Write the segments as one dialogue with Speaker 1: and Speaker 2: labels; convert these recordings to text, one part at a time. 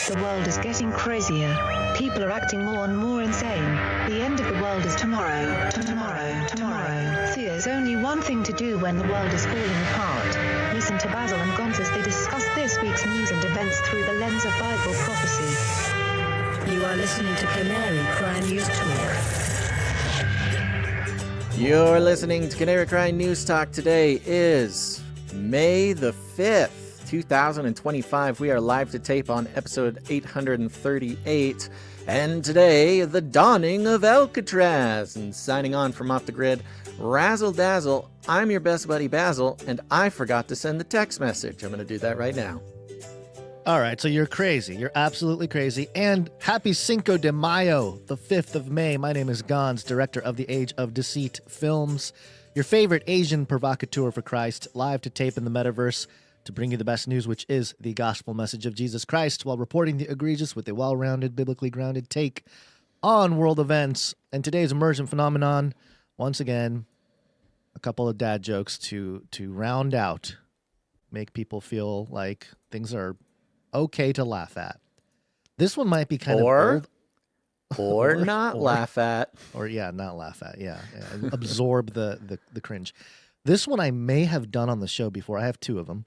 Speaker 1: The world is getting crazier. People are acting more and more insane. The end of the world is tomorrow. Tomorrow. There's only one thing to do when the world is falling apart. Listen to Basil and Gonz as they discuss this week's news and events through the lens of Bible prophecy. You are listening to Canary Cry News Talk.
Speaker 2: You're listening to Canary Cry News Talk. Today is May the 5th. 2025. We are live to tape on episode 838. And today, the dawning of Alcatraz. And signing on from Off the Grid, Razzle Dazzle. I'm your best buddy Basil, and I forgot to send the text message. I'm going to do that right now.
Speaker 3: All right, so you're crazy. You're absolutely crazy. And happy Cinco de Mayo, the 5th of May. My name is Gonz, director of the Age of Deceit films. Your favorite Asian provocateur for Christ, live to tape in the metaverse, to bring you the best news, which is the gospel message of Jesus Christ, while reporting the egregious with a well-rounded, biblically grounded take on world events. And today's emergent phenomenon, once again, a couple of dad jokes to round out, make people feel like things are okay to laugh at. This one might be kind of old.
Speaker 2: Or not laugh at.
Speaker 3: Or, not laugh at, absorb the cringe. This one I may have done on the show before. I have two of them.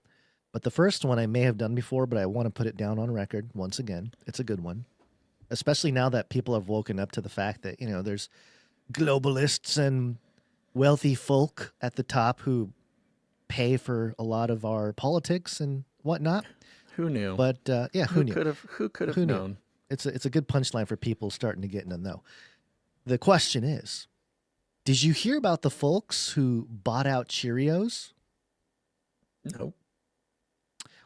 Speaker 3: But the first one I may have done before, but I want to put it down on record once again. It's a good one, especially now that people have woken up to the fact that, there's globalists and wealthy folk at the top who pay for a lot of our politics and whatnot.
Speaker 2: Who knew? But
Speaker 3: who knew?
Speaker 2: Who could have known?
Speaker 3: It's a good punchline for people starting to get in the know. The question is, did you hear about the folks who bought out Cheerios?
Speaker 2: No.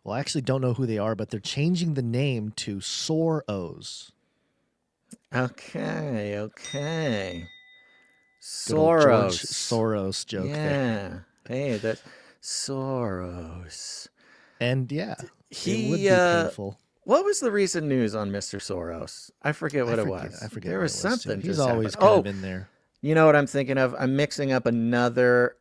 Speaker 3: Well, I actually don't know who they are, but they're changing the name to Soros.
Speaker 2: Okay.
Speaker 3: Good old
Speaker 2: Soros.
Speaker 3: George Soros joke there.
Speaker 2: Hey, that's Soros.
Speaker 3: And it would be painful.
Speaker 2: What was the recent news on Mr. Soros? I forget what it was.
Speaker 3: I forget.
Speaker 2: There was something.
Speaker 3: He's always kind of in there.
Speaker 2: You know what I'm thinking of? I'm mixing up another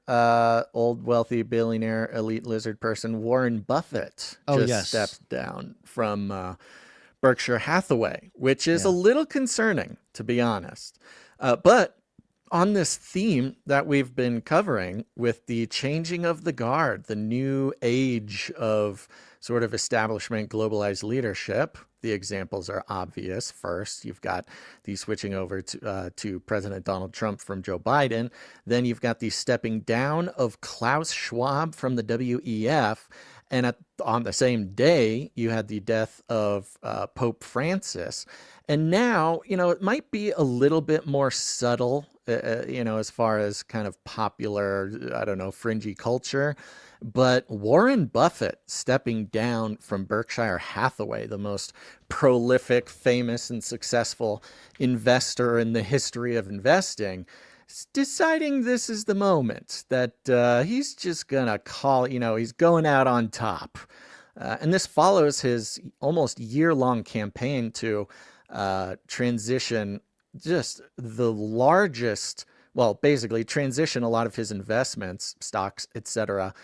Speaker 2: old wealthy billionaire elite lizard person. Warren Buffett stepped down from Berkshire Hathaway, which is a little concerning, to be honest. But on this theme that we've been covering with the changing of the guard, the new age of sort of establishment globalized leadership, the examples are obvious. First, you've got the switching over to President Donald Trump from Joe Biden. Then you've got the stepping down of Klaus Schwab from the WEF. And on the same day, you had the death of Pope Francis. And now, it might be a little bit more subtle, as far as kind of popular, fringy culture. But Warren Buffett stepping down from Berkshire Hathaway, the most prolific, famous, and successful investor in the history of investing, deciding this is the moment that he's just going to call, he's going out on top. And this follows his almost year-long campaign to transition just the largest, basically transition a lot of his investments, stocks, etc.,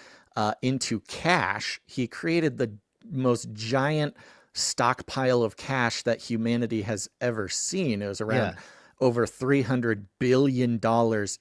Speaker 2: into cash. He created the most giant stockpile of cash that humanity has ever seen. It was around over $300 billion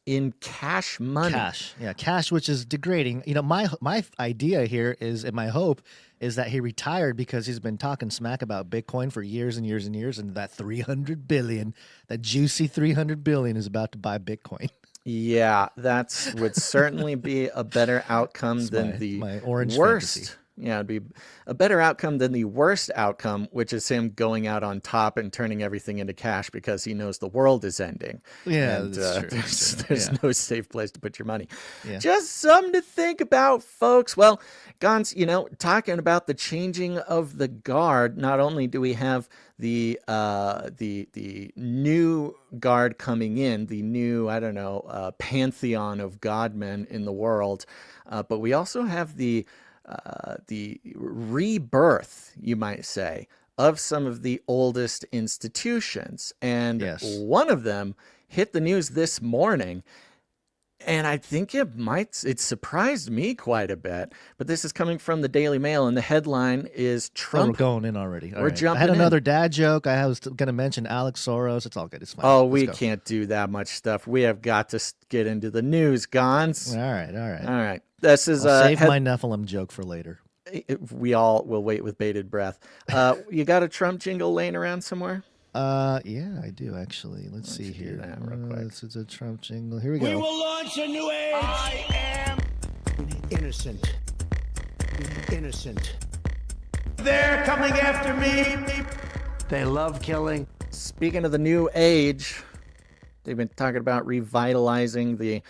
Speaker 2: in cash money.
Speaker 3: Cash, which is degrading. My idea here is, and my hope is that he retired because he's been talking smack about Bitcoin for years and years and years, and that that juicy $300 billion is about to buy Bitcoin.
Speaker 2: Yeah, that would certainly be a better outcome than the worst.
Speaker 3: Fantasy.
Speaker 2: Yeah, it'd be a better outcome than the worst outcome, which is him going out on top and turning everything into cash because he knows the world is ending.
Speaker 3: Yeah,
Speaker 2: and
Speaker 3: that's true.
Speaker 2: there's no safe place to put your money.
Speaker 3: Yeah.
Speaker 2: Just something to think about, folks. Well, Gonz, talking about the changing of the guard, not only do we have the new guard coming in, the new, pantheon of godmen in the world, but we also have the rebirth, you might say, of some of the oldest institutions. And one of them hit the news this morning. And I think it surprised me quite a bit, but this is coming from the Daily Mail, and the headline is Trump.
Speaker 3: Oh, we're going in already.
Speaker 2: We're jumping
Speaker 3: I had another
Speaker 2: in.
Speaker 3: dad joke. I was going to mention Alex Soros. It's all good. It's fine.
Speaker 2: Oh, we can't do that much stuff. We have got to get into the news, Gons.
Speaker 3: All right.
Speaker 2: This is
Speaker 3: I'll save my Nephilim joke for later.
Speaker 2: We all will wait with bated breath. You got a Trump jingle laying around somewhere?
Speaker 3: Yeah, I do actually. Let's see here.
Speaker 2: That real quick.
Speaker 3: This is a Trump jingle. Here we go.
Speaker 4: We will launch a new age. I am innocent. Innocent. They're coming after me. They love killing.
Speaker 2: Speaking of the new age, they've been talking about revitalizing the,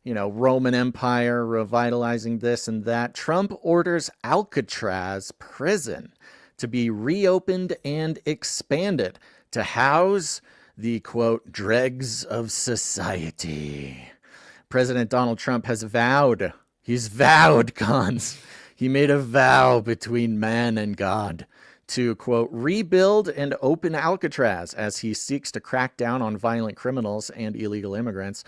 Speaker 2: Roman Empire, revitalizing this and that. Trump orders Alcatraz prison to be reopened and expanded to house the, quote, dregs of society. President Donald Trump has vowed, Cons. He made a vow between man and God to, quote, rebuild and open Alcatraz as he seeks to crack down on violent criminals and illegal immigrants.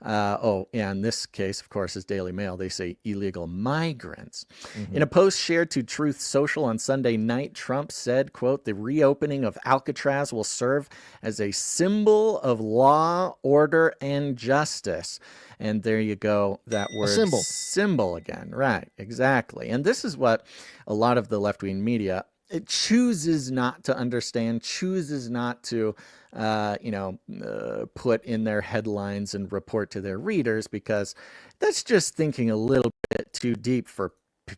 Speaker 2: In this case, of course, is Daily Mail. They say illegal migrants. Mm-hmm. In a post shared to Truth Social on Sunday night, Trump said, quote, the reopening of Alcatraz will serve as a symbol of law, order, and justice. And there you go, that word symbol again. Right, exactly. And this is what a lot of the left-wing media chooses not to understand, chooses not to put in their headlines and report to their readers, because that's just thinking a little bit too deep for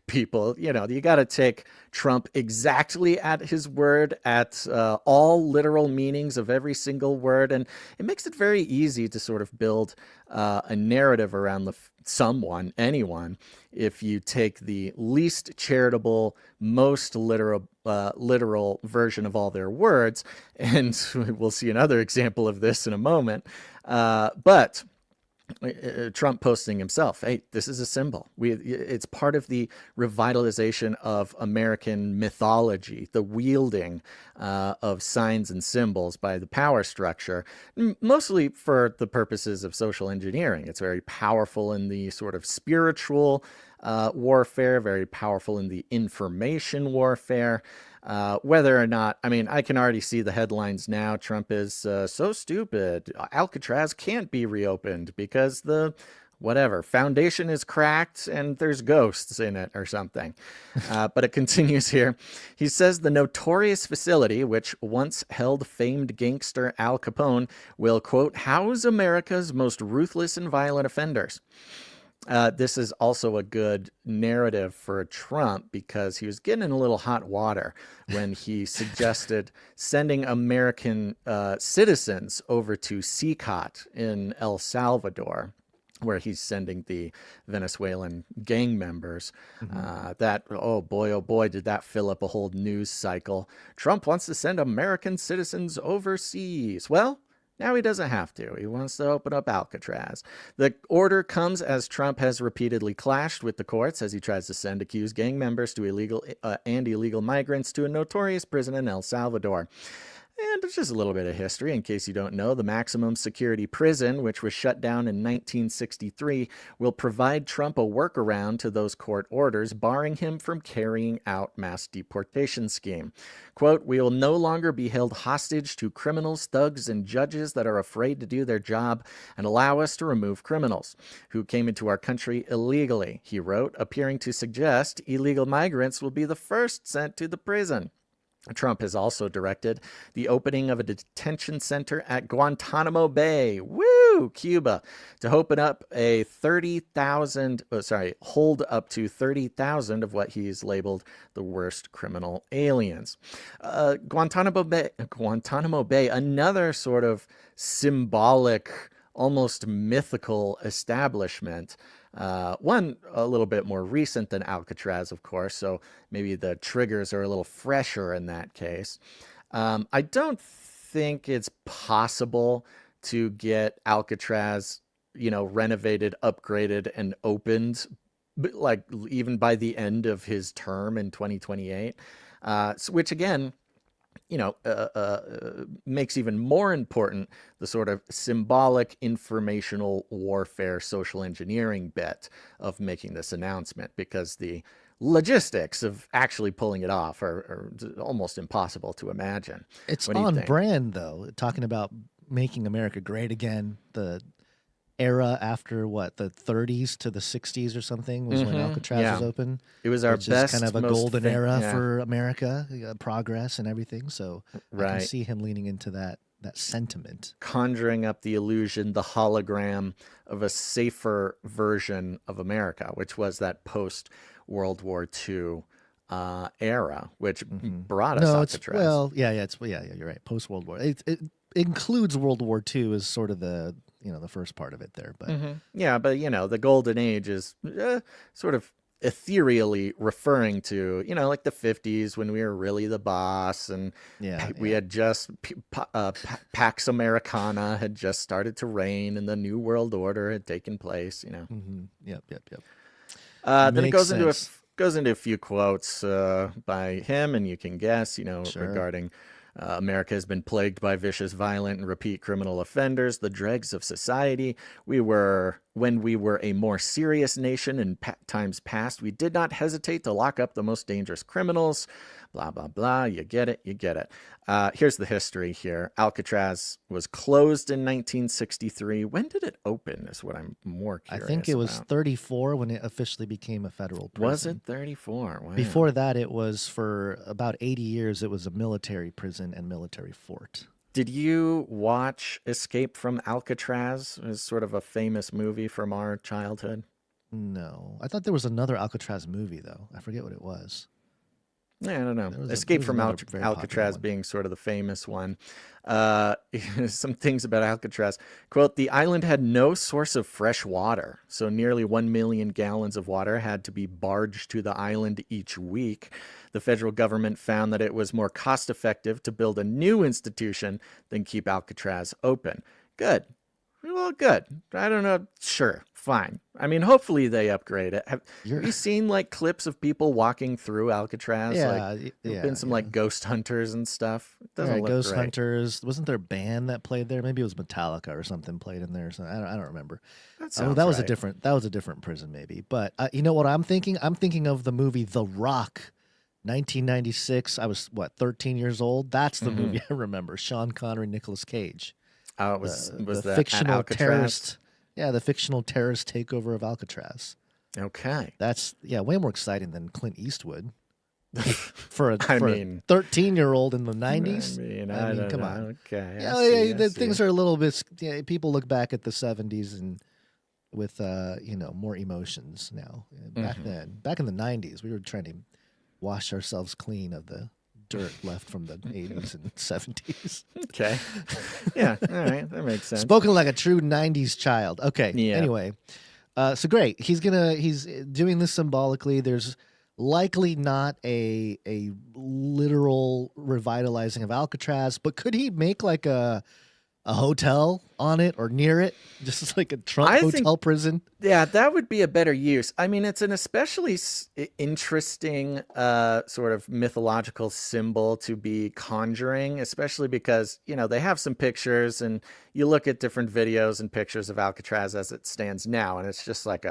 Speaker 2: people. You got to take Trump exactly at his word, at all literal meanings of every single word. And it makes it very easy to sort of build a narrative around anyone, if you take the least charitable, most literal version of all their words. And we'll see another example of this in a moment. But Trump posting himself, hey, this is a symbol. It's part of the revitalization of American mythology, the wielding of signs and symbols by the power structure, mostly for the purposes of social engineering. It's very powerful in the sort of spiritual warfare, very powerful in the information warfare. Whether or not, I can already see the headlines now. Trump is so stupid. Alcatraz can't be reopened because the foundation is cracked and there's ghosts in it or something. But it continues here. He says the notorious facility, which once held famed gangster Al Capone, will, quote, house America's most ruthless and violent offenders. This is also a good narrative for Trump, because he was getting in a little hot water when he suggested sending American citizens over to CICOT in El Salvador, where he's sending the Venezuelan gang members. Mm-hmm. Oh boy, did that fill up a whole news cycle. Trump wants to send American citizens overseas. Well, now he doesn't have to. He wants to open up Alcatraz. The order comes as Trump has repeatedly clashed with the courts as he tries to send accused gang members to illegal migrants to a notorious prison in El Salvador. And it's just a little bit of history, in case you don't know. The maximum security prison, which was shut down in 1963, will provide Trump a workaround to those court orders, barring him from carrying out mass deportation scheme. Quote, we will no longer be held hostage to criminals, thugs, and judges that are afraid to do their job, and allow us to remove criminals who came into our country illegally, he wrote, appearing to suggest illegal migrants will be the first sent to the prison. Trump has also directed the opening of a detention center at Guantanamo Bay, Cuba, to open up hold up to 30,000 of what he's labeled the worst criminal aliens. Guantanamo Bay, another sort of symbolic, almost mythical establishment. One a little bit more recent than Alcatraz, of course, so maybe the triggers are a little fresher in that case. I don't think it's possible to get Alcatraz, renovated, upgraded, and opened, even by the end of his term in 2028, which again makes even more important the sort of symbolic informational warfare social engineering bit of making this announcement, because the logistics of actually pulling it off are almost impossible to imagine.
Speaker 3: It's on brand, though, talking about making America great again. The era after the 30s to the 60s or something was when Alcatraz was open.
Speaker 2: It was our best,
Speaker 3: kind of a golden era for America, progress and everything. So I can see him leaning into that sentiment,
Speaker 2: conjuring up the illusion, the hologram of a safer version of America, which was that post World War II era, which brought us Alcatraz.
Speaker 3: You're right. Post World War, it includes World War II as sort of the the first part of it there, but
Speaker 2: the golden age is sort of ethereally referring to like the 50s, when we were really the boss, and we had just Pax Americana had just started to reign, and the New World Order had taken place.
Speaker 3: Yep.
Speaker 2: Then it goes into a few quotes by him, and you can guess, regarding America has been plagued by vicious, violent, and repeat criminal offenders, the dregs of society. When we were a more serious nation in times past, we did not hesitate to lock up the most dangerous criminals. Blah, blah, blah. You get it. Here's the history here. Alcatraz was closed in 1963. When did it open is what I'm more curious
Speaker 3: I think it was
Speaker 2: about.
Speaker 3: 34 when it officially became a federal prison.
Speaker 2: Was it 34? Wow.
Speaker 3: Before that, it was for about 80 years, it was a military prison and military fort.
Speaker 2: Did you watch Escape from Alcatraz? It was sort of a famous movie from our childhood.
Speaker 3: No. I thought there was another Alcatraz movie, though. I forget what it was.
Speaker 2: Yeah, I don't know. Escape from Alcatraz being sort of the famous one. Some things about Alcatraz. Quote, the island had no source of fresh water, so nearly 1 million gallons of water had to be barged to the island each week. The federal government found that it was more cost-effective to build a new institution than keep Alcatraz open. Good. Well, good. I don't know. Sure. Fine. I mean, hopefully they upgrade it. Have you seen like clips of people walking through Alcatraz? There have been some like ghost hunters and stuff. It doesn't look
Speaker 3: ghost
Speaker 2: great.
Speaker 3: Hunters. Wasn't there a band that played there? Maybe it was Metallica or something played in there. So I don't remember.
Speaker 2: That
Speaker 3: was a different prison maybe. But you know what I'm thinking? I'm thinking of the movie The Rock. 1996. I was 13 years old. That's the movie I remember. Sean Connery, Nicolas Cage.
Speaker 2: Oh, it was
Speaker 3: the fictional terrorist. Yeah, the fictional terrorist takeover of Alcatraz.
Speaker 2: Okay.
Speaker 3: That's way more exciting than Clint Eastwood. for a 13-year-old in the 90s.
Speaker 2: I mean, come on.
Speaker 3: Okay. Things are a little bit. Yeah, people look back at the 70s and with more emotions now. Back in the 90s, we were trying to wash ourselves clean of the dirt left from the 80s and 70s.
Speaker 2: Okay. Yeah. All right. That makes sense.
Speaker 3: Spoken like a true 90s child. Okay. Yeah. Anyway. So great. He's doing this symbolically. There's likely not a literal revitalizing of Alcatraz, but could he make like a hotel on it or near it, just like a Trump hotel prison?
Speaker 2: Yeah, that would be a better use. I mean, it's an especially interesting sort of mythological symbol to be conjuring, especially because, they have some pictures and you look at different videos and pictures of Alcatraz as it stands now, and it's just like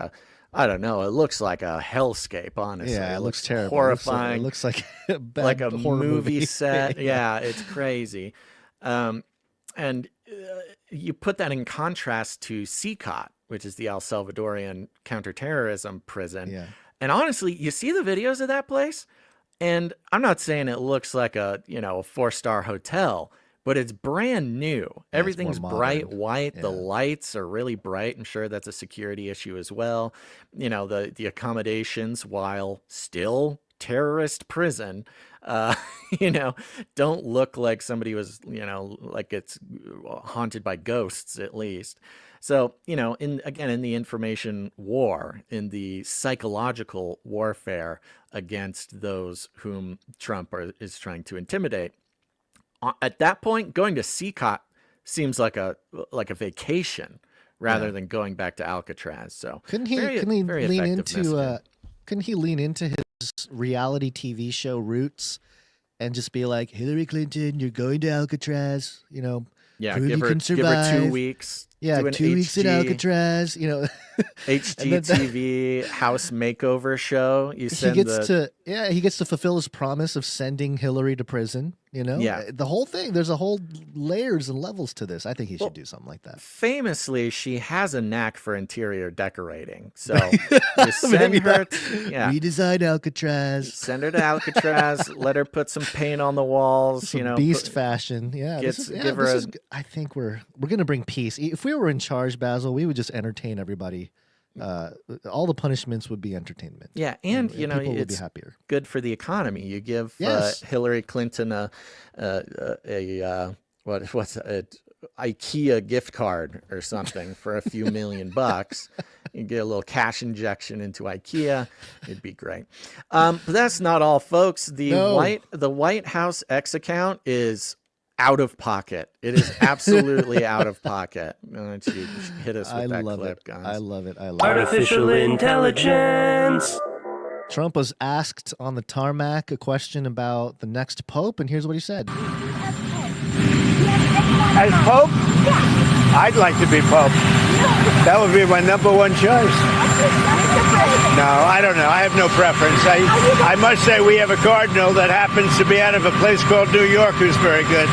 Speaker 2: I don't know. It looks like a hellscape, honestly.
Speaker 3: Yeah, it looks terrible.
Speaker 2: Horrifying.
Speaker 3: It looks like a bad
Speaker 2: like a
Speaker 3: horror
Speaker 2: movie set. Yeah, it's crazy. And you put that in contrast to CCOT, which is the El Salvadorian counterterrorism prison. Yeah. And honestly, you see the videos of that place, and I'm not saying it looks like a 4-star hotel, but it's brand new. Yeah, everything's bright white. Yeah. The lights are really bright. I'm sure that's a security issue as well. The accommodations, while still terrorist prison, don't look like somebody was, like it's haunted by ghosts, at least. So, in the information war, in the psychological warfare against those whom Trump is trying to intimidate, at that point, going to CCOT seems like a vacation rather than going back to Alcatraz. So
Speaker 3: couldn't he lean into his reality TV show roots and just be like, Hillary Clinton, you're going to Alcatraz,
Speaker 2: Yeah,
Speaker 3: prove
Speaker 2: give
Speaker 3: you
Speaker 2: her,
Speaker 3: can survive.
Speaker 2: 2 weeks.
Speaker 3: Yeah,
Speaker 2: do an
Speaker 3: 2 weeks at Alcatraz,
Speaker 2: HGTV house makeover show. You send
Speaker 3: he gets to fulfill his promise of sending Hillary to prison.
Speaker 2: Yeah.
Speaker 3: The whole thing. There's a whole layers and levels to this. I think he should do something like that.
Speaker 2: Famously, she has a knack for interior decorating. So you send her,
Speaker 3: redesign Alcatraz.
Speaker 2: Send her to Alcatraz. Let her put some paint on the walls.
Speaker 3: Beast fashion. Yeah, I think we're gonna bring peace. If we were in charge, Basil, we would just entertain everybody. All the punishments would be entertainment.
Speaker 2: Yeah, and
Speaker 3: people would
Speaker 2: it's
Speaker 3: be happier.
Speaker 2: Good for the economy. You give Hillary Clinton a IKEA gift card or something for a few $1,000,000. You get a little cash injection into IKEA. It'd be great. But that's not all, folks. The White House X account is out of pocket. It is absolutely out of pocket. Why don't you hit us with that clip, guys?
Speaker 3: I love it.
Speaker 5: Artificial intelligence.
Speaker 3: Trump was asked on the tarmac a question about the next pope, and here's what he said.
Speaker 4: As Pope? I'd like to be Pope. That would be my #1 choice. No, I don't know. I have no preference. I must say we have a cardinal that happens to be out of a place called New York who's very good.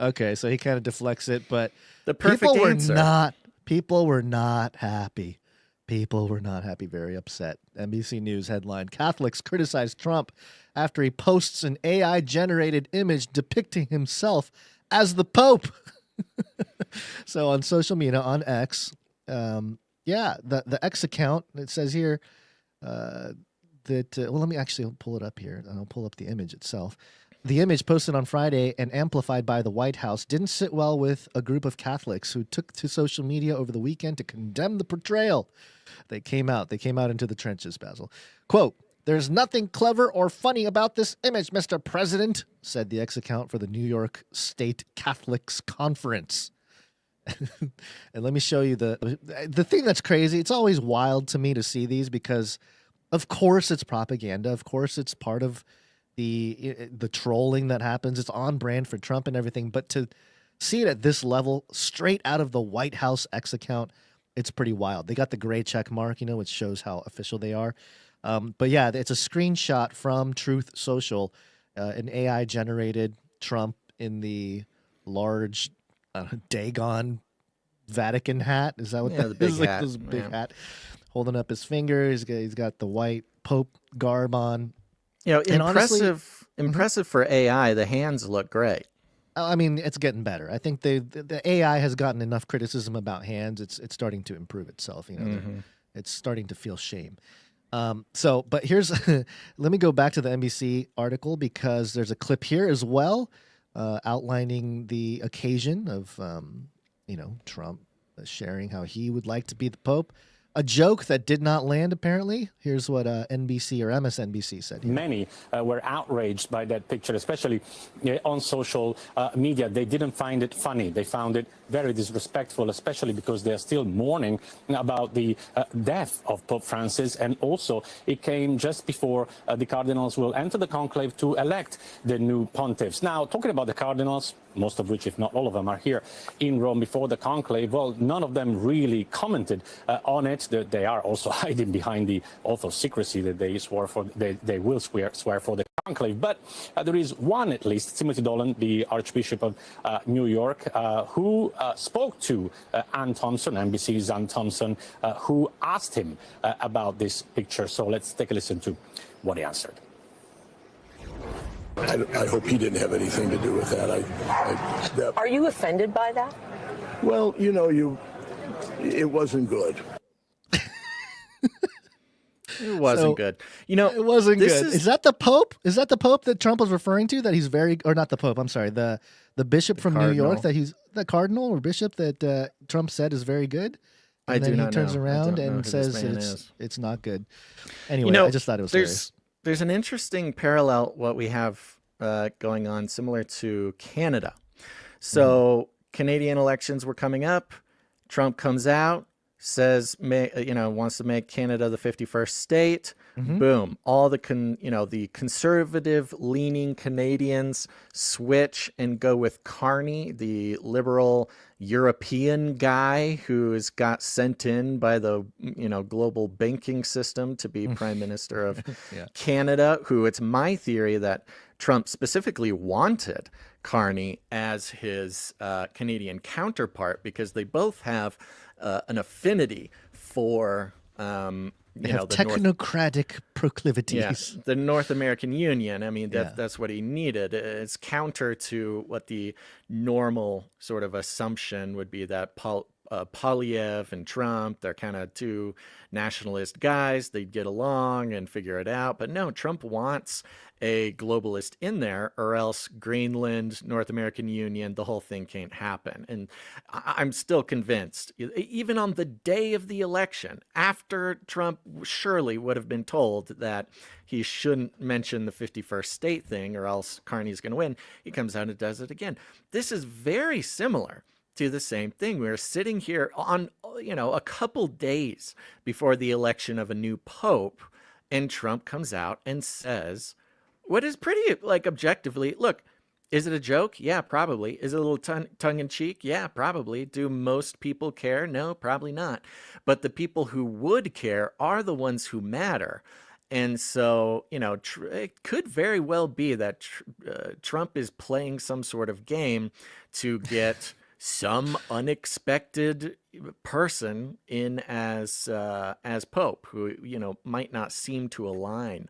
Speaker 3: Okay, so he kind of deflects it, but
Speaker 2: the perfect answer.
Speaker 3: People were not happy. People were not happy, very upset. NBC News headline, Catholics criticize Trump after he posts an AI-generated image depicting himself as the Pope. So on social media, on X, the X account, it says here let me actually pull it up here, and I'll pull up the image itself. The image posted on Friday and amplified by the White House didn't sit well with a group of Catholics who took to social media over the weekend to condemn the portrayal. They came out into the trenches, Basil. Quote, "There's nothing clever or funny about this image, Mr. President," said the X account for the New York State Catholics Conference. And let me show you the thing that's crazy. It's always wild to me to see these because, of course, it's propaganda. Of course, it's part of the trolling that happens. It's on brand for Trump and everything. But to see it at this level, straight out of the White House X account, it's pretty wild. They got the gray check mark, which shows how official they are. But yeah, it's a screenshot from Truth Social, an AI-generated Trump in the large Dagon Vatican hat. Is that what that
Speaker 2: the big
Speaker 3: is?
Speaker 2: hat.
Speaker 3: Like this big hat, holding up his finger. He's got the white Pope garb on.
Speaker 2: Impressive.
Speaker 3: Honestly,
Speaker 2: impressive for AI. The hands look great.
Speaker 3: I mean, it's getting better. I think the AI has gotten enough criticism about hands. It's starting to improve itself. It's starting to feel shame. But here's, let me go back to the NBC article because there's a clip here as well, outlining the occasion of, Trump sharing how he would like to be the Pope. A joke that did not land, apparently. Here's what NBC or MSNBC said here.
Speaker 6: Many were outraged by that picture, especially on social media. They didn't find it funny. They found it very disrespectful, especially because they're still mourning about the death of Pope Francis. And also, it came just before the cardinals will enter the conclave to elect the new pontiffs. Now, talking about the cardinals, most of which, if not all of them, are here in Rome before the conclave. Well, none of them really commented on it. They are also hiding behind the oath of secrecy that they swore for. They will swear for the conclave. But there is one, at least, Timothy Dolan, the Archbishop of New York, who spoke to Ann Thompson, NBC's Ann Thompson, who asked him about this picture. So let's take a listen to what he answered.
Speaker 7: I hope he didn't have anything to do with that.
Speaker 8: Are you offended by that?
Speaker 7: Well, it wasn't good.
Speaker 2: It wasn't good.
Speaker 3: It wasn't good. Is that the Pope? Is that the Pope that Trump was referring to? That he's or not the Pope? I'm sorry, the bishop from New York. That he's the cardinal or bishop that Trump said is very good. And then he turns around and says it's not good. Anyway, I just thought it was hilarious.
Speaker 2: There's an interesting parallel what we have going on, similar to Canada. So Canadian elections were coming up. Trump comes out, says, wants to make Canada the 51st state. boom, all the the conservative leaning Canadians switch and go with Carney, the liberal European guy who's got sent in by the global banking system to be prime minister of Canada, who it's my theory that Trump specifically wanted Carney as his Canadian counterpart because they both have an affinity for
Speaker 3: they have technocratic proclivities.
Speaker 2: Yeah, the North American Union. I mean, that's what he needed. It's counter to what the normal sort of assumption would be that Poilievre and Trump, they're kind of two nationalist guys. They'd get along and figure it out. But no, Trump wants a globalist in there, or else Greenland, North American Union, the whole thing can't happen. And I'm still convinced, even on the day of the election, after Trump surely would have been told that he shouldn't mention the 51st state thing or else Carney's going to win, he comes out and does it again. This is very similar to the same thing. We're sitting here on, a couple days before the election of a new pope, and Trump comes out and says what is pretty, objectively, look, is it a joke? Yeah, probably. Is it a little tongue-in-cheek? Yeah, probably. Do most people care? No, probably not. But the people who would care are the ones who matter. And so, it could very well be that Trump is playing some sort of game to get some unexpected person in as Pope who, might not seem to align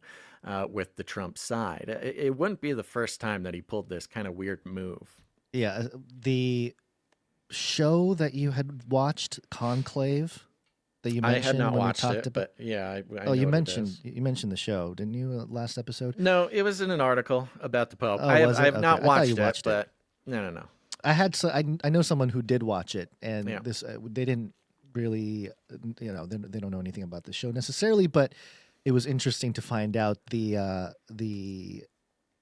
Speaker 2: with the Trump side. It wouldn't be the first time that he pulled this kind of weird move.
Speaker 3: Yeah, the show that you had watched, Conclave, that you mentioned.
Speaker 2: I had not
Speaker 3: when
Speaker 2: watched
Speaker 3: we talked
Speaker 2: it,
Speaker 3: about...
Speaker 2: but yeah, I
Speaker 3: oh,
Speaker 2: know
Speaker 3: you
Speaker 2: what it is.
Speaker 3: mentioned the show, didn't you? Last episode?
Speaker 2: No, it was in an article about the Pope.
Speaker 3: Oh,
Speaker 2: I have not
Speaker 3: Okay.
Speaker 2: watched it, but no.
Speaker 3: I know someone who did watch it, and
Speaker 2: Yeah.
Speaker 3: they didn't really, they don't know anything about the show necessarily, but it was interesting to find out the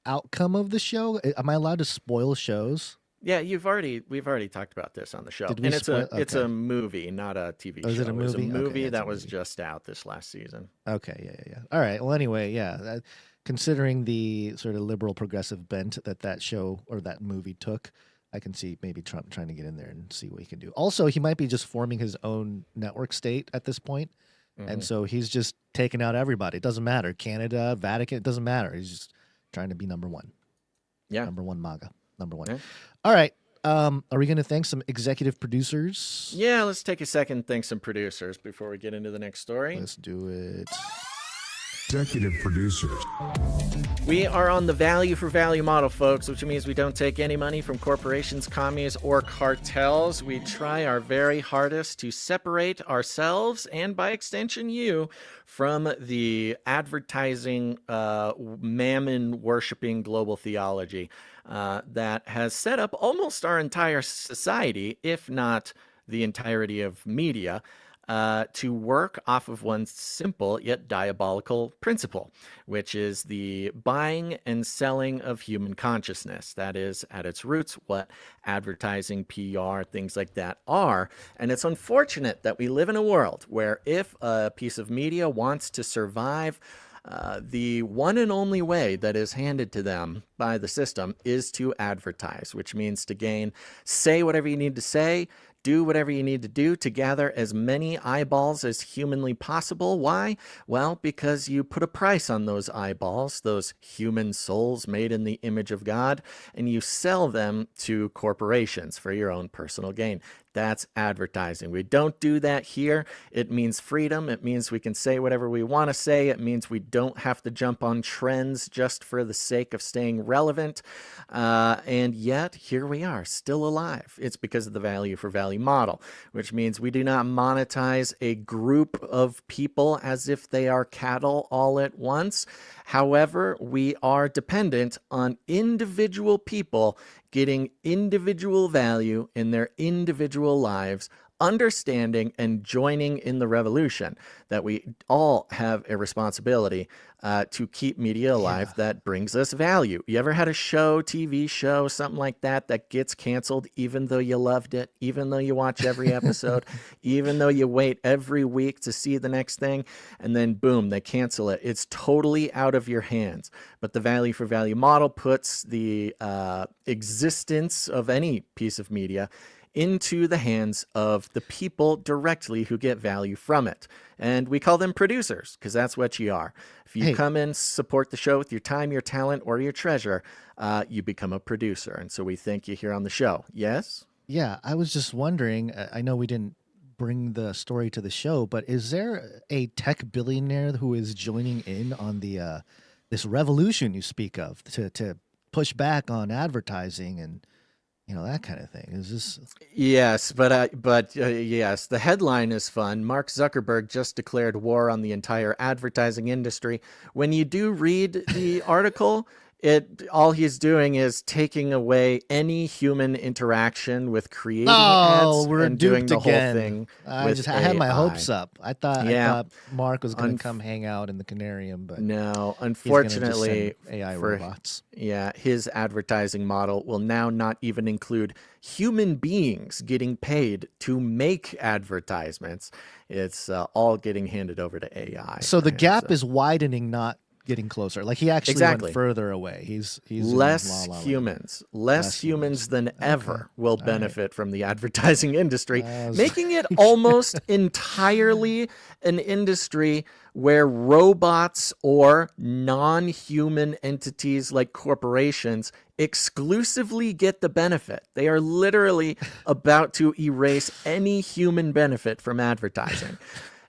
Speaker 3: outcome of the show. Am I allowed to spoil shows?
Speaker 2: Yeah, we've already talked about this on the show,
Speaker 3: Did we
Speaker 2: and it's a
Speaker 3: okay.
Speaker 2: movie, not a TV show.
Speaker 3: Is it a movie?
Speaker 2: It was a movie
Speaker 3: Okay,
Speaker 2: that
Speaker 3: a
Speaker 2: was
Speaker 3: movie.
Speaker 2: just out this last season.
Speaker 3: Okay, yeah. All right. Well, anyway, yeah. Considering the sort of liberal progressive bent that show or that movie took, I can see maybe Trump trying to get in there and see what he can do. Also, he might be just forming his own network state at this point. And so he's just taking out everybody. It doesn't matter. Canada, Vatican, it doesn't matter. He's just trying to be number one.
Speaker 2: Yeah.
Speaker 3: Number one MAGA. Number one.
Speaker 2: Yeah.
Speaker 3: All right. Are we going to thank some executive producers?
Speaker 2: Yeah, let's take a second and thank some producers before we get into the next story.
Speaker 3: Let's do it.
Speaker 8: Executive producers.
Speaker 2: We are on the value for value model, folks, which means we don't take any money from corporations, commies, or cartels. We try our very hardest to separate ourselves and, by extension, you from the advertising, mammon-worshipping global theology that has set up almost our entire society, if not the entirety of media, to work off of one simple yet diabolical principle, which is the buying and selling of human consciousness. That is, at its roots, what advertising, PR, things like that are. And it's unfortunate that we live in a world where if a piece of media wants to survive, the one and only way that is handed to them by the system is to advertise, which means to say whatever you need to say, do whatever you need to do to gather as many eyeballs as humanly possible. Why? Well, because you put a price on those eyeballs, those human souls made in the image of God, and you sell them to corporations for your own personal gain. That's advertising. We don't do that here. It means freedom. It means we can say whatever we want to say. It means we don't have to jump on trends just for the sake of staying relevant. And yet, here we are, still alive. It's because of the value for value model, which means we do not monetize a group of people as if they are cattle all at once. However, we are dependent on individual people getting individual value in their individual lives understanding and joining in the revolution, that we all have a responsibility to keep media alive that brings us value. You ever had a show, TV show, something like that, that gets canceled even though you loved it, even though you watch every episode, even though you wait every week to see the next thing, and then boom, they cancel it? It's totally out of your hands. But the value for value model puts the existence of any piece of media into the hands of the people directly who get value from it. And we call them producers, because that's what you are. If you come in, support the show with your time, your talent, or your treasure, you become a producer. And so we thank you here on the show. Yes?
Speaker 3: Yeah, I was just wondering, I know we didn't bring the story to the show, but is there a tech billionaire who is joining in on the this revolution you speak of to push back on advertising and that kind of thing? Is this?
Speaker 2: Yes, but yes, the headline is fun. Mark Zuckerberg just declared war on the entire advertising industry. When you do read the article, all he's doing is taking away any human interaction with creating ads and doing the whole thing.
Speaker 3: I had my hopes up. I thought Mark was going to come hang out in the Canarium, but
Speaker 2: no, unfortunately,
Speaker 3: AI robots.
Speaker 2: Yeah, his advertising model will now not even include human beings getting paid to make advertisements. It's all getting handed over to AI.
Speaker 3: So the gap is widening, not getting closer. Like he actually went further away. He's
Speaker 2: less humans than ever will benefit from the advertising industry, making it almost entirely an industry where robots or non-human entities like corporations exclusively get the benefit. They are literally about to erase any human benefit from advertising.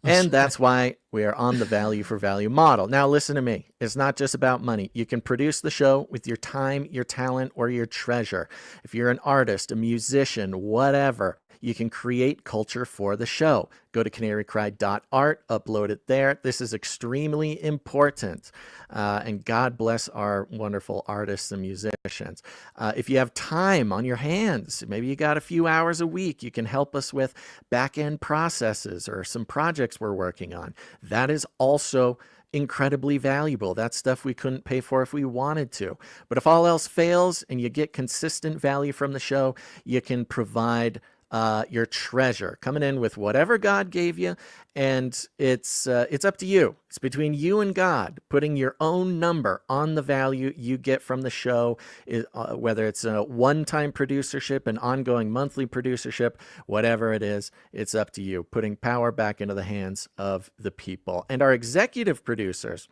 Speaker 2: And that's why we are on the value for value model. Now, listen to me. It's not just about money. You can produce the show with your time, your talent, or your treasure. If you're an artist, a musician, whatever, you can create culture for the show. Go to canarycry.art, upload it there. This is extremely important. And God bless our wonderful artists and musicians. If you have time on your hands, maybe you got a few hours a week, you can help us with back-end processes or some projects we're working on. That is also incredibly valuable. That's stuff we couldn't pay for if we wanted to. But if all else fails and you get consistent value from the show, you can provide your treasure, coming in with whatever God gave you, and it's up to you. It's between you and God, putting your own number on the value you get from the show, whether it's a one-time producership, an ongoing monthly producership, whatever it is, it's up to you, putting power back into the hands of the people. And our executive producers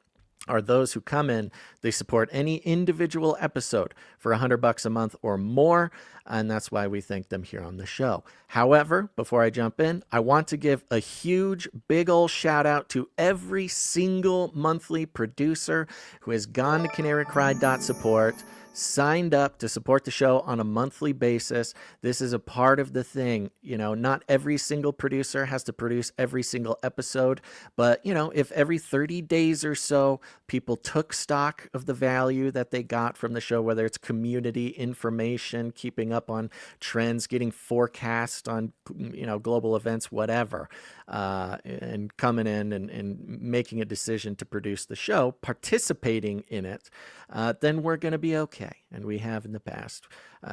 Speaker 2: are those who come in, they support any individual episode for $100 a month or more, and that's why we thank them here on the show. However, before I jump in, I want to give a huge, big old shout out to every single monthly producer who has gone to canarycry.support, signed up to support the show on a monthly basis. This is a part of the thing. Not every single producer has to produce every single episode, but if every 30 days or so people took stock of the value that they got from the show, whether it's community information, keeping up on trends, getting forecast on global events, whatever, and coming in and making a decision to produce the show, participating in it, then we're going to be okay. And we have in the past.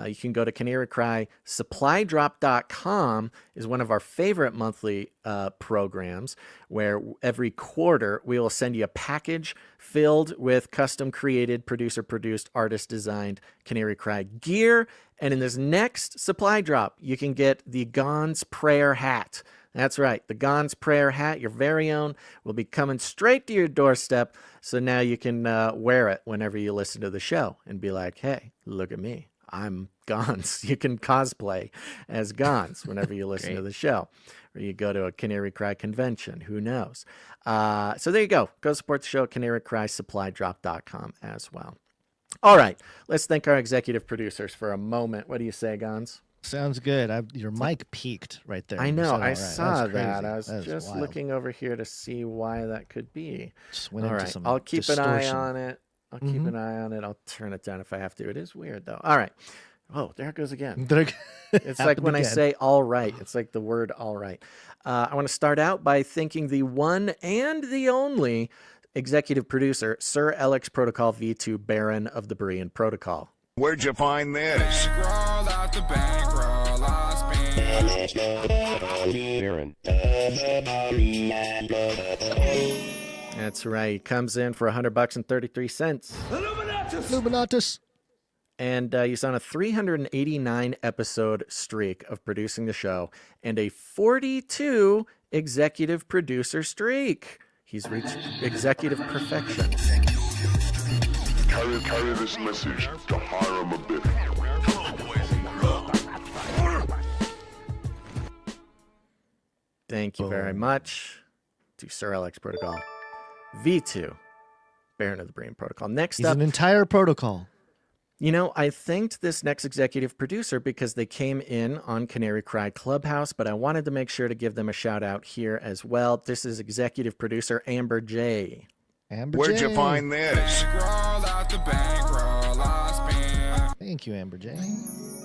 Speaker 2: You can go to Canary Cry. SupplyDrop.com is one of our favorite monthly programs, where every quarter we will send you a package filled with custom created, producer produced, artist designed Canary Cry gear. And in this next supply drop, you can get the Gon's Prayer hat. That's right. The Gon's Prayer hat, your very own, will be coming straight to your doorstep. So now you can wear it whenever you listen to the show and be like, hey, look at me. I'm Gons. You can cosplay as Gons whenever you listen to the show. Or you go to a Canary Cry convention. Who knows? So there you go. Go support the show at canarycrysupply.com as well. All right. Let's thank our executive producers for a moment. What do you say, Gons?
Speaker 3: Sounds good. Your mic peaked right there.
Speaker 2: I know. I saw that. I was just looking over here to see why that could be. All right. I'll keep an eye on it. I'll keep an eye on it. I'll turn it down if I have to. It is weird, though. All right. Oh, there it goes again.
Speaker 3: It's
Speaker 2: It's like when I say all right. It's like the word all right. I want to start out by thanking the one and the only executive producer, Sir Alex Protocol V2, Baron of the Berean Protocol.
Speaker 8: Where'd you find this?
Speaker 2: That's right. He comes in for $100 and 33 cents.
Speaker 3: Illuminatus.
Speaker 2: And he's on a 389 episode streak of producing the show and a 42 executive producer streak. He's reached executive perfection.
Speaker 9: Carry this message to Hiram a bit.
Speaker 2: Thank you very much to Sir Alex Protocol. V2, Baron of the Berean Protocol. Next
Speaker 3: He's
Speaker 2: up,
Speaker 3: an entire protocol.
Speaker 2: You know, I thanked this next executive producer because they came in on Canary Cry Clubhouse, but I wanted to make sure to give them a shout out here as well. This is executive producer Amber J.
Speaker 8: Where'd you find this?
Speaker 3: Thank you, Amber J.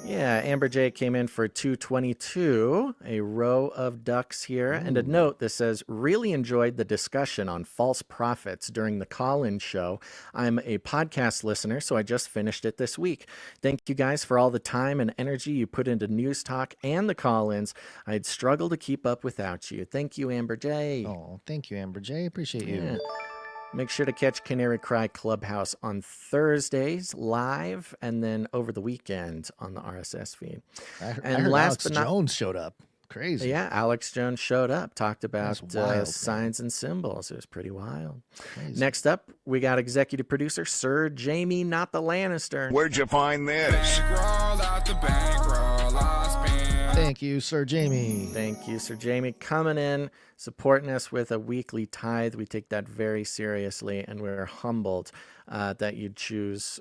Speaker 2: Yeah, Amber J came in for 222, a row of ducks here, and a note that says, really enjoyed the discussion on false prophets during the call-in show. I'm a podcast listener, so I just finished it this week. Thank you guys for all the time and energy you put into news talk and the call-ins. I'd struggle to keep up without you. Thank you, Amber J.
Speaker 3: Oh, thank you, Amber J. Appreciate you.
Speaker 2: Yeah. Make sure to catch Canary Cry Clubhouse on Thursdays live and then over the weekend on the RSS feed.
Speaker 3: I heard Alex Jones showed up. Crazy.
Speaker 2: Yeah, Alex Jones showed up, talked about signs and symbols. It was pretty wild.
Speaker 3: Crazy.
Speaker 2: Next up, we got executive producer Sir Jamie, not the Lannister.
Speaker 8: Where'd you find this?
Speaker 3: Thank you, Sir Jamie.
Speaker 2: Thank you, Sir Jamie, coming in, supporting us with a weekly tithe. We take that very seriously, and we're humbled that you choose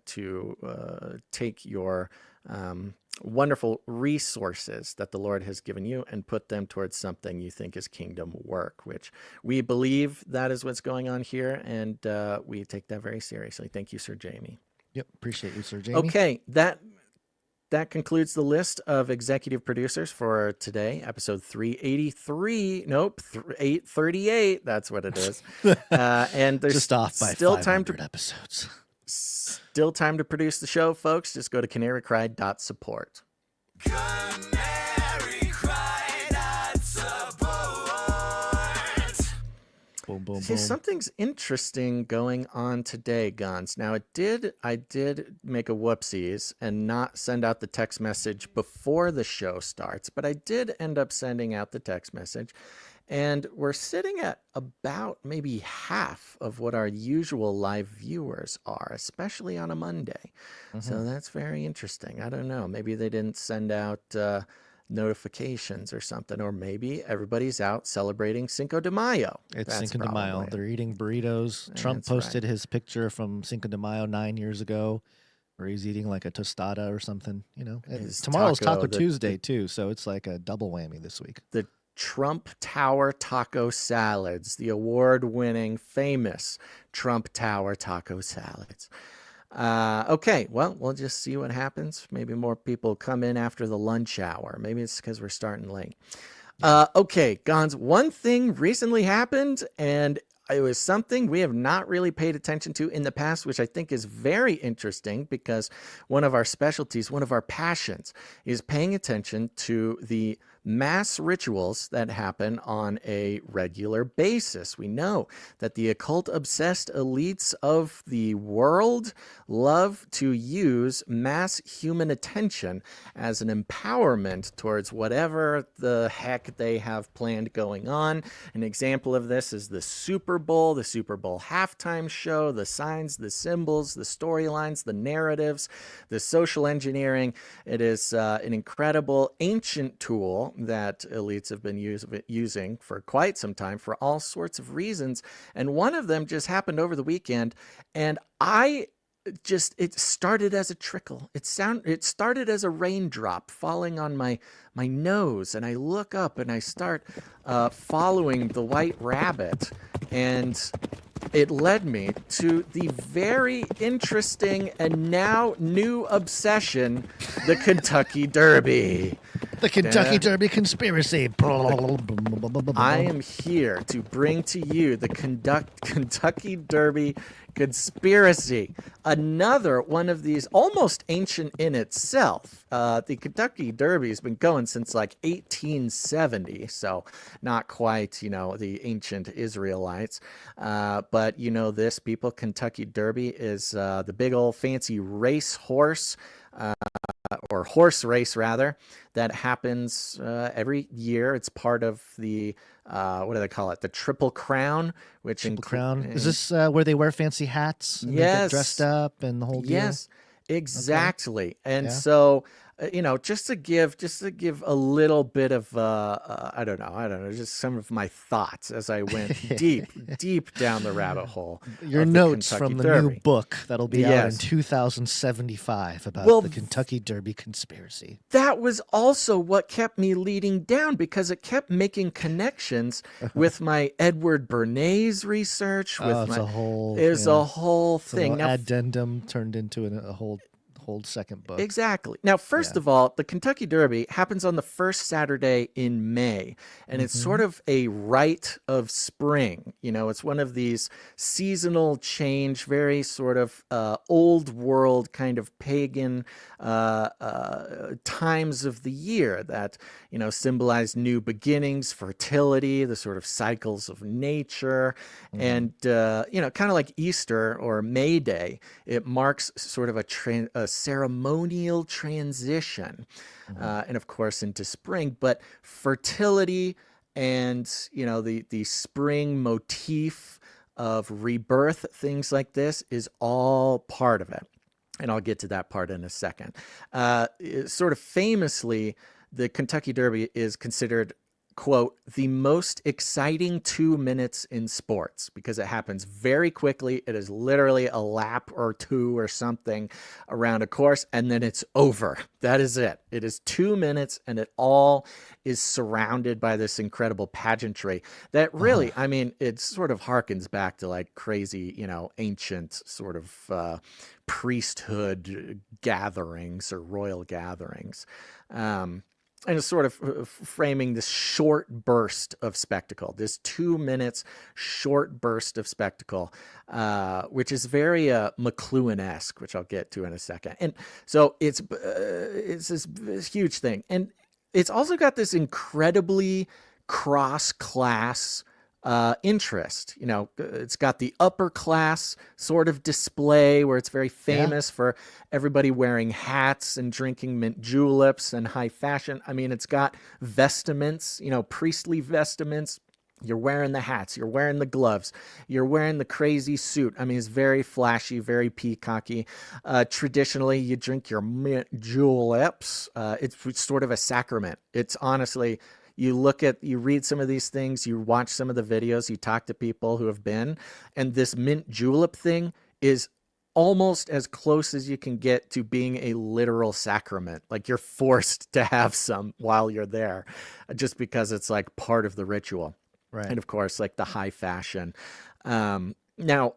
Speaker 2: to take your wonderful resources that the Lord has given you and put them towards something you think is kingdom work, which we believe that is what's going on here, and we take that very seriously. Thank you, Sir Jamie.
Speaker 3: Yep, appreciate you, Sir Jamie.
Speaker 2: Okay, that concludes the list of executive producers for today, episode 383. Nope, 838. That's what it is. And there's
Speaker 3: just off by
Speaker 2: still
Speaker 3: 500 episodes.
Speaker 2: Still time to produce the show, folks. Just go to canarycry.support.
Speaker 3: Boom, boom,
Speaker 2: See,
Speaker 3: boom.
Speaker 2: something's interesting going on today, Gons. Now, I did make a whoopsies and not send out the text message before the show starts, but I did end up sending out the text message, and we're sitting at about maybe half of what our usual live viewers are, especially on a Monday. So that's very interesting. I don't know. Maybe they didn't send out notifications or something, or maybe everybody's out celebrating Cinco de Mayo.
Speaker 3: It's Cinco de Mayo. They're eating burritos. Trump posted his picture from Cinco de Mayo 9 years ago, where he's eating like a tostada or something. You know, tomorrow's Taco Tuesday too, so it's like a double whammy this week.
Speaker 2: The Trump Tower taco salads, the award-winning, famous Trump Tower taco salads. Okay, well, we'll just see what happens. Maybe more people come in after the lunch hour. Maybe it's because we're starting late. Okay, Gons, one thing recently happened, and it was something we have not really paid attention to in the past, which I think is very interesting because one of our specialties, one of our passions, is paying attention to the mass rituals that happen on a regular basis. We know that the occult-obsessed elites of the world love to use mass human attention as an empowerment towards whatever the heck they have planned going on. An example of this is the Super Bowl halftime show, the signs, the symbols, the storylines, the narratives, the social engineering. It is an incredible ancient tool that elites have been using for quite some time for all sorts of reasons. And one of them just happened over the weekend, and it started as a trickle. It started as a raindrop falling on my nose, and I look up and I start following the white rabbit, and it led me to the very interesting and now new obsession, the Kentucky Derby.
Speaker 3: The Kentucky Derby conspiracy.
Speaker 2: I am here to bring to you the Kentucky Derby conspiracy. Another one of these almost ancient in itself. The Kentucky Derby has been going since like 1870, so not quite, the ancient Israelites. But this, people, Kentucky Derby is the big old fancy race horse, or horse race rather, that happens every year. It's part of the what do they call it? The Triple Crown, which
Speaker 3: Triple Crown. Is this where they wear fancy hats and they get dressed up and the whole deal?
Speaker 2: Yes, exactly. Okay. And so just to give a little bit of I don't know, just some of my thoughts as I went deep down the rabbit hole.
Speaker 3: Your notes from the new book that'll be out in 2075 about the Kentucky Derby conspiracy.
Speaker 2: That was also what kept me leading down, because it kept making connections with my Edward Bernays research. With a whole thing.
Speaker 3: Now, addendum turned into a whole second book.
Speaker 2: Exactly. Now, first of all, the Kentucky Derby happens on the first Saturday in May, and it's sort of a rite of spring. It's one of these seasonal change, very sort of old world kind of pagan times of the year that, symbolize new beginnings, fertility, the sort of cycles of nature, and, kind of like Easter or May Day, it marks sort of a ceremonial transition, and of course into spring. But fertility and the spring motif of rebirth, things like this, is all part of it, and I'll get to that part in a second. Sort of famously, the Kentucky Derby is considered, quote, the most exciting 2 minutes in sports, because it happens very quickly. It is literally a lap or two or something around a course, and then it's over. That is it. It is 2 minutes, and it all is surrounded by this incredible pageantry that really, I mean, it sort of harkens back to like crazy, ancient sort of priesthood gatherings or royal gatherings. And it's sort of framing this short burst of spectacle, this 2 minutes short burst of spectacle, which is very McLuhan-esque, which I'll get to in a second. And so it's this huge thing. And it's also got this incredibly cross-class interest. It's got the upper class sort of display where it's very famous for everybody wearing hats and drinking mint juleps and high fashion. I mean, it's got vestments, priestly vestments. You're wearing the hats, you're wearing the gloves, you're wearing the crazy suit. I mean, it's very flashy, very peacocky. Traditionally, you drink your mint juleps. It's sort of a sacrament. It's honestly, you read some of these things, you watch some of the videos, you talk to people who have been, and this mint julep thing is almost as close as you can get to being a literal sacrament. Like, you're forced to have some while you're there, just because it's like part of the ritual.
Speaker 3: Right.
Speaker 2: And of course, like the high fashion. Now,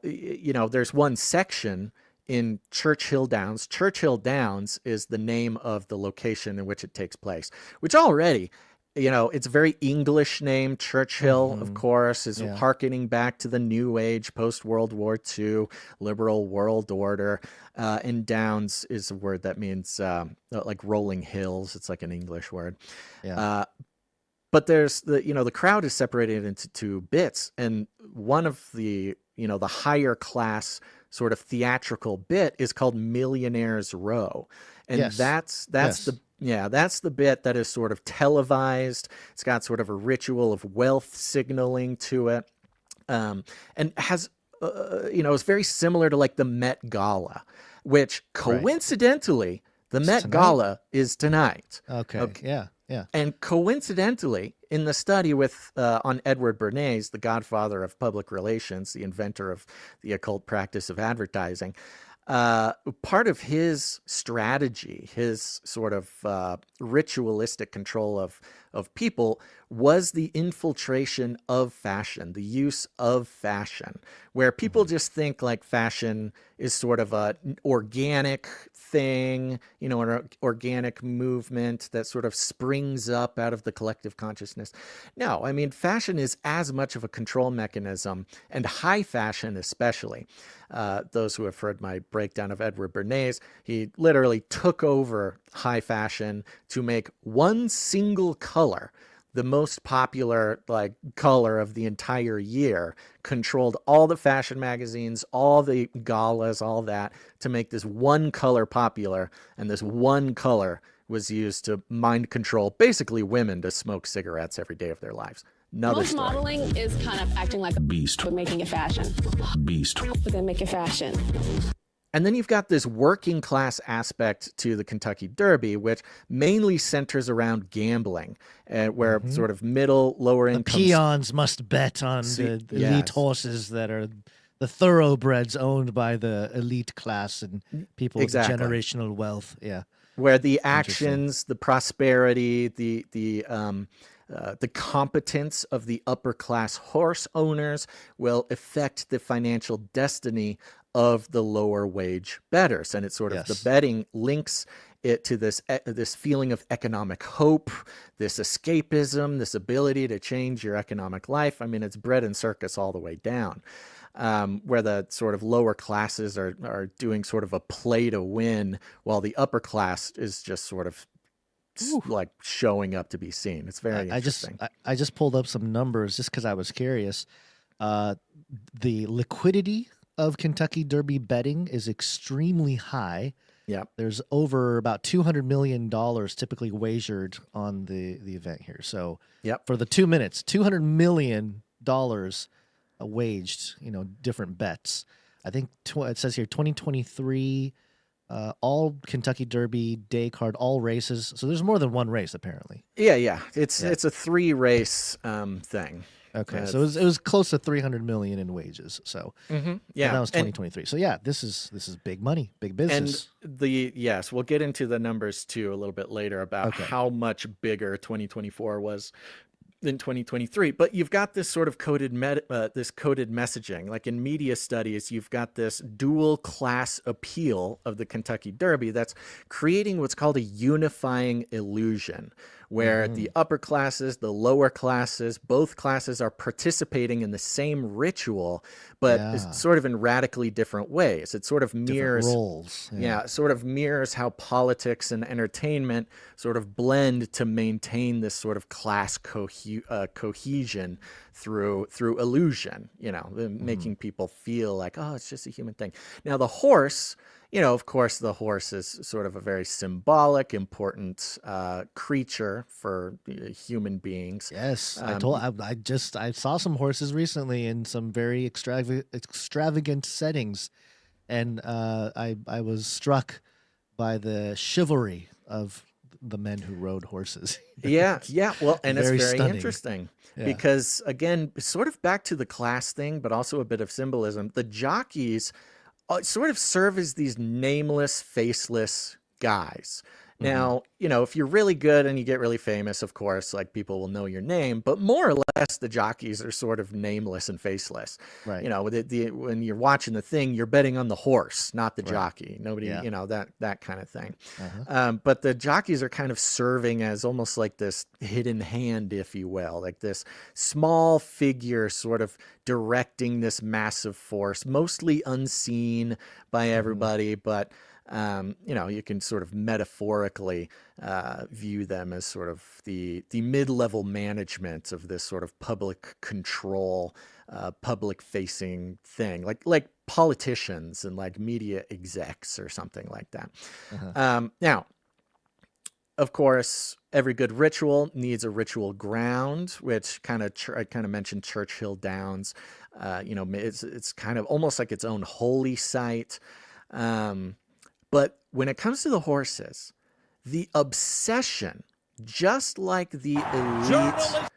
Speaker 2: there's one section in Churchill Downs. Churchill Downs is the name of the location in which it takes place, which already, it's a very English name. Churchill, of course, is hearkening back to the New Age, post-World War II, liberal world order. And Downs is a word that means like rolling hills. It's like an English word. Yeah. But there's the crowd is separated into two bits. And one of the higher class sort of theatrical bit is called Millionaire's Row. And that's the bit that is sort of televised. It's got sort of a ritual of wealth signaling to it. And has, it's very similar to like the Met Gala, which coincidentally, the Met Gala is tonight.
Speaker 3: Okay. Yeah.
Speaker 2: And coincidentally, in the study on Edward Bernays, the godfather of public relations, the inventor of the occult practice of advertising, part of his strategy, his sort of ritualistic control of of people was the infiltration of fashion, the use of fashion, where people just think like fashion is sort of an organic thing, you know, an organic movement that sort of springs up out of the collective consciousness. No, I mean, fashion is as much of a control mechanism, and high fashion especially. Those who have heard my breakdown of Edward Bernays, he literally took over high fashion to make one single color the most popular like color of the entire year, controlled all the fashion magazines, all the galas, all that, to make this one color popular. And this one color was used to mind control basically women to smoke cigarettes every day of their lives.
Speaker 10: Most modeling is kind of acting like a beast, but making it fashion. Beast. But then make it fashion.
Speaker 2: And then you've got this working class aspect to the Kentucky Derby, which mainly centers around gambling, where sort of middle, lower income.
Speaker 3: The peons must bet on the elite horses that are the thoroughbreds owned by the elite class and people with generational wealth. Yeah.
Speaker 2: Where the actions, the prosperity, the competence of the upper class horse owners will affect the financial destiny of the lower wage bettors. And it's sort of the betting links it to this feeling of economic hope, this escapism, this ability to change your economic life. I mean, it's bread and circus all the way down. Where the sort of lower classes are doing sort of a play to win, while the upper class is just sort of like showing up to be seen. It's very interesting.
Speaker 3: I just pulled up some numbers just because I was curious. The liquidity of Kentucky Derby betting is extremely high.
Speaker 2: Yeah,
Speaker 3: there's over about $200 million typically wagered on the event here. So for the 2 minutes, $200 million waged, you know, different bets. I think it says here 2023, all Kentucky Derby day card, all races. So there's more than one race apparently.
Speaker 2: Yeah. It's a 3-race thing.
Speaker 3: Okay, so it was close to 300 million in wages. So
Speaker 2: yeah,
Speaker 3: and that was 2023. So yeah, this is big money, big business.
Speaker 2: And we'll get into the numbers too a little bit later about how much bigger 2024 was than 2023. But you've got this sort of coded messaging. Like in media studies, you've got this dual class appeal of the Kentucky Derby that's creating what's called a unifying illusion, where the upper classes, the lower classes, both classes are participating in the same ritual, but it's sort of in radically different ways. It sort of mirrors
Speaker 3: different roles.
Speaker 2: It sort of mirrors how politics and entertainment sort of blend to maintain this sort of class cohesion through illusion, you know, making people feel like, oh, it's just a human thing. Now the horse, you know, of course, the horse is sort of a very symbolic, important creature for human beings.
Speaker 3: Yes, I saw some horses recently in some very extravagant settings, and I was struck by the chivalry of the men who rode horses.
Speaker 2: Yeah. Well, and it's very
Speaker 3: stunning.
Speaker 2: Interesting because, again, sort of back to the class thing, but also a bit of symbolism. The jockeys sort of serve as these nameless, faceless guys. Now, you know, if you're really good and you get really famous, of course, like people will know your name, but more or less the jockeys are sort of nameless and faceless.
Speaker 3: Right.
Speaker 2: You know, when you're watching the thing, you're betting on the horse, not the jockey. Nobody, you know, that kind of thing. But the jockeys are kind of serving as almost like this hidden hand, if you will, like this small figure sort of directing this massive force, mostly unseen by everybody, but you know, you can sort of metaphorically view them as sort of the mid-level management of this sort of public control, public-facing thing, like politicians and like media execs or something like that. Now, of course, every good ritual needs a ritual ground, which I kind of mentioned Churchill Downs. You know, it's kind of almost like its own holy site. But when it comes to the horses, the obsession, just like the elite,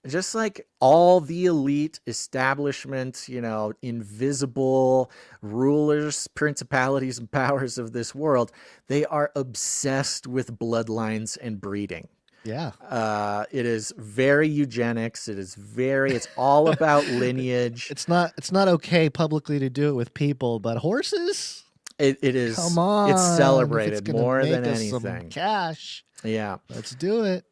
Speaker 2: just like all the elite establishment, you know, invisible rulers, principalities, and powers of this world, they are obsessed with bloodlines and breeding.
Speaker 3: Yeah.
Speaker 2: It is very eugenics. It's all about lineage.
Speaker 3: It's not okay publicly to do it with people, but horses?
Speaker 2: It is.
Speaker 3: Come on.
Speaker 2: It's celebrated
Speaker 3: it's
Speaker 2: more
Speaker 3: make
Speaker 2: than
Speaker 3: us
Speaker 2: anything.
Speaker 3: Some cash.
Speaker 2: Yeah.
Speaker 3: Let's do it.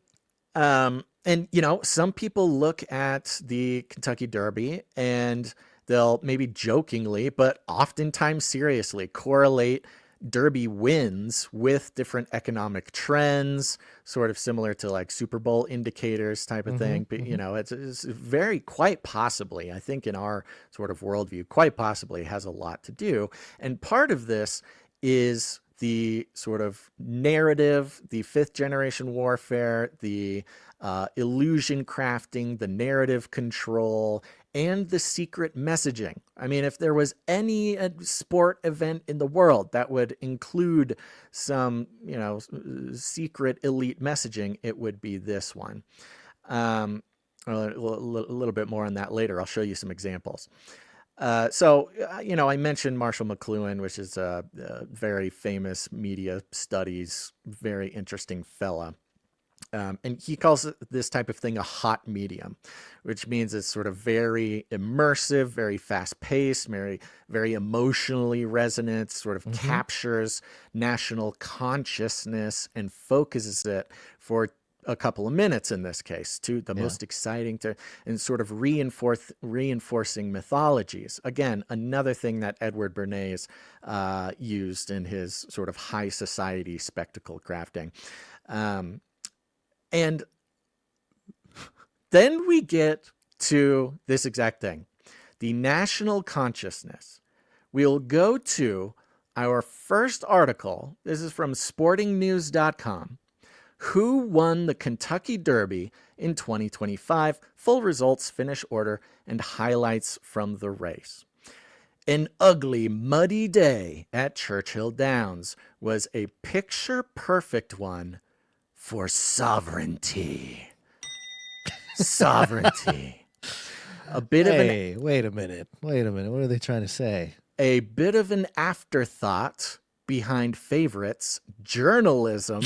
Speaker 2: And, you know, some people look at the Kentucky Derby and they'll maybe jokingly, but oftentimes seriously correlate Derby wins with different economic trends, sort of similar to like Super Bowl indicators type of thing. But, you know, it's very quite possibly, I think in our sort of worldview, quite possibly has a lot to do. And part of this is the sort of narrative, the fifth generation warfare, the illusion crafting, the narrative control, and the secret messaging. I mean, if there was any sport event in the world that would include some, you know, secret elite messaging, it would be this one. A little bit more on that later. I'll show you some examples. So, you know, I mentioned Marshall McLuhan, which is a very famous media studies, very interesting fella. And he calls this type of thing a hot medium, which means it's sort of very immersive, very fast paced, very emotionally resonant, sort of captures national consciousness and focuses it for a couple of minutes in this case to the most exciting and sort of reinforcing mythologies. Again, another thing that Edward Bernays used in his sort of high society spectacle crafting. And then we get to this exact thing, the national consciousness. We'll go to our first article. This is from sportingnews.com. Who won the Kentucky Derby in 2025? Full results, finish order, and highlights from the race. An ugly, muddy day at Churchill Downs was a picture-perfect one for sovereignty. Sovereignty. A bit of an...
Speaker 3: Wait a minute. What are they trying to say?
Speaker 2: A bit of an afterthought behind favorites, journalism,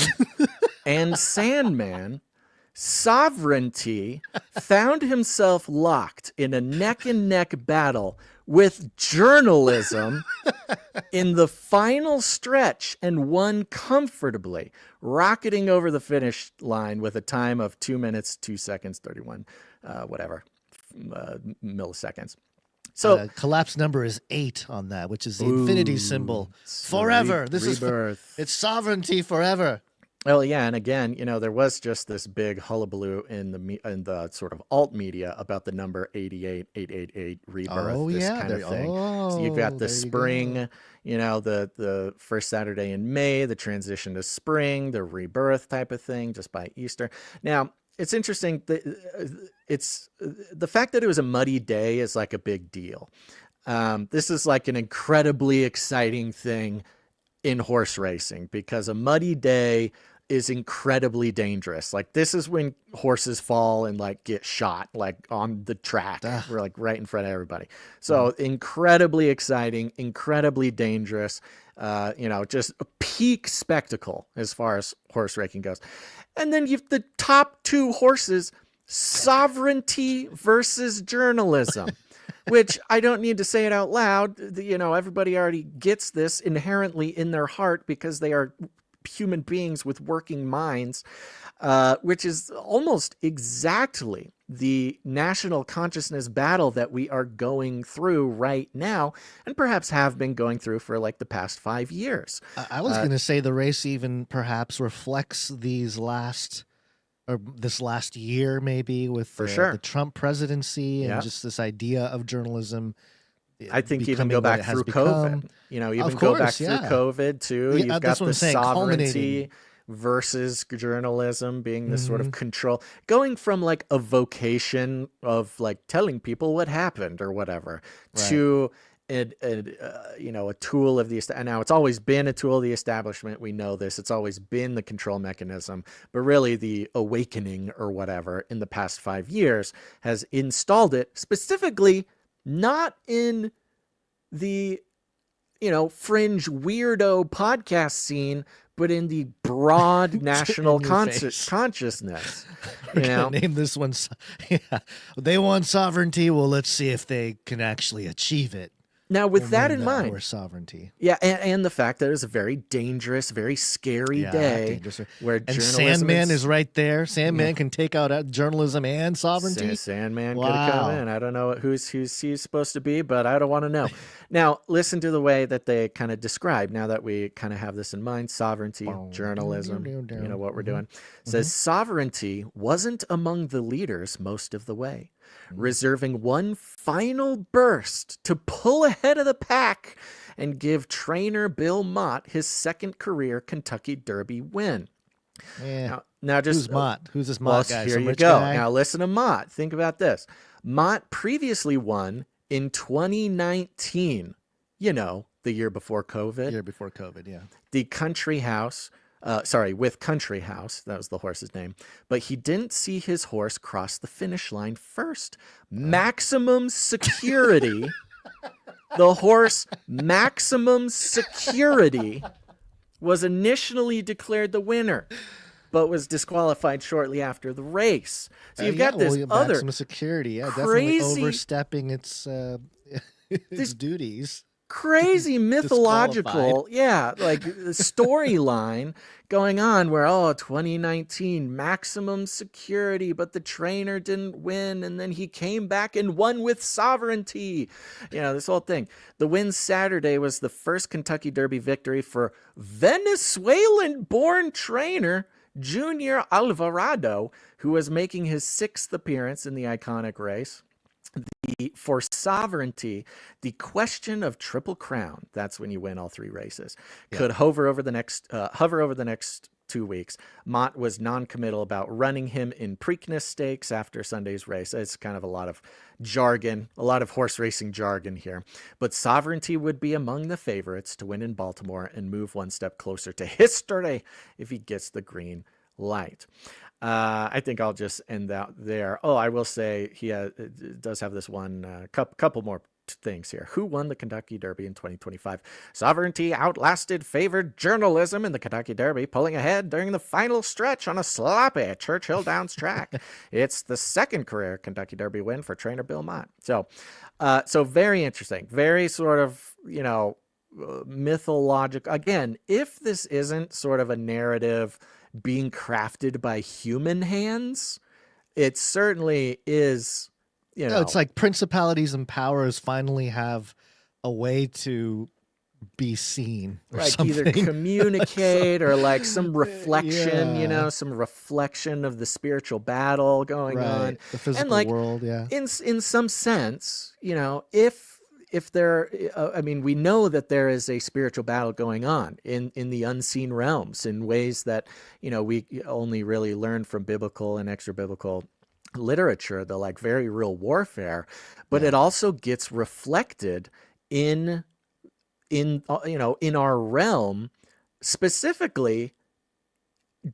Speaker 2: and Sandman. Sovereignty found himself locked in a neck-and-neck battle with journalism in the final stretch and won comfortably, rocketing over the finish line with a time of 2 minutes, 2 seconds, 31, milliseconds. So
Speaker 3: collapse number is 8 on that, which is the infinity symbol. Forever. This
Speaker 2: rebirth.
Speaker 3: It's sovereignty forever.
Speaker 2: Well, yeah, and again, you know, there was just this big hullabaloo in the sort of alt media about the number 88, 888 rebirth, kind of thing. So you've got the spring, you know, the first Saturday in May, the transition to spring, the rebirth type of thing, just by Easter. Now, it's interesting. It's the fact that it was a muddy day is like a big deal. This is like an incredibly exciting thing in horse racing because a muddy day is incredibly dangerous. Like this is when horses fall and like get shot like on the track. We're like right in front of everybody. So incredibly exciting, incredibly dangerous, you know, just a peak spectacle as far as horse racing goes. And then you've the top 2 horses, sovereignty versus journalism. Which I don't need to say it out loud. You know, everybody already gets this inherently in their heart because they are human beings with working minds, which is almost exactly the national consciousness battle that we are going through right now and perhaps have been going through for like the past 5 years.
Speaker 3: I was going to say the race even perhaps reflects this last year, maybe with the Trump presidency and just this idea of journalism.
Speaker 2: I think even go back through COVID, you know, even go back through COVID too.
Speaker 3: Yeah,
Speaker 2: you've got the sovereignty versus journalism being this sort of control, going from like a vocation of like telling people what happened or whatever to you know, a tool of the, and now it's always been a tool of the establishment. We know this. It's always been the control mechanism, but really the awakening or whatever in the past 5 years has installed it specifically not in the, you know, fringe weirdo podcast scene, but in the broad national consciousness.
Speaker 3: We're gonna name this one. Yeah, they want sovereignty. Well, let's see if they can actually achieve it.
Speaker 2: Now, with that in mind,
Speaker 3: or sovereignty.
Speaker 2: Yeah, and the fact that it was a very dangerous, very scary day. Where
Speaker 3: and Sandman is right there. Sandman can take out journalism and sovereignty.
Speaker 2: Sandman could have come in. I don't know who's he's supposed to be, but I don't want to know. Now, listen to the way that they kind of describe, now that we kind of have this in mind, sovereignty, journalism, you know what we're doing. It says, sovereignty wasn't among the leaders most of the way, reserving one final burst to pull ahead of the pack and give trainer Bill Mott his second career Kentucky Derby win.
Speaker 3: Yeah.
Speaker 2: Now just
Speaker 3: who's Mott? Who's this Mott guy?
Speaker 2: Here you go. Now listen to Mott. Think about this. Mott previously won in 2019. You know, the year before COVID.
Speaker 3: Year before COVID, yeah.
Speaker 2: The Country House. With Country House, that was the horse's name, but he didn't see his horse cross the finish line first. Maximum Security, the horse Maximum Security was initially declared the winner, but was disqualified shortly after the race. So you've got this other
Speaker 3: Maximum Security, definitely overstepping its duties.
Speaker 2: Crazy mythological, like storyline going on where, 2019 Maximum Security, but the trainer didn't win, and then he came back and won with sovereignty. You know, this whole thing. The win Saturday was the first Kentucky Derby victory for Venezuelan-born trainer Junior Alvarado, who was making his 6th appearance in the iconic race. For sovereignty, the question of Triple Crown, that's when you win all 3 races, could hover over the next 2 weeks. Mott was non-committal about running him in Preakness Stakes after Sunday's race. It's kind of a lot of jargon, a lot of horse racing jargon here. But sovereignty would be among the favorites to win in Baltimore and move one step closer to history if he gets the green light. I think I'll just end out there. Oh, I will say he does have this one couple more things here. Who won the Kentucky Derby in 2025? Sovereignty outlasted favored journalism in the Kentucky Derby, pulling ahead during the final stretch on a sloppy Churchill Downs track. It's the second career Kentucky Derby win for trainer Bill Mott. So very interesting. Very sort of, mythological. Again, if this isn't sort of a narrative being crafted by human hands, it certainly is.
Speaker 3: It's like principalities and powers finally have a way to be seen, or
Speaker 2: like
Speaker 3: something.
Speaker 2: Either communicate or like some reflection, some reflection of the spiritual battle going on,
Speaker 3: the physical world.
Speaker 2: In some sense, if there, we know that there is a spiritual battle going on in the unseen realms in ways that, we only really learn from biblical and extra biblical literature, the like very real warfare, but it also gets reflected in our realm, specifically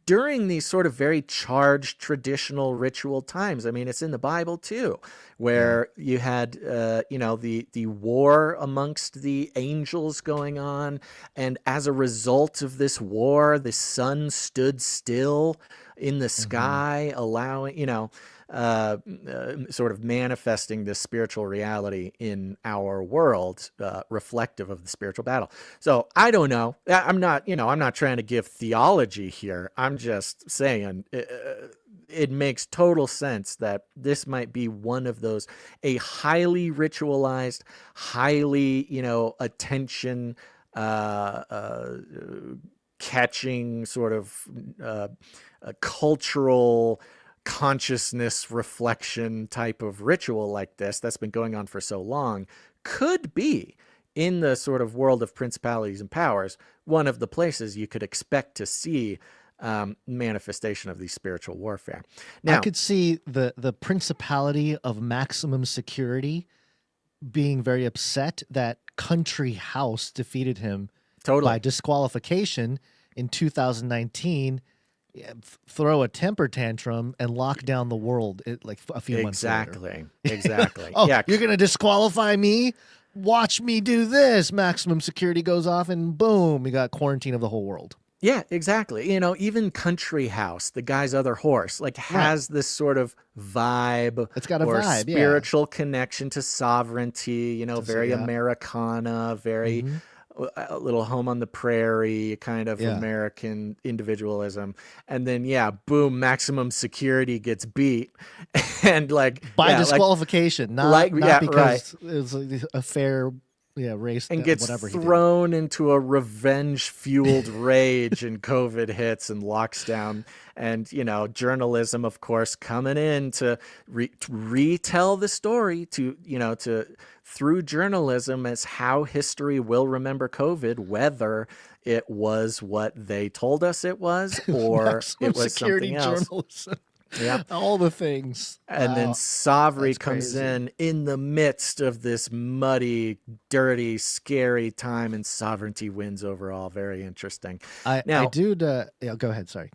Speaker 2: during these sort of very charged traditional ritual times. I mean, it's in the Bible too, where you had, the war amongst the angels going on. And as a result of this war, the sun stood still in the sky, allowing, sort of manifesting this spiritual reality in our world, reflective of the spiritual battle. So I don't know. I'm not trying to give theology here. I'm just saying it makes total sense that this might be one of those, a highly ritualized, highly, attention, catching sort of a cultural consciousness reflection type of ritual like this that's been going on for so long could be, in the sort of world of principalities and powers, one of the places you could expect to see manifestation of the spiritual warfare. Now,
Speaker 3: I could see the principality of Maximum Security being very upset that Country House defeated him by disqualification in 2019. Throw a temper tantrum and lock down the world like a few months later.
Speaker 2: Exactly.
Speaker 3: You're going to disqualify me? Watch me do this. Maximum Security goes off and boom, you got quarantine of the whole world.
Speaker 2: Yeah, exactly. You know, even Country House, the guy's other horse, like has this sort of vibe.
Speaker 3: It's got a
Speaker 2: or
Speaker 3: vibe,
Speaker 2: spiritual connection to sovereignty, you know, very Americana, very a little home on the prairie kind of American individualism. And then, boom, maximum security gets beat. And like
Speaker 3: by disqualification, not because it was a fair race,
Speaker 2: and gets
Speaker 3: whatever
Speaker 2: thrown into a revenge-fueled rage, and COVID hits and locks down. And, you know, journalism, of course, coming in to retell the story through journalism as how history will remember COVID, whether it was what they told us it was or it was something else.
Speaker 3: Journalism.
Speaker 2: Yeah,
Speaker 3: all the things.
Speaker 2: And then SYBORG comes in the midst of this muddy, dirty, scary time, and sovereignty wins overall. Very interesting.
Speaker 3: Go ahead. Sorry.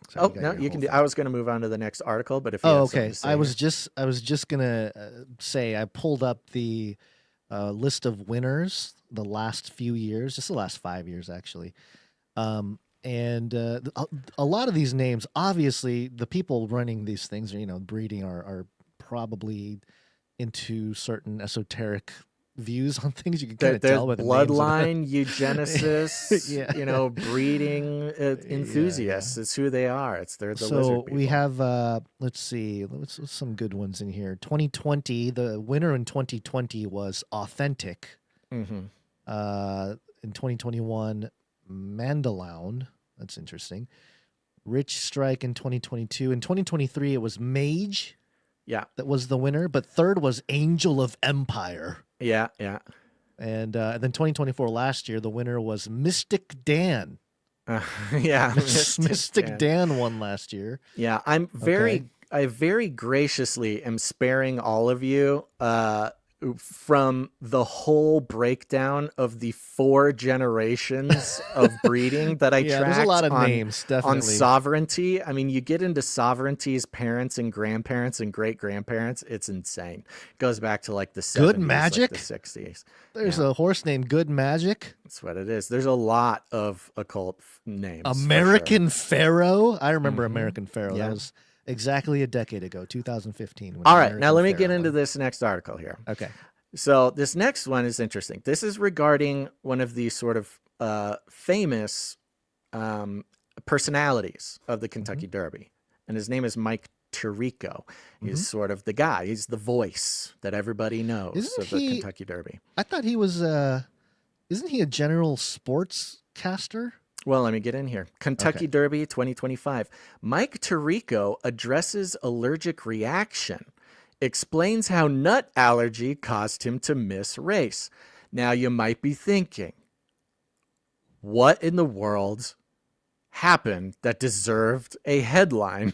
Speaker 2: You can do. I was going to move on to the next article, but if you
Speaker 3: okay. I was just gonna say I pulled up the list of winners the last few years, just the last 5 years actually. And a lot of these names, obviously, the people running these things, breeding, are probably into certain esoteric views on things. You can kind of tell by the
Speaker 2: bloodline eugenicists, breeding enthusiasts. It's who they are. They're the lizard people.
Speaker 3: We have let's see, what's some good ones in here. 2020, the winner in 2020 was Authentic. In 2021. Mandaloun, that's interesting. Rich Strike in 2022. In 2023, it was Mage.
Speaker 2: Yeah,
Speaker 3: that was the winner. But third was Angel of Empire.
Speaker 2: Yeah.
Speaker 3: And then 2024, last year, the winner was Mystic Dan. Mystic Dan won last year.
Speaker 2: Yeah, I very graciously am sparing all of you from the whole breakdown of the 4 generations of breeding that I tracked.
Speaker 3: There's a lot of names, definitely.
Speaker 2: On sovereignty. I mean, you get into sovereignty's parents and grandparents and great-grandparents, it's insane. It goes back to like the 70s,
Speaker 3: Good Magic?
Speaker 2: Like the 60s.
Speaker 3: There's a horse named Good Magic.
Speaker 2: That's what it is. There's a lot of occult names.
Speaker 3: American Pharaoh. I remember American Pharaoh. That was exactly a decade ago, 2015.
Speaker 2: All right, now let me get into this next article here.
Speaker 3: Okay.
Speaker 2: So this next one is interesting. This is regarding one of the sort of famous personalities of the Kentucky Derby, and his name is Mike Tirico. He's sort of the guy. He's the voice that everybody knows of the Kentucky Derby.
Speaker 3: I thought he was, isn't he a general sports caster?
Speaker 2: Well, let me get in here. Kentucky Derby 2025. Mike Tirico addresses allergic reaction, explains how nut allergy caused him to miss race. Now, you might be thinking, what in the world happened that deserved a headline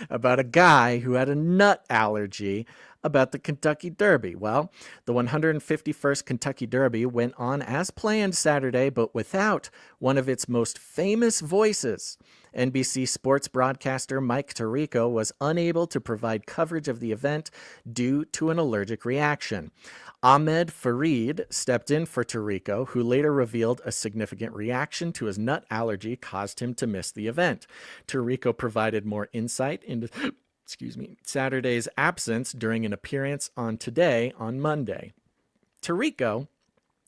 Speaker 2: about a guy who had a nut allergy about the Kentucky Derby? Well, the 151st Kentucky Derby went on as planned Saturday, but without one of its most famous voices. NBC sports broadcaster Mike Tirico was unable to provide coverage of the event due to an allergic reaction. Ahmed Fareed stepped in for Tirico, who later revealed a significant reaction to his nut allergy caused him to miss the event. Tirico provided more insight into Saturday's absence during an appearance on Today on Monday. Tirico,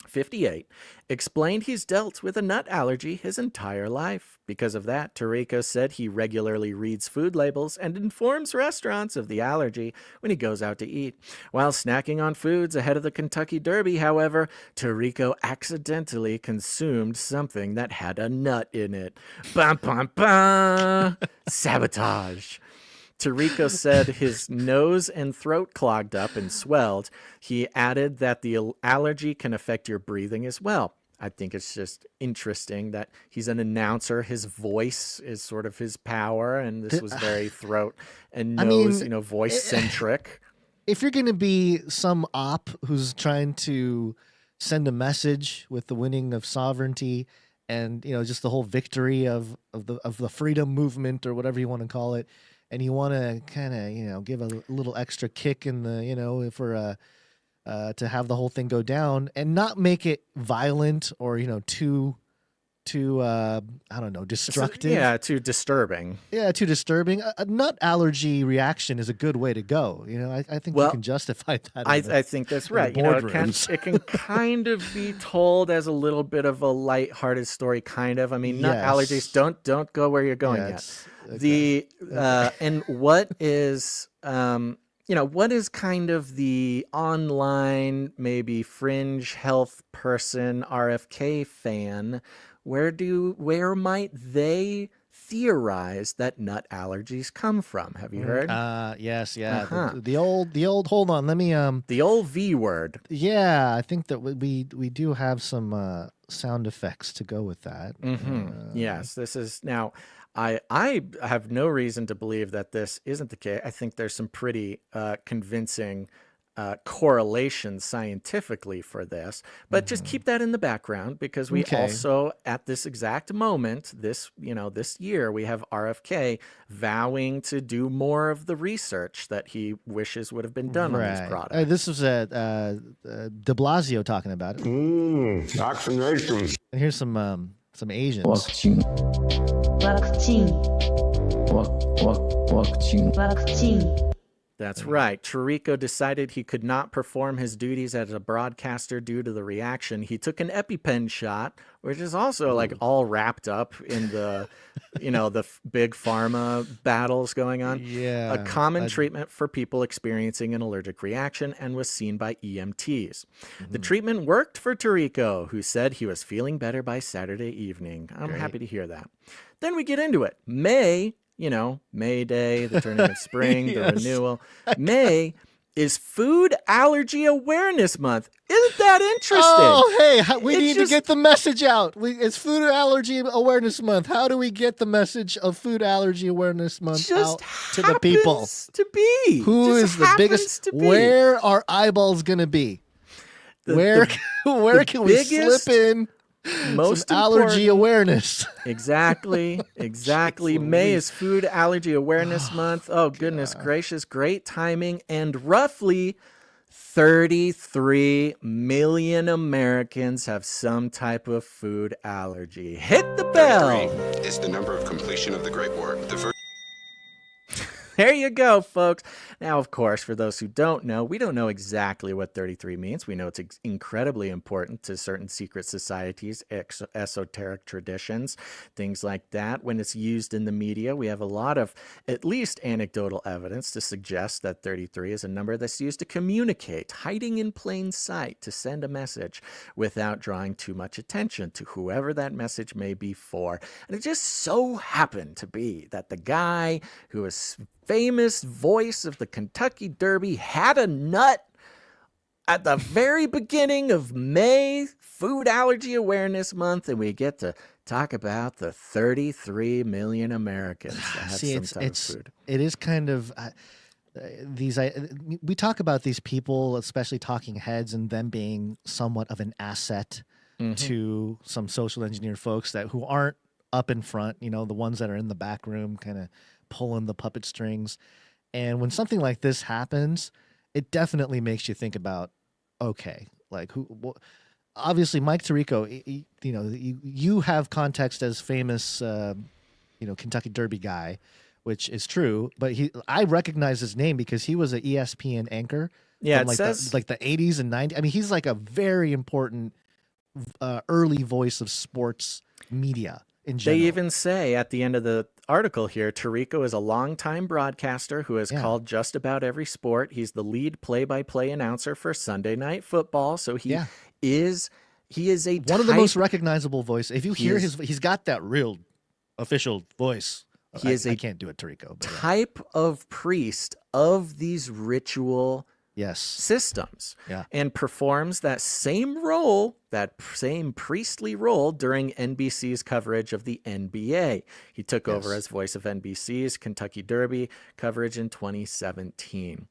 Speaker 2: 58, explained he's dealt with a nut allergy his entire life. Because of that, Tirico said he regularly reads food labels and informs restaurants of the allergy when he goes out to eat. While snacking on foods ahead of the Kentucky Derby, however, Tirico accidentally consumed something that had a nut in it. Bum, bum, bum. Sabotage. Tirico said his nose and throat clogged up and swelled. He added that the allergy can affect your breathing as well. I think it's just interesting that he's an announcer. His voice is sort of his power, and this was very throat and nose, voice-centric.
Speaker 3: If you're going to be some op who's trying to send a message with the winning of sovereignty and, just the whole victory of the freedom movement or whatever you want to call it, and you want to kind of, give a little extra kick in the, for to have the whole thing go down and not make it violent or, too too I don't know, destructive.
Speaker 2: Yeah, too disturbing.
Speaker 3: Yeah, too disturbing. A nut allergy reaction is a good way to go. You know, I think you can justify that.
Speaker 2: I think that's right. You know, it can kind of be told as a little bit of a lighthearted story, kind of. I mean, nut allergies, don't go where you're going yet. Okay. And what is what is kind of the online, maybe fringe health person, RFK fan? Where might they theorize that nut allergies come from? Have you heard?
Speaker 3: Yes, yeah. The old. Hold on, let me.
Speaker 2: The old V word.
Speaker 3: Yeah, I think that we do have some sound effects to go with that.
Speaker 2: Yes, this is now. I have no reason to believe that this isn't the case. I think there's some pretty convincing correlation scientifically for this, but just keep that in the background, because we also, at this exact moment, this year, we have RFK vowing to do more of the research that he wishes would have been done on these products.
Speaker 3: This was de Blasio talking about it.
Speaker 4: Vaccination.
Speaker 3: And here's some Asians.
Speaker 11: Vaccine.
Speaker 2: That's right. Chirico decided he could not perform his duties as a broadcaster due to the reaction. He took an EpiPen shot, which is also like all wrapped up in the, the big pharma battles going on.
Speaker 3: Yeah.
Speaker 2: A common treatment for people experiencing an allergic reaction, and was seen by EMTs. The treatment worked for Chirico, who said he was feeling better by Saturday evening. I'm happy to hear that. Then we get into it. May Day, the turning of spring, the renewal. May is Food Allergy Awareness Month. Isn't that interesting?
Speaker 3: Oh, hey, we need to get the message out. It's Food Allergy Awareness Month. How do we get the message of Food Allergy Awareness Month out to the people?
Speaker 2: To be.
Speaker 3: Who is the biggest? Where are eyeballs going to be? Where can we slip in?
Speaker 2: Most
Speaker 3: allergy awareness.
Speaker 2: Exactly. May is Food Allergy Awareness Month. Oh, goodness gracious. Great timing. And roughly 33 million Americans have some type of food allergy. Hit the bell.
Speaker 12: 33 is the number of completion of the Great War.
Speaker 2: There you go, folks. Now, of course, for those who don't know, we don't know exactly what 33 means. We know it's incredibly important to certain secret societies, esoteric traditions, things like that. When it's used in the media, we have a lot of at least anecdotal evidence to suggest that 33 is a number that's used to communicate, hiding in plain sight, to send a message without drawing too much attention to whoever that message may be for. And it just so happened to be that the guy who was famous voice of the Kentucky Derby had a nut at the very beginning of May, Food Allergy Awareness Month, and we get to talk about the 33 million Americans that have some type of food.
Speaker 3: It is kind of we talk about these people, especially talking heads, and them being somewhat of an asset to some social engineer folks who aren't up in front, the ones that are in the back room kind of pulling the puppet strings. And when something like this happens, it definitely makes you think about, okay, like obviously Mike Tirico, you have context as famous, Kentucky Derby guy, which is true, but I recognize his name because he was an ESPN anchor.
Speaker 2: Yeah,
Speaker 3: from the 80s and 90s. I mean, he's like a very important early voice of sports media in general.
Speaker 2: They even say at the end of the article here, Tirico is a longtime broadcaster who has called just about every sport. He's the lead play-by-play announcer for Sunday Night Football. So he is one
Speaker 3: of the most recognizable voices. If you hear he's got that real official voice. I can't do it, Tirico.
Speaker 2: Type of priest of these ritual systems, and performs that same role, that same priestly role during NBC's coverage of the NBA. He took over as voice of NBC's Kentucky Derby coverage in 2017.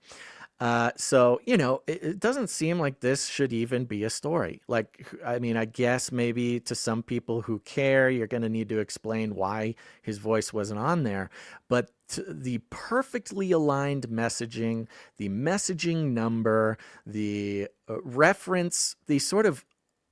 Speaker 2: So, it doesn't seem like this should even be a story. Like, I mean, I guess maybe to some people who care, you're going to need to explain why his voice wasn't on there. But the perfectly aligned messaging, the messaging number, the reference, the sort of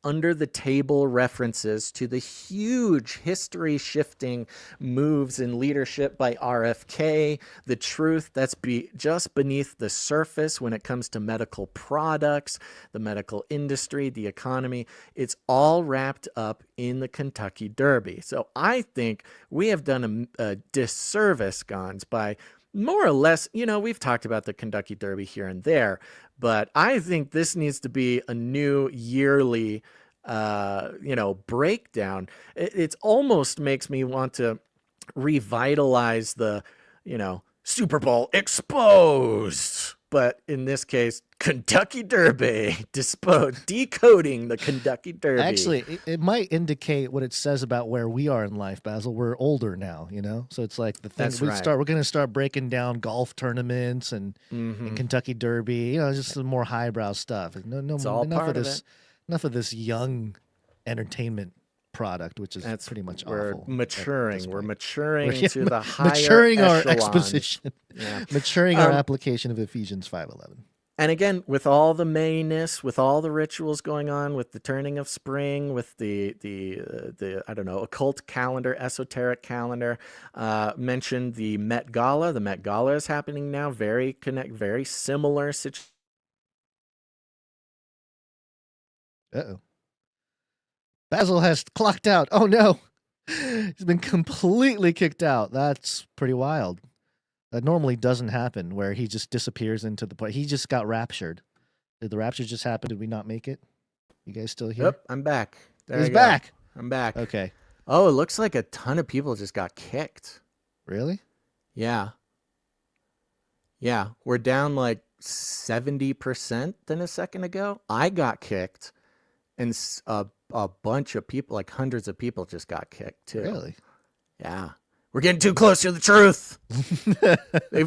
Speaker 2: under the table references to the huge history shifting moves in leadership by RFK, the truth that's just beneath the surface when it comes to medical products, the medical industry, the economy. It's all wrapped up in the Kentucky Derby. So I think we have done a disservice, Gons, by more or less, we've talked about the Kentucky Derby here and there, but I think this needs to be a new yearly, breakdown. It almost makes me want to revitalize the, Super Bowl exposed. But in this case, Kentucky Derby, decoding the Kentucky Derby.
Speaker 3: Actually, it might indicate what it says about where we are in life, Basil. We're older now, So it's like the thing we're going to start breaking down golf tournaments and Kentucky Derby, just some more highbrow stuff.
Speaker 2: It's all part of it.
Speaker 3: Enough of this young entertainment product, which is pretty much awful.
Speaker 2: We're maturing to the higher
Speaker 3: maturing
Speaker 2: echelons.
Speaker 3: Our exposition, maturing our application of Ephesians 5:11.
Speaker 2: And again, with all the Mayness, with all the rituals going on, with the turning of spring, with the occult calendar, esoteric calendar, mentioned the Met Gala. The Met Gala is happening now. Very similar situation.
Speaker 3: Uh-oh. Basil has clocked out. Oh, no. He's been completely kicked out. That's pretty wild. That normally doesn't happen, where he just disappears into the point. He just got raptured. Did the rapture just happen? Did we not make it? You guys still here?
Speaker 2: Yep, I'm back.
Speaker 3: He's back.
Speaker 2: I'm back.
Speaker 3: Okay.
Speaker 2: Oh, it looks like a ton of people just got kicked.
Speaker 3: Really?
Speaker 2: Yeah. Yeah, we're down like 70% than a second ago. I got kicked, and a bunch of people, like hundreds of people, just got kicked too.
Speaker 3: Really?
Speaker 2: Yeah. We're getting too close to the truth.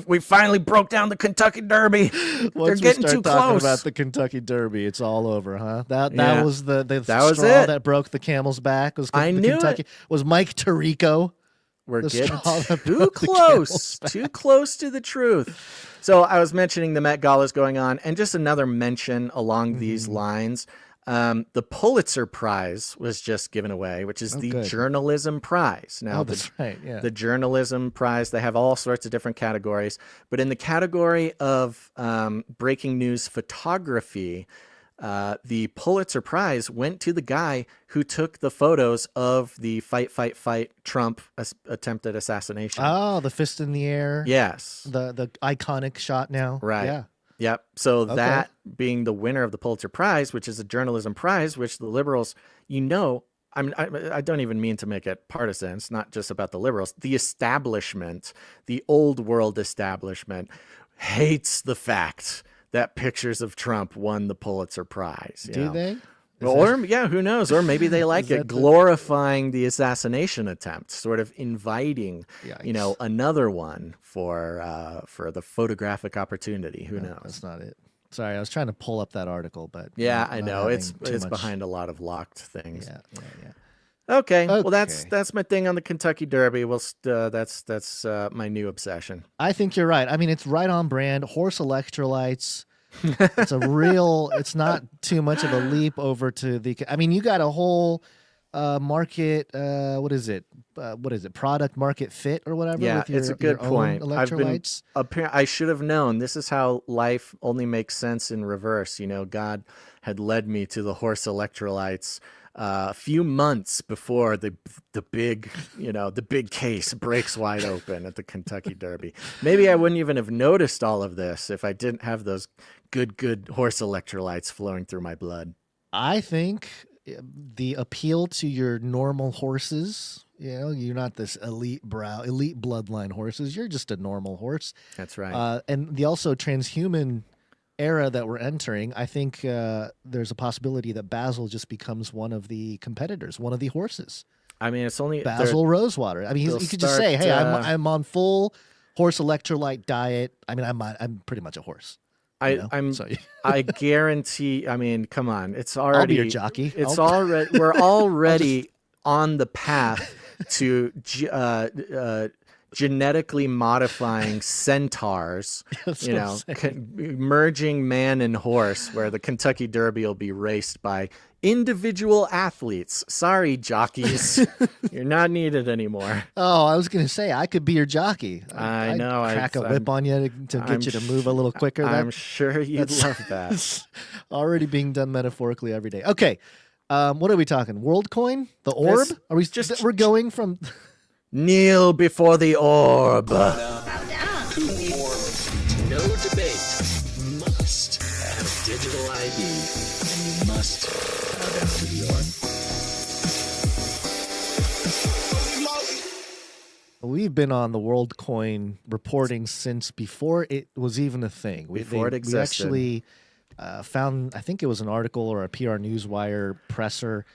Speaker 2: We finally broke down the Kentucky Derby. They're getting too close.
Speaker 3: Talking about the Kentucky Derby, it's all over, huh? That was the
Speaker 2: straw
Speaker 3: that broke the camel's back.
Speaker 2: I knew
Speaker 3: Kentucky.
Speaker 2: it.
Speaker 3: Was Mike Tirico?
Speaker 2: We're getting too close to the truth. So I was mentioning the Met Gala is going on, and just another mention along these lines. The Pulitzer Prize was just given away, which is the Journalism Prize. Now,
Speaker 3: that's right. Yeah.
Speaker 2: The Journalism Prize, they have all sorts of different categories. But in the category of breaking news photography, the Pulitzer Prize went to the guy who took the photos of the fight Trump attempted assassination.
Speaker 3: Oh, the fist in the air.
Speaker 2: Yes.
Speaker 3: The iconic shot now.
Speaker 2: Right.
Speaker 3: Yeah.
Speaker 2: Yep. So that being the winner of the Pulitzer Prize, which is a journalism prize, which the liberals, I don't even mean to make it partisan. It's not just about the liberals. The establishment, the old world establishment, hates the fact that pictures of Trump won the Pulitzer Prize.
Speaker 3: Do they?
Speaker 2: Who knows? Or maybe they like it, glorifying the assassination attempt, sort of inviting, another one for the photographic opportunity. Who knows?
Speaker 3: That's not it. Sorry, I was trying to pull up that article, but
Speaker 2: I know it's behind a lot of locked things.
Speaker 3: Yeah.
Speaker 2: Okay. Well, that's my thing on the Kentucky Derby. That's my new obsession.
Speaker 3: I think you're right. I mean, it's right on brand. Horse electrolytes. It's not too much of a leap over to you got a whole market, what is it? Product market fit or whatever?
Speaker 2: Yeah,
Speaker 3: with
Speaker 2: it's a good point.
Speaker 3: Electrolytes.
Speaker 2: I should have known. This is how life only makes sense in reverse. God had led me to the horse electrolytes a few months before the big case breaks wide open at the Kentucky Derby. Maybe I wouldn't even have noticed all of this if I didn't have those good horse electrolytes flowing through my blood.
Speaker 3: I think the appeal to your normal horses, you're not this elite bloodline horses. You're just a normal horse.
Speaker 2: That's right.
Speaker 3: And the also transhuman era that we're entering, I think there's a possibility that Basil just becomes one of the competitors, one of the horses.
Speaker 2: I mean, it's only
Speaker 3: Basil Rosewater. I mean, he could just say, "Hey, I'm on full horse electrolyte diet." I mean, I'm pretty much a horse.
Speaker 2: I guarantee. I mean, come on, it's already.
Speaker 3: I'll be your jockey.
Speaker 2: We're already on the path to genetically modifying centaurs, merging man and horse, where the Kentucky Derby will be raced by individual athletes. Sorry, jockeys. You're not needed anymore.
Speaker 3: Oh, I was going to say, I could be your jockey.
Speaker 2: I know.
Speaker 3: I'd crack a whip on you to get you to move a little quicker.
Speaker 2: I'm sure you'd love that.
Speaker 3: Already being done metaphorically every day. Okay. What are we talking? WorldCoin? The orb? Are we just? We're going from...
Speaker 2: Kneel before the orb.
Speaker 5: No debate. Must have digital ID. And you must have entered the orb.
Speaker 3: We've been on the WorldCoin reporting since before it was even a thing.
Speaker 2: Before it existed.
Speaker 3: We actually found, I think it was an article or a PR Newswire presser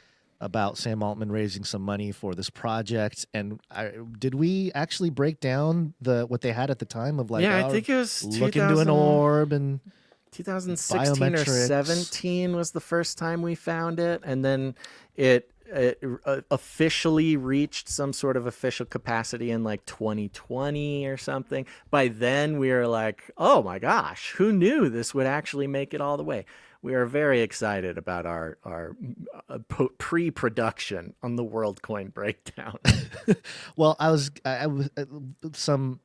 Speaker 3: about Sam Altman raising some money for this project. And did we actually break down what they had at the time of like,
Speaker 2: I think it was
Speaker 3: look into an orb and
Speaker 2: 2016 or 17 was the first time we found it. And then it officially reached some sort of official capacity in like 2020 or something. By then we were like, oh my gosh, who knew this would actually make it all the way? We are very excited about our pre-production on the WorldCoin breakdown.
Speaker 3: Well, I was some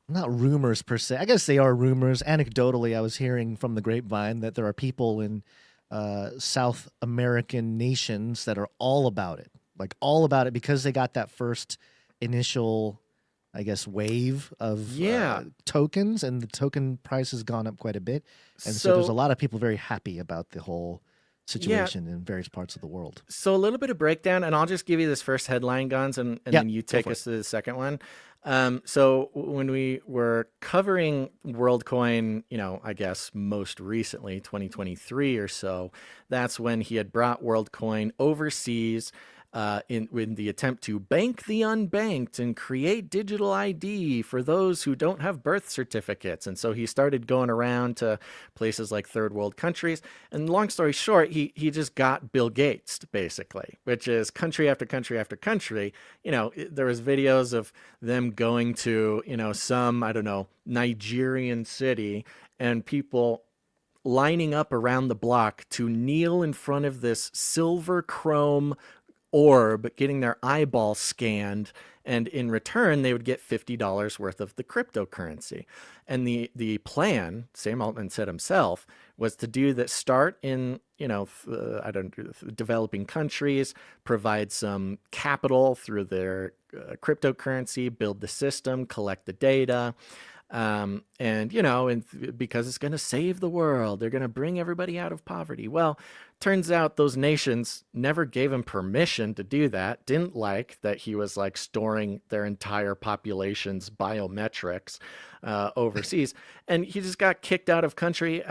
Speaker 3: not rumors per se. I guess they are rumors. Anecdotally, I was hearing from the grapevine that there are people in South American nations that are all about it, because they got that first initial, I guess, wave of tokens, and the token price has gone up quite a bit. And so there's a lot of people very happy about the whole situation in various parts of the world.
Speaker 2: So a little bit of breakdown, and I'll just give you this first headline, Gons, and then you take us to the second one. So when we were covering WorldCoin, I guess most recently, 2023 or so, that's when he had brought WorldCoin overseas in the attempt to bank the unbanked and create digital ID for those who don't have birth certificates. And so he started going around to places like third world countries. And long story short, he just got Bill Gates, basically, which is country after country after country. There was videos of them going to, some, I don't know, Nigerian city, and people lining up around the block to kneel in front of this silver chrome orb, getting their eyeball scanned, and in return they would get $50 worth of the cryptocurrency. And the plan, Sam Altman said himself, was to do that, start in developing countries, provide some capital through their cryptocurrency, build the system, collect the data. And because it's going to save the world, they're going to bring everybody out of poverty. Well, turns out those nations never gave him permission to do that, didn't like that he was like storing their entire population's biometrics overseas. And he just got kicked out of country,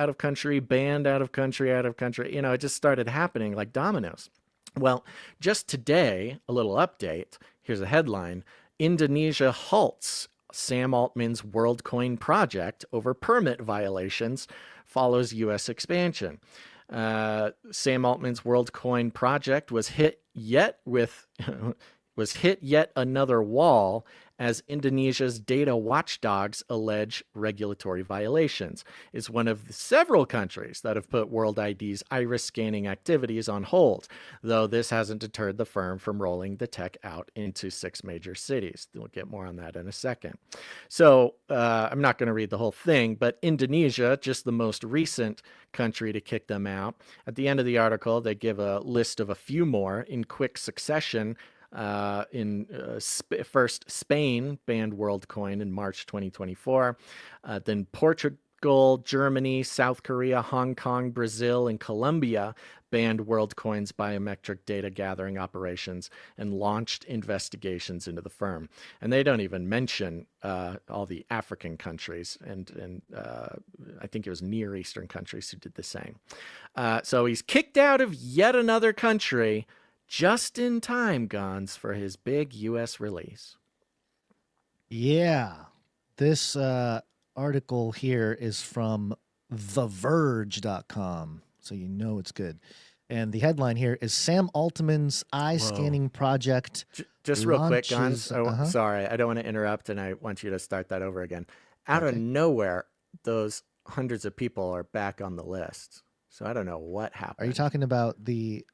Speaker 2: banned out of country. It just started happening like dominoes. Well, just today, a little update. Here's a headline. Indonesia halts Sam Altman's WorldCoin project over permit violations, follows U.S. expansion. Sam Altman's WorldCoin project was hit yet another wall as Indonesia's data watchdogs allege regulatory violations. It's one of several countries that have put World ID's iris scanning activities on hold, though this hasn't deterred the firm from rolling the tech out into 6 major cities. We'll get more on that in a second. So I'm not going to read the whole thing, but Indonesia, just the most recent country to kick them out. At the end of the article, they give a list of a few more in quick succession. First, Spain banned WorldCoin in March 2024. Then Portugal, Germany, South Korea, Hong Kong, Brazil, and Colombia banned WorldCoin's biometric data gathering operations and launched investigations into the firm. And they don't even mention all the African countries and I think it was Near Eastern countries who did the same. So he's kicked out of yet another country just in time, Gons, for his big U.S. release.
Speaker 3: Yeah. This article here is from TheVerge.com, so you know it's good. And the headline here is Sam Altman's eye scanning project.
Speaker 2: Just real quick, Gons. Sorry, I don't want to interrupt, and I want you to start that over again. Out of nowhere, those hundreds of people are back on the list. So I don't know what happened.
Speaker 3: Are you talking about the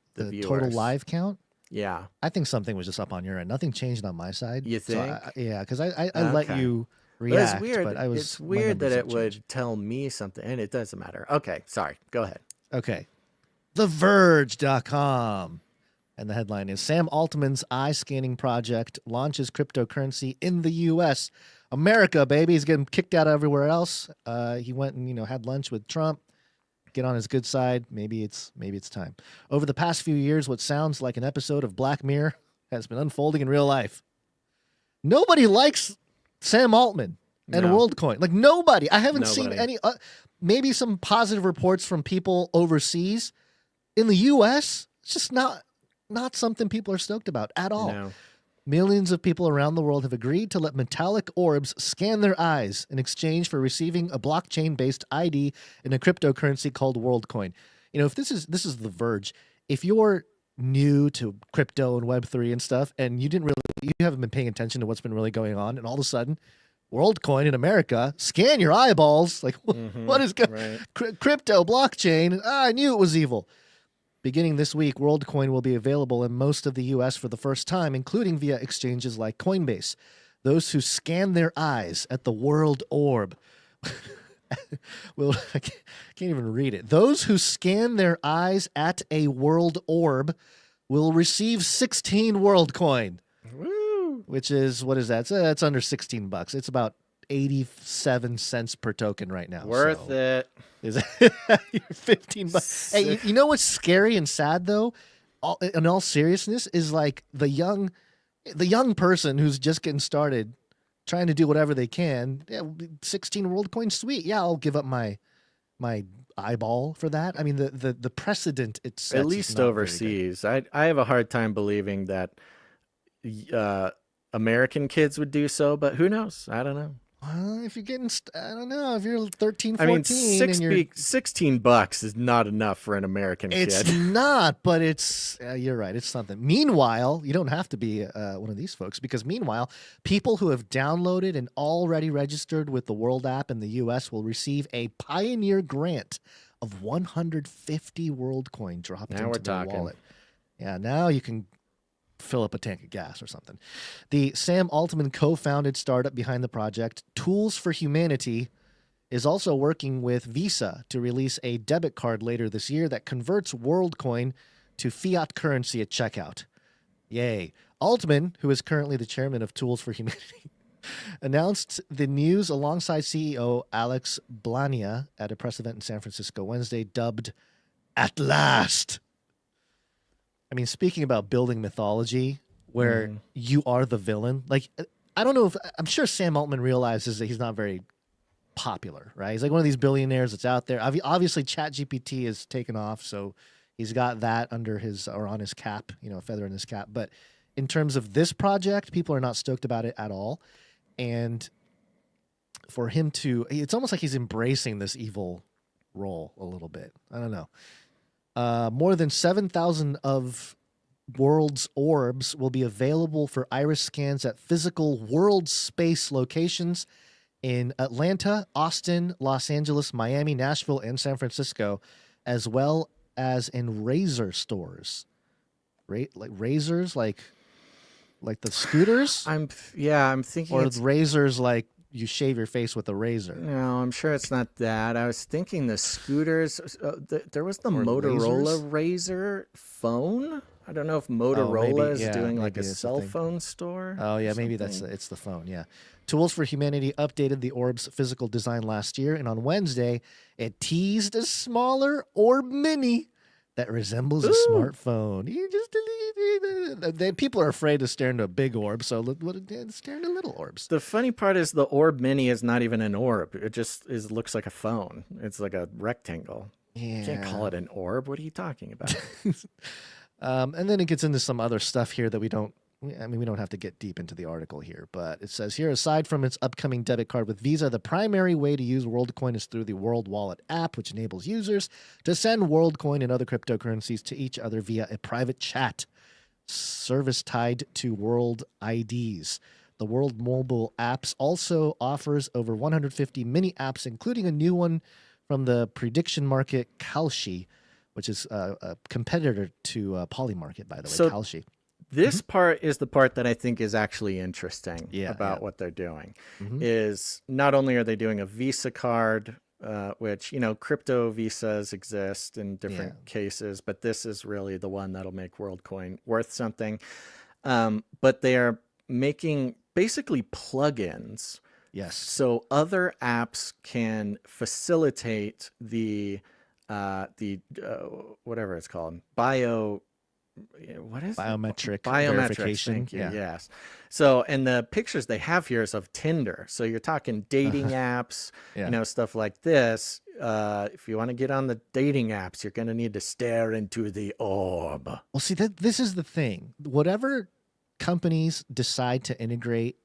Speaker 3: total live count?
Speaker 2: Yeah.
Speaker 3: I think something was just up on your end. Nothing changed on my side.
Speaker 2: You think?
Speaker 3: So yeah, because I let you react.
Speaker 2: It's weird.
Speaker 3: But
Speaker 2: it's weird that it would tell me something, and it doesn't matter. Okay, sorry. Go ahead.
Speaker 3: Okay. TheVerge.com. And the headline is Sam Altman's eye scanning project launches cryptocurrency in the U.S. America, baby. He's getting kicked out everywhere else. He went and had lunch with Trump. Get on his good side. Maybe it's time. Over the past few years, what sounds like an episode of Black Mirror has been unfolding in real life. Nobody likes Sam Altman and WorldCoin. Like nobody. I haven't seen any. Maybe some positive reports from people overseas. In the U.S., it's just not something people are stoked about at all.
Speaker 2: No.
Speaker 3: Millions of people around the world have agreed to let metallic orbs scan their eyes in exchange for receiving a blockchain-based ID in a cryptocurrency called WorldCoin. If this is The Verge, if you're new to crypto and Web3 and stuff, and you haven't been paying attention to what's been really going on, and all of a sudden, WorldCoin in America, scan your eyeballs. Like, what is crypto, blockchain? I knew it was evil. Beginning this week, WorldCoin will be available in most of the U.S. for the first time, including via exchanges like Coinbase. Those who scan their eyes at the World Orb I can't even read it. Those who scan their eyes at a World Orb will receive 16 WorldCoin.
Speaker 2: Woo!
Speaker 3: Which is, what is that? It's under $16. It's about 87 cents per token right now.
Speaker 2: Worth it.
Speaker 3: Is it $15? Hey, you know what's scary and sad though? In all seriousness, is like the young person who's just getting started, trying to do whatever they can. Yeah, 16 WorldCoin, sweet. Yeah, I'll give up my eyeball for that. I mean, the precedent it sets,
Speaker 2: at least overseas. I have a hard time believing that American kids would do so, but who knows? I don't know.
Speaker 3: If you're getting, I don't know, if you're 13, 14.
Speaker 2: I mean, $16 is not enough for an American kid.
Speaker 3: It's not, but it's, you're right, it's something. Meanwhile, you don't have to be one of these folks, because meanwhile, people who have downloaded and already registered with the World app in the U.S. will receive a Pioneer grant of 150 WorldCoin dropped into their wallet. Yeah, now you can fill up a tank of gas or something. The Sam Altman co-founded startup behind the project, Tools for Humanity, is also working with Visa to release a debit card later this year that converts WorldCoin to fiat currency at checkout. Yay. Altman, who is currently the chairman of Tools for Humanity, announced the news alongside CEO Alex Blania at a press event in San Francisco Wednesday, dubbed At Last. I mean, speaking about building mythology where you are the villain, like, I don't know if, I'm sure Sam Altman realizes that he's not very popular, right? He's like one of these billionaires that's out there. Obviously, ChatGPT has taken off, so he's got that under his, or on his cap, a feather in his cap. But in terms of this project, people are not stoked about it at all. And for him to, it's almost like he's embracing this evil role a little bit. I don't know. More than 7,000 of World's orbs will be available for iris scans at physical World space locations in Atlanta, Austin, Los Angeles, Miami, Nashville, and San Francisco, as well as in Razor stores. Like razors, like the scooters?
Speaker 2: I'm thinking,
Speaker 3: or razors like you shave your face with a razor.
Speaker 2: No, I'm sure it's not that. I was thinking the scooters. There was the Motorola Razor phone. I don't know if Motorola is doing like a cell phone store.
Speaker 3: Oh yeah, maybe it's the phone. Yeah. Tools for Humanity updated the orb's physical design last year, and on Wednesday, it teased a smaller Orb Mini that resembles a smartphone. People are afraid to stare into a big orb, so stare into little orbs.
Speaker 2: The funny part is the Orb Mini is not even an orb. It just looks like a phone. It's like a rectangle. Yeah. You can't call it an orb. What are you talking about?
Speaker 3: And then it gets into some other stuff here that we don't have to get deep into the article here, but it says here, aside from its upcoming debit card with Visa, the primary way to use WorldCoin is through the World Wallet app, which enables users to send WorldCoin and other cryptocurrencies to each other via a private chat service tied to World IDs. The World mobile apps also offers over 150 mini apps, including a new one from the prediction market Kalshi, which is a competitor to Polymarket, by the way, Kalshi.
Speaker 2: This part is the part that I think is actually interesting about what they're doing. Is not only are they doing a Visa card, which, you know, crypto visas exist in different cases, but this is really the one that'll make WorldCoin worth something. But they are making basically plugins.
Speaker 3: Yes.
Speaker 2: So other apps can facilitate the whatever it's called,
Speaker 3: biometric
Speaker 2: verification. Thank you. Yes. So, and the pictures they have here is of Tinder. So you're talking dating apps, you know, stuff like this. If you want to get on the dating apps, you're going to need to stare into the orb.
Speaker 3: Well, see, this is the thing. Whatever companies decide to integrate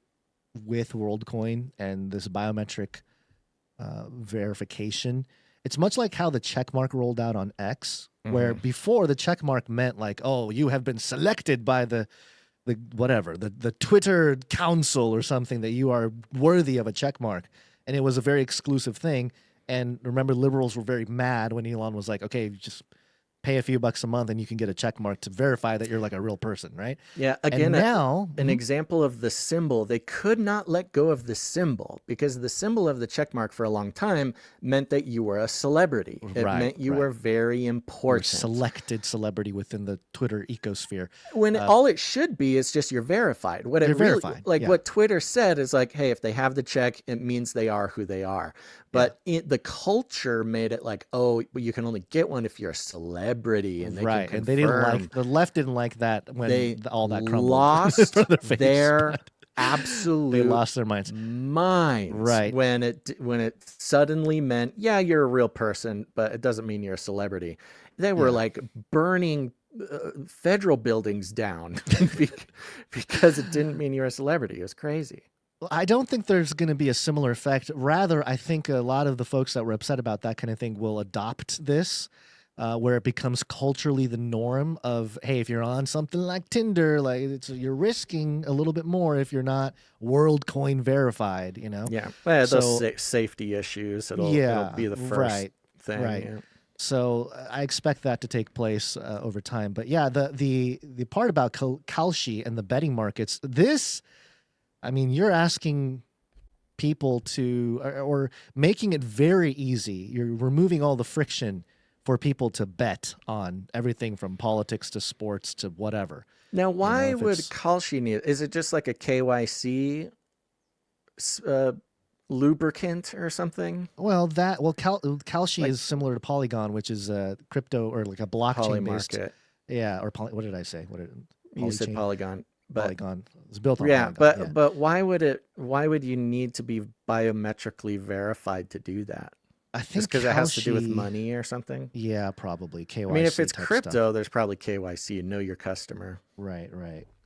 Speaker 3: with WorldCoin and this biometric verification, it's much like how the checkmark rolled out on X, where before the checkmark meant like, oh, you have been selected by the Twitter council or something, that you are worthy of a checkmark. And it was a very exclusive thing. And remember, liberals were very mad when Elon was like, okay, just pay a few bucks a month and you can get a check mark to verify that you're like a real person, right?
Speaker 2: Yeah, again, now an example of the symbol, they could not let go of the symbol, because the symbol of the check mark for a long time meant that you were a celebrity. It meant you were very important.
Speaker 3: Selected celebrity within the Twitter ecosphere.
Speaker 2: When all it should be is just you're verified. What it really, like what Twitter said is like, hey, if they have the check, it means they are who they are. But the culture made it like, oh, you can only get one if you're a celebrity, and they can confirm.
Speaker 3: And they didn't like, the left didn't like that when all that crumbled.
Speaker 2: Lost
Speaker 3: their face.
Speaker 2: Their absolute
Speaker 3: they lost their minds.
Speaker 2: Right. When it suddenly meant, yeah, you're a real person, but it doesn't mean you're a celebrity. They were like burning federal buildings down because it didn't mean you're a celebrity. It was crazy.
Speaker 3: I don't think there's going to be a similar effect. Rather, I think a lot of the folks that were upset about that kind of thing will adopt this, where it becomes culturally the norm of, hey, if you're on something like Tinder, like you're risking a little bit more if you're not WorldCoin verified, you know?
Speaker 2: Yeah, well, those safety issues, it'll be the first thing.
Speaker 3: Right.
Speaker 2: Yeah.
Speaker 3: So I expect that to take place over time. But yeah, the part about Kalshi and the betting markets, this... I mean, you're asking people to, or making it very easy. You're removing all the friction for people to bet on everything from politics to sports to whatever.
Speaker 2: Now, why would Kalshi need? Is it just like a KYC lubricant or something?
Speaker 3: Well, Kalshi is similar to Polygon, which is a crypto or like a blockchain based. Yeah, or what did I say?
Speaker 2: You said Polygon.
Speaker 3: Polygon. It's built on Polygon.
Speaker 2: But why would you need to be biometrically verified to do that?
Speaker 3: I think
Speaker 2: just because it has to do with money or something.
Speaker 3: Yeah, probably KYC.
Speaker 2: I mean, if it's crypto,
Speaker 3: stuff.
Speaker 2: There's probably KYC, know your customer.
Speaker 3: Right.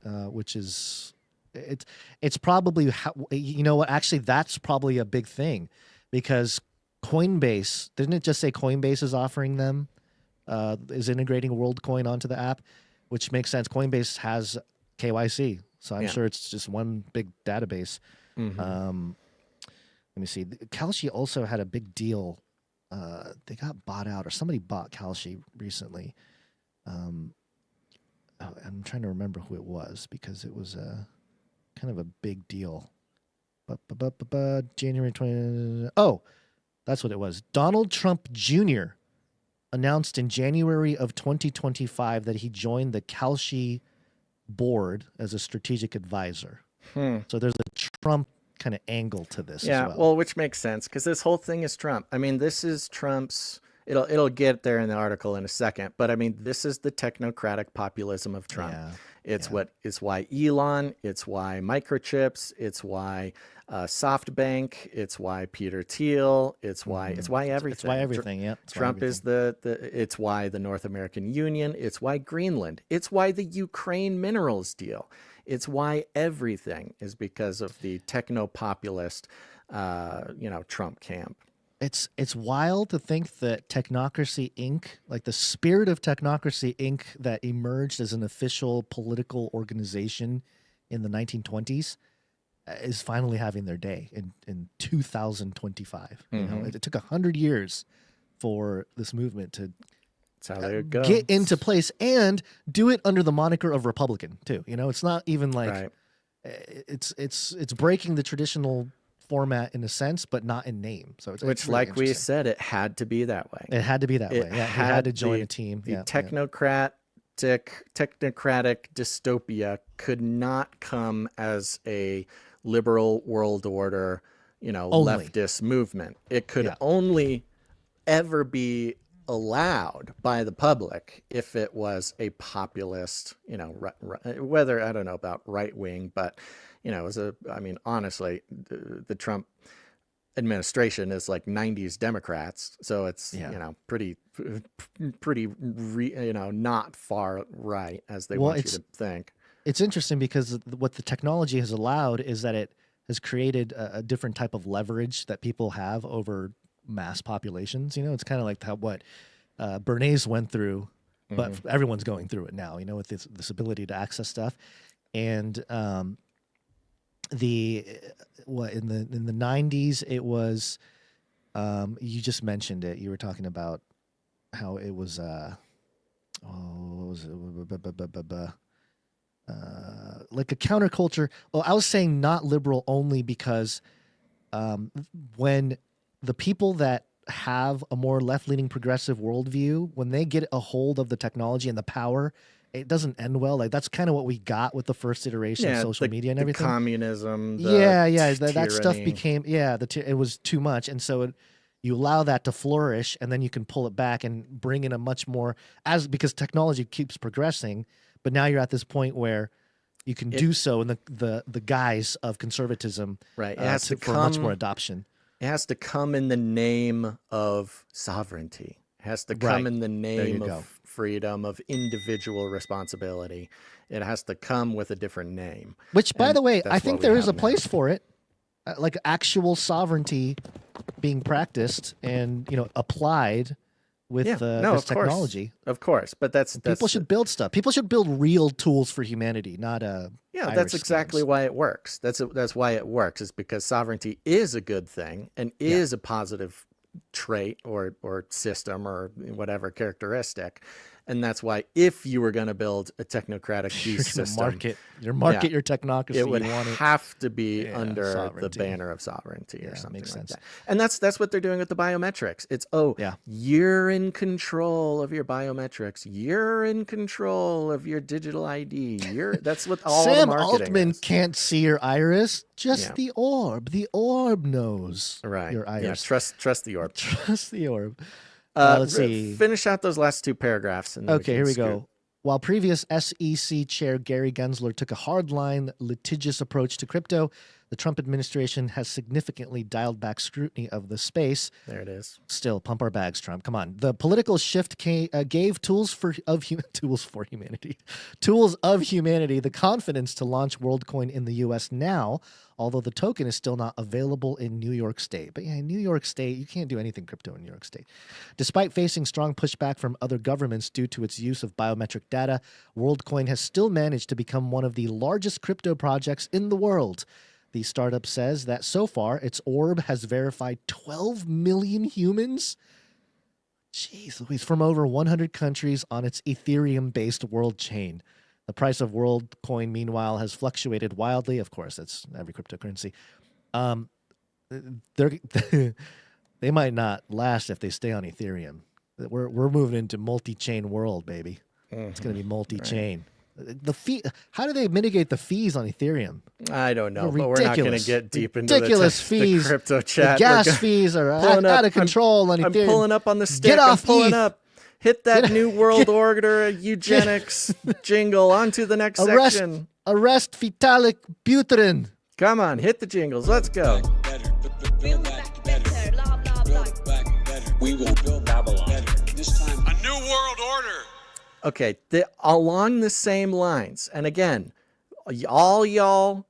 Speaker 3: Which is it's probably you know what? Actually, that's probably a big thing, because Coinbase, didn't it just say Coinbase is offering them is integrating WorldCoin onto the app, which makes sense. Coinbase has KYC, so I'm sure it's just one big database. Let me see. Kalshi also had a big deal. They got bought out, or somebody bought Kalshi recently. I'm trying to remember who it was, because it was kind of a big deal. January 20. Oh, that's what it was. Donald Trump Jr. announced in January of 2025 that he joined the Kalshi board as a strategic advisor. So there's a Trump kind of angle to this as well.
Speaker 2: Well, which makes sense, because this whole thing is Trump. I mean, this is Trump's, it'll get there in the article in a second, but I mean, this is the technocratic populism of Trump. It's why Elon, it's why microchips, it's why SoftBank, it's why Peter Thiel, it's why everything.
Speaker 3: It's why everything.
Speaker 2: Trump is it's why the North American Union, it's why Greenland, it's why the Ukraine minerals deal. It's why everything is because of the techno-populist, Trump camp.
Speaker 3: It's wild to think that Technocracy Inc., like the spirit of Technocracy Inc. that emerged as an official political organization in the 1920s, is finally having their day in 2025. You know, it took 100 years for this movement to
Speaker 2: get
Speaker 3: into place, and do it under the moniker of Republican too. You know, it's not even like it's breaking the traditional format in a sense, but not in name. So it's
Speaker 2: which,
Speaker 3: really
Speaker 2: like we said, it had to be that way.
Speaker 3: It had to be that way. Yeah, he had to join a team.
Speaker 2: The technocratic dystopia could not come as a liberal world order, leftist movement. It could only ever be allowed by the public if it was a populist, whether, I don't know about right wing, but it was honestly, the Trump administration is like 90s Democrats, so it's pretty not far right as they want you to think.
Speaker 3: It's interesting because what the technology has allowed is that it has created a different type of leverage that people have over mass populations. It's kind of like what Bernays went through, but everyone's going through it now, with this ability to access stuff. And in the 90s, it was, you just mentioned it. You were talking about how it was, like a counterculture. Oh, I was saying not liberal only because when the people that have a more left-leaning progressive worldview, when they get a hold of the technology and the power, it doesn't end well. Like that's kind of what we got with the first iteration of social media and everything.
Speaker 2: Communism.
Speaker 3: That stuff became it was too much, and so you allow that to flourish, and then you can pull it back and bring in a much more because technology keeps progressing. But now you're at this point where you can do so in the guise of conservatism,
Speaker 2: right? It has to
Speaker 3: for much more adoption.
Speaker 2: It has to come in the name of sovereignty. It has to come in the name of freedom, of individual responsibility. It has to come with a different name.
Speaker 3: Which, by the way, I think there is a place for it, like actual sovereignty being practiced and applied with this technology.
Speaker 2: Of course, but
Speaker 3: people should build stuff. People should build real tools for humanity, not
Speaker 2: that's exactly why it works. That's why it works, is because sovereignty is a good thing and is a positive trait or system or whatever characteristic. And that's why if you were going to build a technocratic system,
Speaker 3: market your technocracy,
Speaker 2: it would have to be under the banner of sovereignty or something like that. And that's what they're doing with the biometrics. It's you're in control of your biometrics. You're in control of your digital ID. That's what all
Speaker 3: Sam
Speaker 2: the marketing
Speaker 3: Altman
Speaker 2: is.
Speaker 3: Can't see your iris, just the orb. The orb knows your iris.
Speaker 2: Trust the orb.
Speaker 3: Trust the orb. Let's see.
Speaker 2: Finish out those last two paragraphs. And
Speaker 3: okay, here we go. While previous SEC Chair Gary Gensler took a hardline, litigious approach to crypto, the Trump administration has significantly dialed back scrutiny of the space.
Speaker 2: There it is.
Speaker 3: Still, pump our bags, Trump. Come on. The political shift gave tools of humanity the confidence to launch WorldCoin in the U.S. now, although the token is still not available in New York State. But in New York State, you can't do anything crypto in New York State. Despite facing strong pushback from other governments due to its use of biometric data, WorldCoin has still managed to become one of the largest crypto projects in the world. The startup says that so far, its orb has verified 12 million humans. Jeez Louise, from over 100 countries on its Ethereum-based world chain. The price of WorldCoin, meanwhile, has fluctuated wildly. Of course, that's every cryptocurrency. They might not last if they stay on Ethereum. We're moving into multi-chain world, baby. It's going to be multi-chain. Right. The fee. How do they mitigate the fees on Ethereum?
Speaker 2: I don't know, but we're not going to get deep into
Speaker 3: ridiculous fees.
Speaker 2: The crypto chat.
Speaker 3: The gas fees are out of control on Ethereum.
Speaker 2: I'm pulling up on the stick.
Speaker 3: Get off
Speaker 2: I'm pulling
Speaker 3: ETH.
Speaker 2: Up. Hit that new world order eugenics jingle. On to the next section.
Speaker 3: Arrest Vitalik Buterin.
Speaker 2: Come on, hit the jingles. Let's go.
Speaker 11: Build back better. We will build Babylon. This time, a new world order.
Speaker 2: Okay, along the same lines, and again, all y'all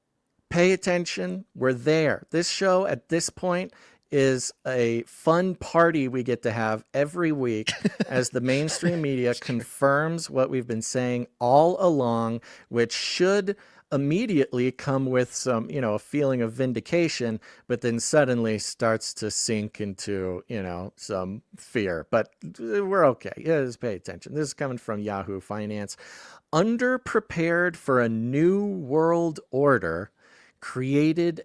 Speaker 2: pay attention. We're there. This show at this point is a fun party we get to have every week as the mainstream media confirms what we've been saying all along, which should immediately come with some, a feeling of vindication, but then suddenly starts to sink into, some fear. But we're okay. Yeah, just pay attention. This is coming from Yahoo Finance. Underprepared for a new world order created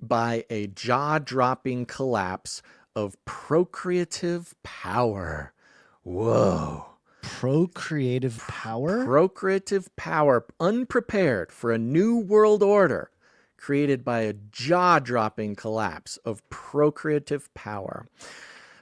Speaker 2: by a jaw-dropping collapse of procreative power. Whoa.
Speaker 3: Procreative power?
Speaker 2: Procreative power, unprepared for a new world order created by a jaw-dropping collapse of procreative power.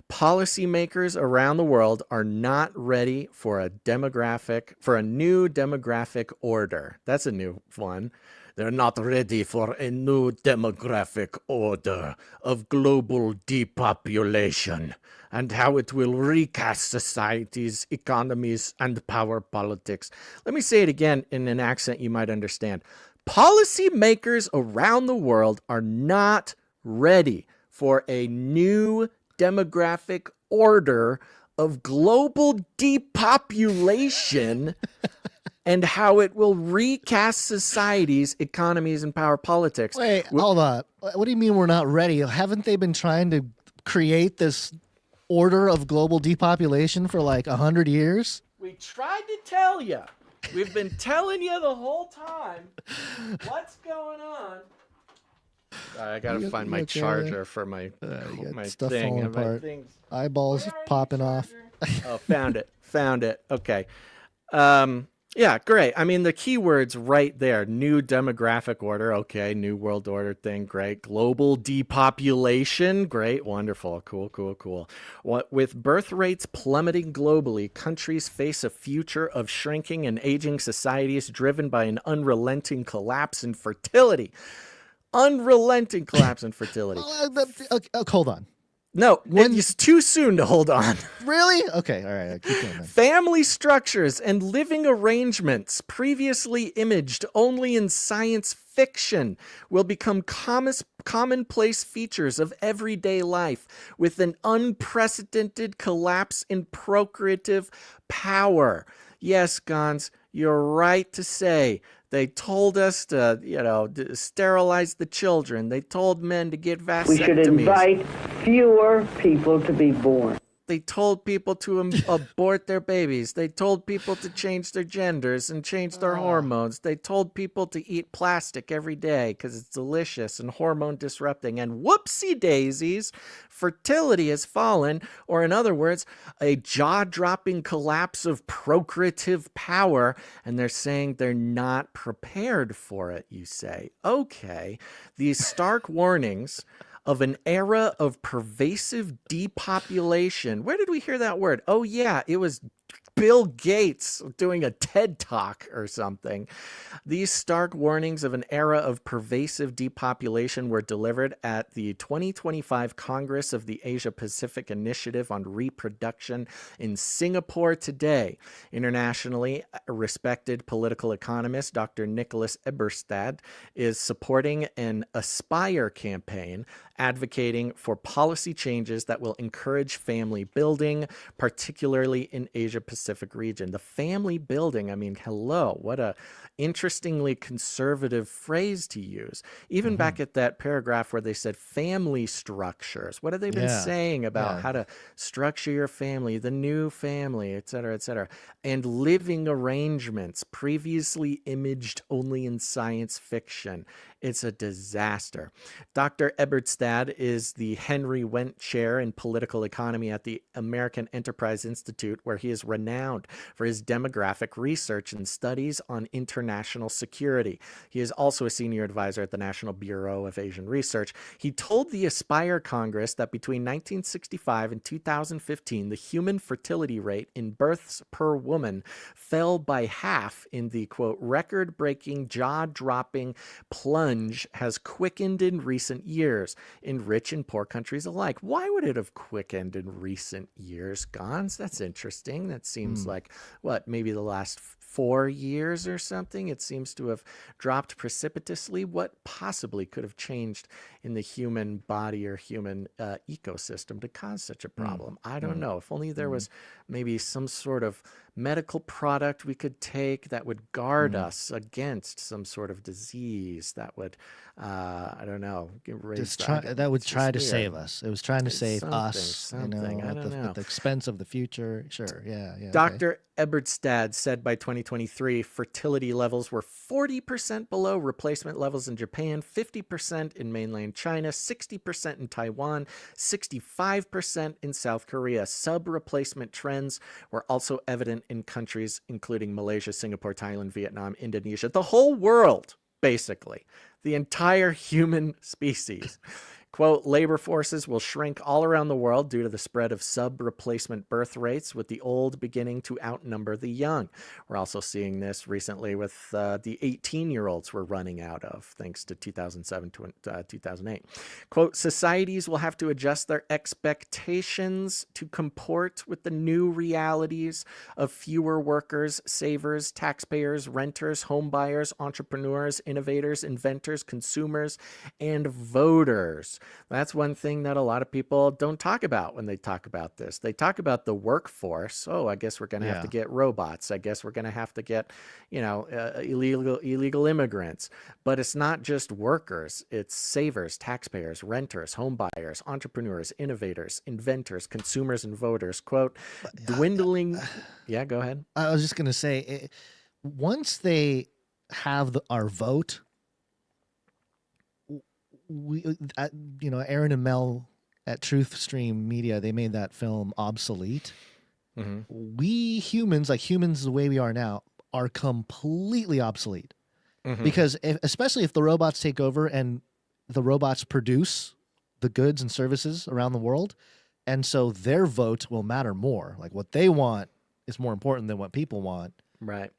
Speaker 2: Policymakers around the world are not ready for a new demographic order. That's a new one. They're not ready for a new demographic order of global depopulation and how it will recast societies, economies, and power politics. Let me say it again in an accent you might understand. Policymakers around the world are not ready for a new demographic order of global depopulation and how it will recast societies, economies, and power politics.
Speaker 3: Wait, hold on. What do you mean we're not ready? Haven't they been trying to create this order of global depopulation for like 100 years?
Speaker 2: We tried to tell you. We've been telling you the whole time. What's going on? I gotta find my charger for my
Speaker 3: stuff
Speaker 2: thing.
Speaker 3: falling apart. Eyeballs popping off.
Speaker 2: Oh, found it. Okay. Yeah, great. I mean, the keywords right there. New demographic order. Okay. New world order thing. Great. Global depopulation. Great. Wonderful. Cool. With birth rates plummeting globally, countries face a future of shrinking and aging societies driven by an unrelenting collapse in fertility. Unrelenting collapse in fertility.
Speaker 3: Hold on.
Speaker 2: No, it's too soon to hold on.
Speaker 3: Really? Okay, all right. Keep going then.
Speaker 2: Family structures and living arrangements previously imaged only in science fiction will become commonplace features of everyday life with an unprecedented collapse in procreative power. Yes, Gons, you're right to say. They told us to, sterilize the children. They told men to get vasectomies.
Speaker 13: We should invite fewer people to be born.
Speaker 2: They told people to abort their babies. They told people to change their genders and change their hormones. They told people to eat plastic every day because it's delicious and hormone disrupting. And whoopsie daisies, fertility has fallen, or in other words, a jaw-dropping collapse of procreative power. And they're saying they're not prepared for it, you say. Okay, these stark warnings of an era of pervasive depopulation. Where did we hear that word? Oh, yeah, it was Bill Gates doing a TED Talk or something. These stark warnings of an era of pervasive depopulation were delivered at the 2025 Congress of the Asia-Pacific Initiative on Reproduction in Singapore today. Internationally respected political economist Dr. Nicholas Eberstadt is supporting an Aspire campaign advocating for policy changes that will encourage family building, particularly in Asia-Pacific region. The family building, I mean, hello, what a interestingly conservative phrase to use. Even back at that paragraph where they said family structures, what have they been saying about how to structure your family, the new family, et cetera, and living arrangements previously imaged only in science fiction. It's a disaster. Dr. Eberstadt is the Henry Wendt Chair in Political Economy at the American Enterprise Institute, where he is renowned for his demographic research and studies on international security. He is also a senior advisor at the National Bureau of Asian Research. He told the Aspire Congress that between 1965 and 2015, the human fertility rate in births per woman fell by half in the, quote, record-breaking, jaw-dropping plunge has quickened in recent years in rich and poor countries alike. Why would it have quickened in recent years, Gons? That's interesting. That seems like, maybe the last 4 years or something, it seems to have dropped precipitously. What possibly could have changed in the human body or human ecosystem to cause such a problem? I don't know. If only there was maybe some sort of medical product we could take that would guard us against some sort of disease that would, I don't know,
Speaker 3: that would try to save us. It was trying to save us,
Speaker 2: I don't know.
Speaker 3: At the expense of the future. Sure, yeah.
Speaker 2: Dr. Eberstad said by 2023, fertility levels were 40% below replacement levels in Japan, 50% in mainland China, 60% in Taiwan, 65% in South Korea. Sub-replacement trends were also evident in countries including Malaysia, Singapore, Thailand, Vietnam, Indonesia, the whole world, basically, the entire human species. Quote, labor forces will shrink all around the world due to the spread of sub-replacement birth rates, with the old beginning to outnumber the young. We're also seeing this recently with the 18-year-olds we're running out of, thanks to 2007 to 2008. Quote, societies will have to adjust their expectations to comport with the new realities of fewer workers, savers, taxpayers, renters, homebuyers, entrepreneurs, innovators, inventors, consumers, and voters. That's one thing that a lot of people don't talk about when they talk about this. They talk about the workforce. Oh, I guess we're going to have to get robots. I guess we're going to have to get, illegal immigrants. But it's not just workers. It's savers, taxpayers, renters, homebuyers, entrepreneurs, innovators, inventors, consumers, and voters. Quote, dwindling. Yeah, go ahead.
Speaker 3: I was just going to say, once they have our vote, Aaron and Mel at Truth Stream Media, they made that film obsolete. We humans, humans the way we are now, are completely obsolete. Because especially if the robots take over and the robots produce the goods and services around the world, and so their vote will matter more. Like what they want is more important than what people want.
Speaker 2: Right.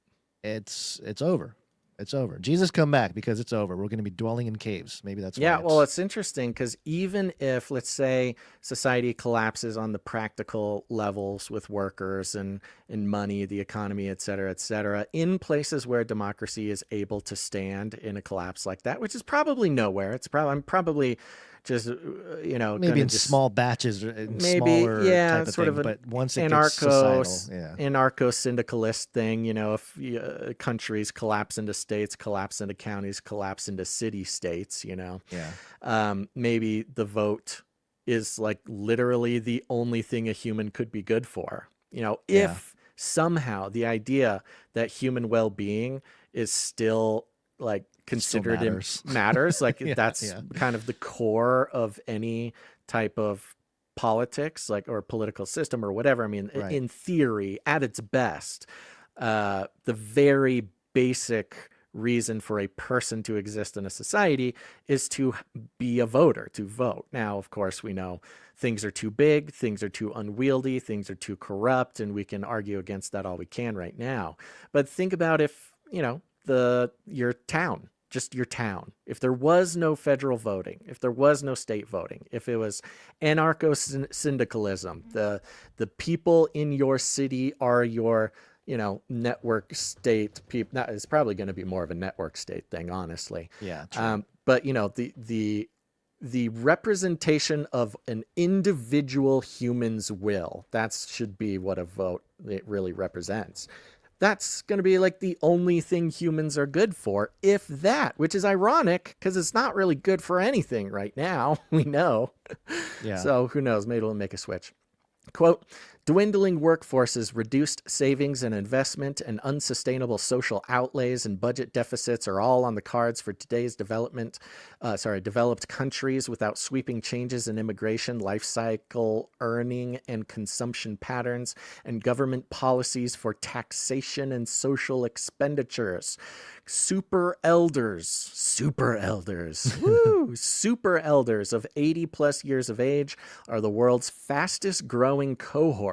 Speaker 3: It's over. It's over. Jesus, come back, because it's over. We're going to be dwelling in caves. Maybe that's why.
Speaker 2: Yeah, well, it's interesting because even if, let's say, society collapses on the practical levels with workers and money, the economy, et cetera, in places where democracy is able to stand in a collapse like that, which is probably nowhere. I'm probably just,
Speaker 3: maybe in small batches, or
Speaker 2: maybe,
Speaker 3: smaller type of
Speaker 2: sort
Speaker 3: thing,
Speaker 2: of
Speaker 3: but once it gets societal,
Speaker 2: anarcho-syndicalist thing, if countries collapse into states, collapse into counties, collapse into city-states, maybe the vote is like literally the only thing a human could be good for. If somehow the idea that human well-being is still like considered matters. Like that's kind of the core of any type of politics, or political system or whatever. I mean, in theory, at its best, the very basic reason for a person to exist in a society is to be a voter, to vote. Now, of course, we know things are too big, things are too unwieldy, things are too corrupt, and we can argue against that all we can right now. But think about if, your town, just your town, if there was no federal voting, if there was no state voting, if it was anarcho-syndicalism, the people in your city are your, network state people. That is probably going to be more of a network state thing, honestly.
Speaker 3: Yeah. True.
Speaker 2: But the representation of an individual human's will, that should be what a vote it really represents. That's going to be like the only thing humans are good for, if that, which is ironic because it's not really good for anything right now. We know. Yeah. So who knows? Maybe it'll make a switch. Quote, dwindling workforces, reduced savings and investment, and unsustainable social outlays and budget deficits are all on the cards for today's developed countries without sweeping changes in immigration, life cycle, earning, and consumption patterns, and government policies for taxation and social expenditures. Super elders, woo, super elders of 80 plus years of age are the world's fastest growing cohort.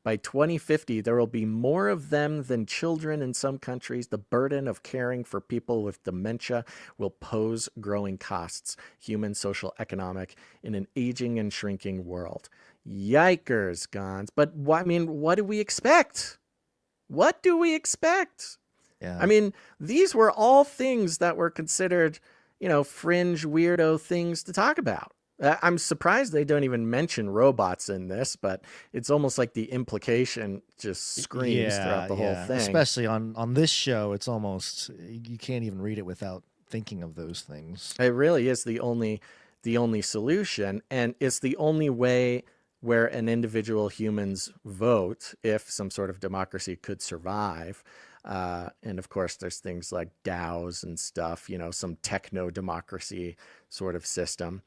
Speaker 2: By 2050, there will be more of them than children in some countries. The burden of caring for people with dementia will pose growing costs, human, social, economic, in an aging and shrinking world. Yikers, Gons. But what do we expect? What do we expect?
Speaker 3: Yeah.
Speaker 2: I mean, these were all things that were considered, fringe weirdo things to talk about. I'm surprised they don't even mention robots in this, but it's almost like the implication just screams throughout the whole thing.
Speaker 3: Especially on this show, it's almost, you can't even read it without thinking of those things.
Speaker 2: It really is the only solution, and it's the only way where an individual humans vote if some sort of democracy could survive. And of course, there's things like DAOs and stuff, some techno-democracy sort of system.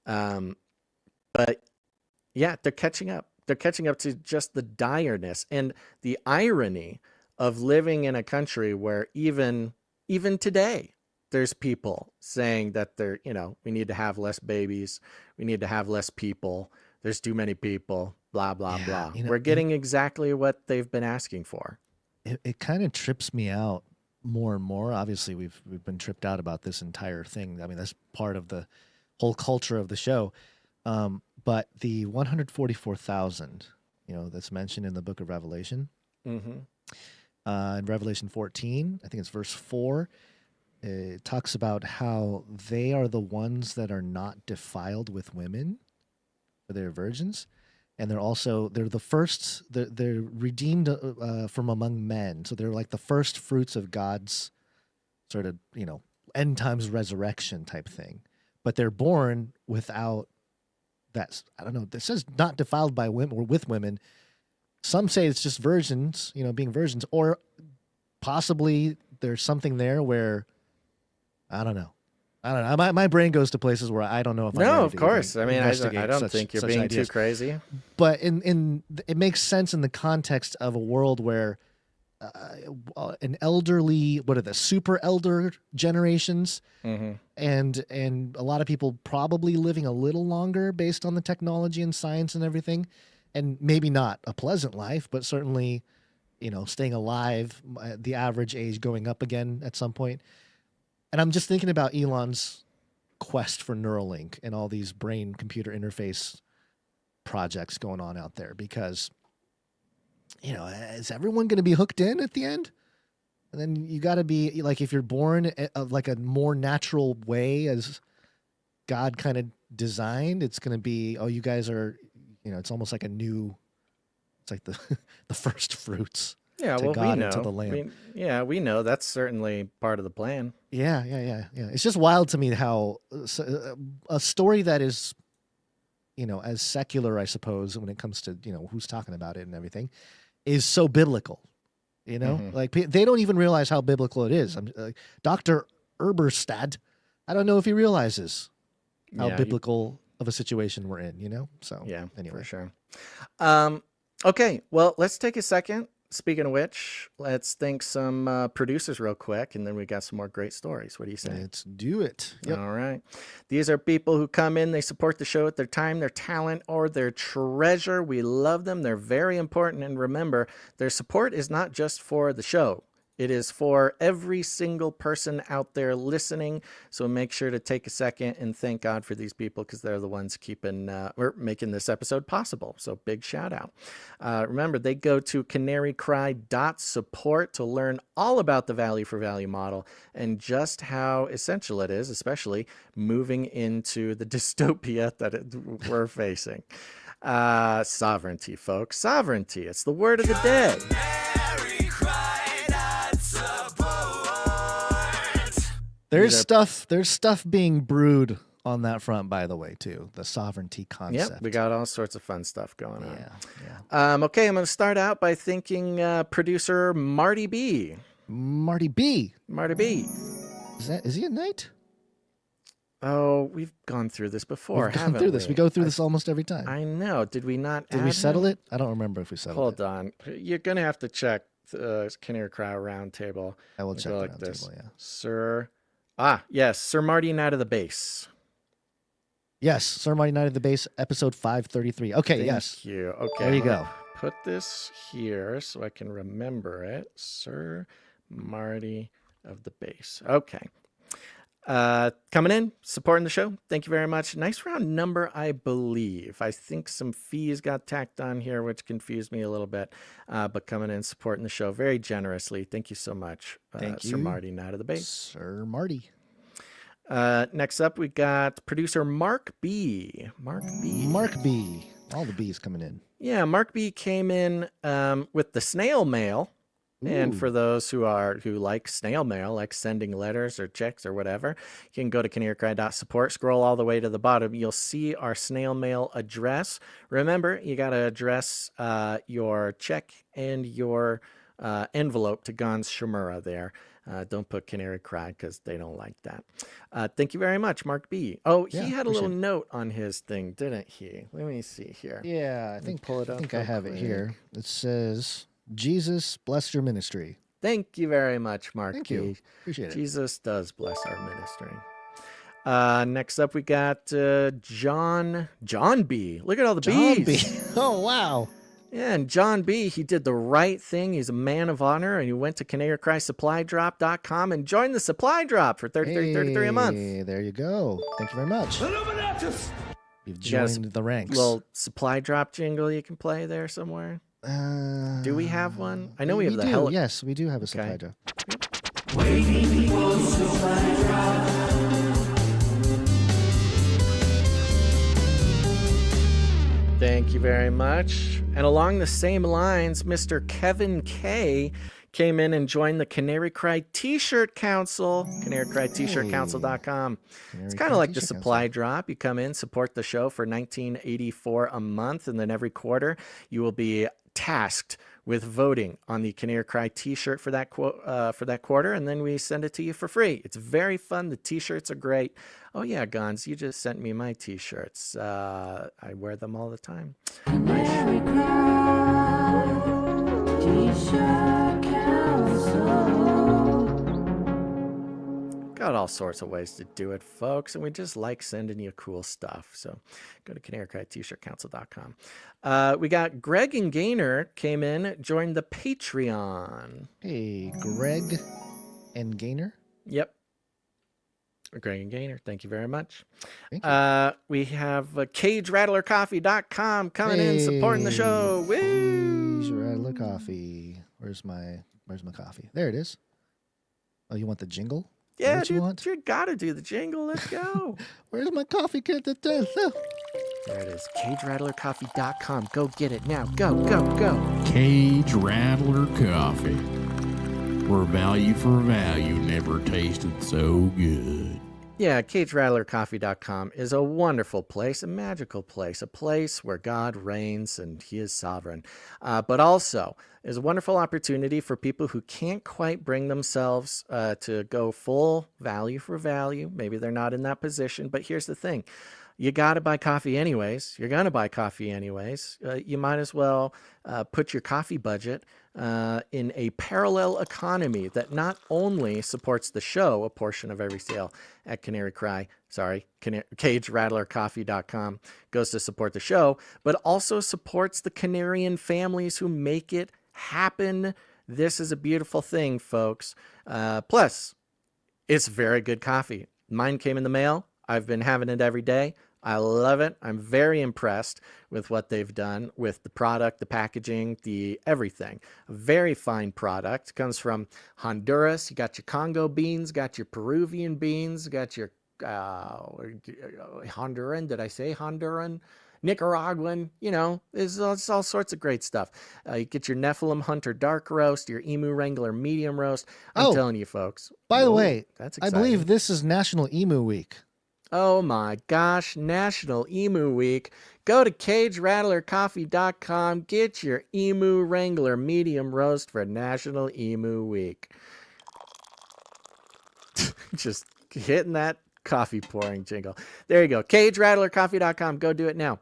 Speaker 2: But yeah, they're catching up. They're catching up to just the direness and the irony of living in a country where even today, there's people saying that we need to have less babies. We need to have less people. There's too many people, blah, blah, blah. We're getting exactly what they've been asking for.
Speaker 3: It kind of trips me out more and more. Obviously, we've been tripped out about this entire thing. I mean, that's part of the whole culture of the show. But the 144,000, that's mentioned in the book of Revelation, in Revelation 14, I think it's verse 4, it talks about how they are the ones that are not defiled with women, for they're virgins. And they're the first, they're redeemed from among men. So they're like the first fruits of God's sort of, end times resurrection type thing. But they're born without that. I don't know. It says not defiled by women or with women. Some say it's just virgins, being virgins, or possibly there's something there where, I don't know. My brain goes to places where I don't know if I'm
Speaker 2: No, of course. I mean, I don't think you're being
Speaker 3: ideas.
Speaker 2: too crazy.
Speaker 3: But it makes sense in the context of a world where an elderly, super elder generations, and a lot of people probably living a little longer based on the technology and science and everything, and maybe not a pleasant life, but certainly, staying alive, the average age going up again at some point. And I'm just thinking about Elon's quest for Neuralink and all these brain-computer interface projects going on out there because, is everyone going to be hooked in at the end? And then you got to be, like, if you're born like a more natural way as God kind of designed, it's going to be, you guys are, it's almost like it's like the first fruits.
Speaker 2: Yeah,
Speaker 3: to
Speaker 2: well,
Speaker 3: God
Speaker 2: we know.
Speaker 3: And to the Lamb.
Speaker 2: We know that's certainly part of the plan.
Speaker 3: Yeah. It's just wild to me how a story that is, as secular, I suppose, when it comes to, who's talking about it and everything, is so biblical. Like they don't even realize how biblical it is. Dr. Eberstadt, I don't know if he realizes how biblical of a situation we're in, So,
Speaker 2: yeah,
Speaker 3: anyway.
Speaker 2: For sure. Okay, well, let's take a second. Speaking of which, let's thank some producers real quick, and then we got some more great stories. What do you say?
Speaker 3: Let's do it. Yep.
Speaker 2: All right. These are people who come in, they support the show with their time, their talent, or their treasure. We love them. They're very important. And remember, their support is not just for the show. It is for every single person out there listening. So make sure to take a second and thank God for these people because they're the ones keeping or making this episode possible. So big shout out. Remember, they go to canarycry.support to learn all about the value for value model and just how essential it is, especially moving into the dystopia that we're facing. Sovereignty, folks. Sovereignty. It's the word of the day.
Speaker 3: There's stuff being brewed on that front, by the way, too. The sovereignty concept.
Speaker 2: Yep, we got all sorts of fun stuff going on.
Speaker 3: Yeah.
Speaker 2: Okay, I'm going to start out by thanking producer Marty B.
Speaker 3: Marty B.
Speaker 2: Is
Speaker 3: he a knight?
Speaker 2: Oh, we've gone through this before,
Speaker 3: We've gone through this. We go through this almost every time.
Speaker 2: I know. Did we not?
Speaker 3: Did we settle it? I don't remember if we settled it.
Speaker 2: Hold on. You're going to have to check the Canary Cry Roundtable.
Speaker 3: I will check the Roundtable, yeah.
Speaker 2: Sir Marty Knight of the Base.
Speaker 3: Yes, Sir Marty Knight of the Base, episode 533. Okay,
Speaker 2: Thank you. Okay.
Speaker 3: There you go.
Speaker 2: Put this here so I can remember it. Sir Marty of the Base. Okay. Coming in, supporting the show. Thank you very much. Nice round number, I believe. I think some fees got tacked on here, which confused me a little bit. But coming in, supporting the show very generously. Thank you so much,
Speaker 3: Thank you,
Speaker 2: Sir Marty, Night of the Base.
Speaker 3: Sir Marty.
Speaker 2: Next up, we got producer Mark B.
Speaker 3: Mark B. All the B's coming in.
Speaker 2: Yeah, Mark B came in with the snail mail. And for those who like snail mail, like sending letters or checks or whatever, you can go to canarycry.support, scroll all the way to the bottom. You'll see our snail mail address. Remember, you got to address your check and your envelope to Gons Shimura there. Don't put Canary Cry because they don't like that. Thank you very much, Mark B. Oh, he had a little note on his thing, didn't he? Let me see here.
Speaker 3: Yeah, I think
Speaker 2: pull it up.
Speaker 3: I think I have it here. It says, Jesus bless your ministry.
Speaker 2: Thank you very much, Mark.
Speaker 3: Thank you. Appreciate it.
Speaker 2: Jesus does bless our ministry. Next up, we got John B. Look at all the
Speaker 3: John
Speaker 2: B's.
Speaker 3: B. Oh, wow.
Speaker 2: Yeah, and John B., he did the right thing. He's a man of honor, and he went to CanaryCrySupplyDrop.com and joined the supply drop for $33 a month.
Speaker 3: There you go. Thank you very much. You've joined the ranks.
Speaker 2: Little supply drop jingle you can play there somewhere. Do we have one? I know we have the hell.
Speaker 3: Yes, we do have a supply drop.
Speaker 5: Waiting for supply drop.
Speaker 2: Thank you very much. And along the same lines, Mr. Kevin K came in and joined the Canary Cry T-Shirt Council, CanaryCryT-shirtCouncil.com. It's kind of like the supply drop. You come in, support the show for $19.84 a month, and then every quarter you will be tasked with voting on the Canary Cry T-shirt for that quarter, and then we send it to you for free. It's very fun. The T-shirts are great. Oh yeah, Gons, you just sent me my T-shirts. I wear them all the time.
Speaker 5: Canary Cry T-shirt Council.
Speaker 2: Got all sorts of ways to do it, folks, and we just like sending you cool stuff. So go to CanaryCryT-shirtCouncil.com. We got Greg and Gaynor came in, joined the Patreon.
Speaker 3: Hey, Greg and Gaynor?
Speaker 2: Yep. Greg and Gaynor, thank you very much.
Speaker 3: Thank you.
Speaker 2: We have CageRattlerCoffee.com coming in, supporting the show. Woo!
Speaker 3: Cage Rattler Coffee. Where's my coffee? There it is. Oh, you want the jingle?
Speaker 2: Yeah, dude, you gotta do the jingle. Let's go.
Speaker 3: Where's my coffee kit?
Speaker 2: There it is. CageRattlerCoffee.com. Go get it now. Go, go, go.
Speaker 14: Cage Rattler Coffee, where value for value never tasted so good.
Speaker 2: Yeah, CageRattlerCoffee.com is a wonderful place, a magical place, a place where God reigns and he is sovereign. But also is a wonderful opportunity for people who can't quite bring themselves to go full value for value. Maybe they're not in that position, but here's the thing. You got to buy coffee anyways. You're going to buy coffee anyways. You might as well put your coffee budget in a parallel economy that not only supports the show, a portion of every sale at CageRattlerCoffee.com goes to support the show, but also supports the Canarian families who make it happen. This is a beautiful thing, folks. Plus, it's very good coffee. Mine came in the mail. I've been having it every day. I love it. I'm very impressed with what they've done with the product, the packaging, the everything. A very fine product. Comes from Honduras. You got your Congo beans, got your Peruvian beans, got your Honduran. Did I say Honduran? Nicaraguan, you know, it's all sorts of great stuff. You get your Nephilim Hunter Dark Roast, your Emu Wrangler Medium Roast. I'm telling you, folks.
Speaker 3: By the way,
Speaker 2: that's
Speaker 3: I believe this is National Emu Week.
Speaker 2: Oh my gosh, National Emu Week. Go to CageRattlerCoffee.com. Get your Emu Wrangler Medium Roast for National Emu Week. Just hitting that coffee pouring jingle. There you go. CageRattlerCoffee.com. Go do it now.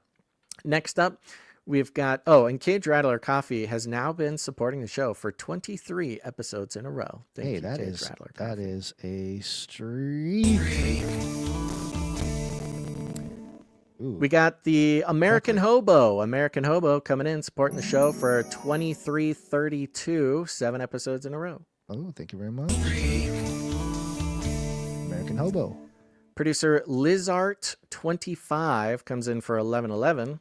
Speaker 2: Next up, we've got, and Cage Rattler Coffee has now been supporting the show for 23 episodes in a row. Thank you,
Speaker 3: that
Speaker 2: Cage
Speaker 3: is
Speaker 2: Rattler Coffee.
Speaker 3: That is a streak. Ooh.
Speaker 2: We got the American Hobo. American Hobo coming in, supporting the show for 2332, 7 episodes in a row.
Speaker 3: Oh, thank you very much. American Fucking hobo.
Speaker 2: Producer Lizart25 comes in for 1111.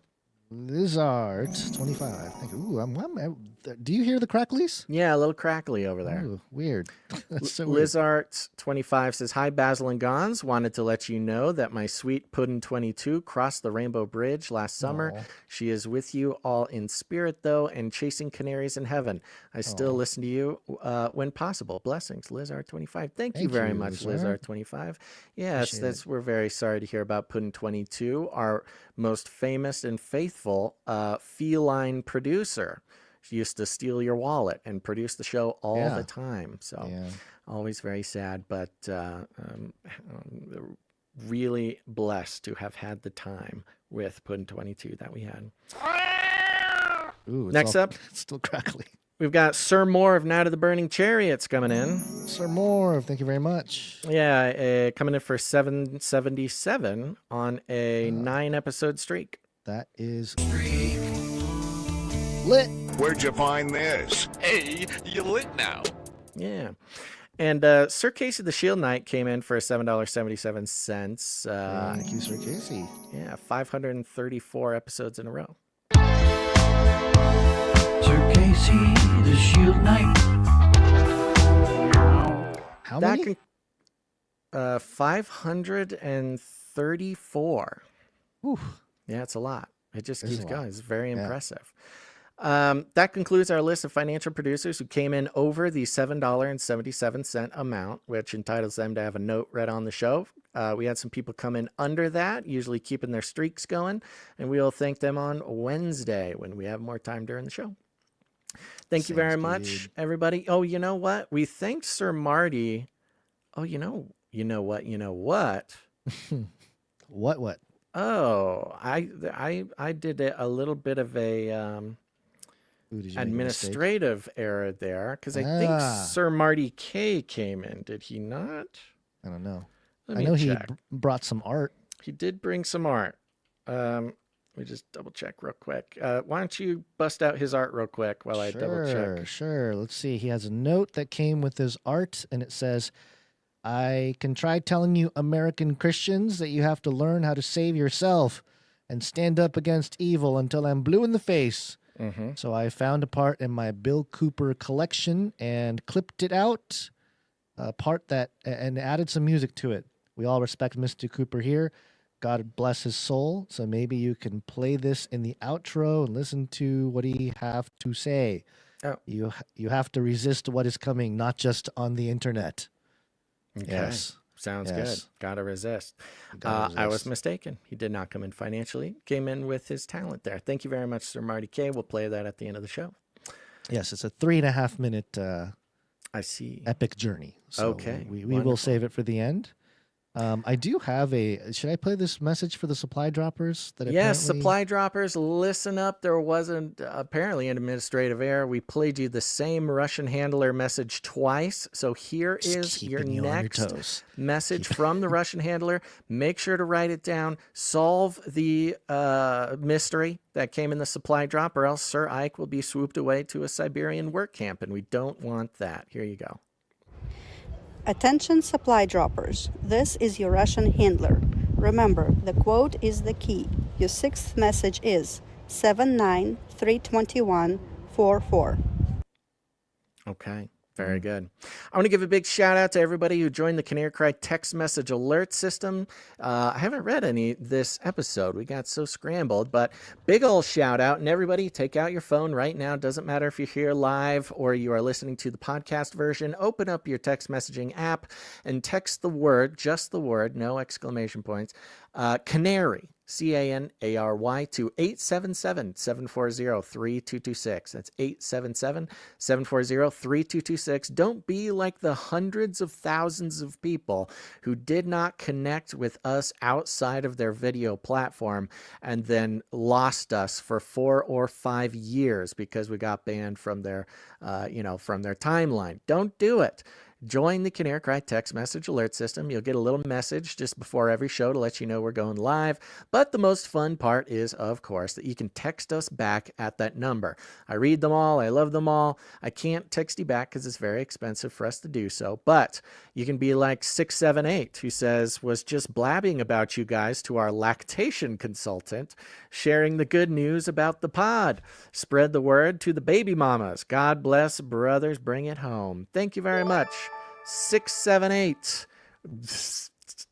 Speaker 3: Lizard25. Thank you. Ooh, do you hear the cracklies?
Speaker 2: Yeah, a little crackly over there.
Speaker 3: Ooh, weird. That's so weird.
Speaker 2: Lizart25 says, hi, Basil and Gons. Wanted to let you know that my sweet Puddin22 crossed the Rainbow Bridge last summer.
Speaker 3: Aww.
Speaker 2: She is with you all in spirit, though, and chasing canaries in heaven. I still listen to you when possible. Blessings, Lizard25. Thank you very much, Lizard25. Yes, we're very sorry to hear about Puddin22, our most famous and faithful feline producer. She used to steal your wallet and produce the show all the time. So always very sad, but really blessed to have had the time with Puddin22 that we had.
Speaker 3: Ooh,
Speaker 2: Next up,
Speaker 3: it's still crackly.
Speaker 2: We've got Sir Moore of Night of the Burning Chariots coming in.
Speaker 3: Sir Moore, thank you very much.
Speaker 2: Yeah, coming in for 777 on a 9-episode streak.
Speaker 3: That is lit.
Speaker 8: Where'd you find this?
Speaker 15: Hey, you lit now.
Speaker 2: Yeah. And Sir Casey the Shield Knight came in for $7.77.
Speaker 3: Thank you, Sir Casey.
Speaker 2: Yeah, 534 episodes in a row.
Speaker 16: Sir Casey the Shield Knight.
Speaker 3: How many?
Speaker 2: 534.
Speaker 3: Ooh.
Speaker 2: Yeah, it's a lot. It just keeps going. It's very impressive. That concludes our list of financial producers who came in over the $7.77 amount, which entitles them to have a note read on the show. We had some people come in under that, usually keeping their streaks going, and we will thank them on Wednesday when we have more time during the show. Thank you very much, everybody. Oh, you know what? We thanked Sir Marty. Oh, you know what?
Speaker 3: What?
Speaker 2: Oh, I did a little bit of a administrative error there because I think Sir Marty K came in. Did he not?
Speaker 3: I don't know.
Speaker 2: Let
Speaker 3: I
Speaker 2: me
Speaker 3: know
Speaker 2: check.
Speaker 3: he brought some art.
Speaker 2: He did bring some art. Let me just double check real quick. Why don't you bust out his art real quick while I double check?
Speaker 3: Sure. Let's see. He has a note that came with his art, and it says, I can try telling you American Christians that you have to learn how to save yourself and stand up against evil until I'm blue in the face.
Speaker 2: Mm-hmm.
Speaker 3: So I found a part in my Bill Cooper collection and clipped it out, a part that, and added some music to it. We all respect Mr. Cooper here. God bless his soul. So maybe you can play this in the outro and listen to what he have to say.
Speaker 2: Oh.
Speaker 3: You have to resist what is coming, not just on the internet.
Speaker 2: Okay.
Speaker 3: Yes.
Speaker 2: Sounds good. Gotta resist. I was mistaken. He did not come in financially. Came in with his talent there. Thank you very much, Sir Marty K. We'll play that at the end of the show.
Speaker 3: Yes, it's a 3.5 minute
Speaker 2: I see.
Speaker 3: epic journey. So
Speaker 2: okay.
Speaker 3: We will save it for the end. I do have should I play this message for the supply droppers?
Speaker 2: Yes, supply droppers, listen up. There wasn't apparently an administrative error. We played you the same Russian handler message twice. So here is your next message from the Russian handler. Make sure to write it down. Solve the mystery that came in the supply drop, or else Sir Ike will be swooped away to a Siberian work camp, and we don't want that. Here you go.
Speaker 17: Attention supply droppers, this is your Russian handler. Remember, the quote is the key. Your sixth message is 7932144.
Speaker 2: Okay, very good. I want to give a big shout out to everybody who joined the Canary Cry text message alert system. I haven't read any this episode. We got so scrambled, but big ol' shout out. And everybody, take out your phone right now. Doesn't matter if you're here live or you are listening to the podcast version. Open up your text messaging app and text the word, just the word, no exclamation points, Canary. Canary to 877-740-3226. That's 877-740-3226. Don't be like the hundreds of thousands of people who did not connect with us outside of their video platform and then lost us for 4 or 5 years because we got banned from their, from their timeline. Don't do it. join the Canary Cry text message alert system. You'll get a little message just before every show to let you know we're going live. But the most fun part is, of course, that you can text us back at that number. I read them all. I love them all. I can't text you back because it's very expensive for us to do so. But you can be like 678, who says, was just blabbing about you guys to our lactation consultant, sharing the good news about the pod. Spread the word to the baby mamas. God bless, brothers. Bring it home. Thank you very much. 678.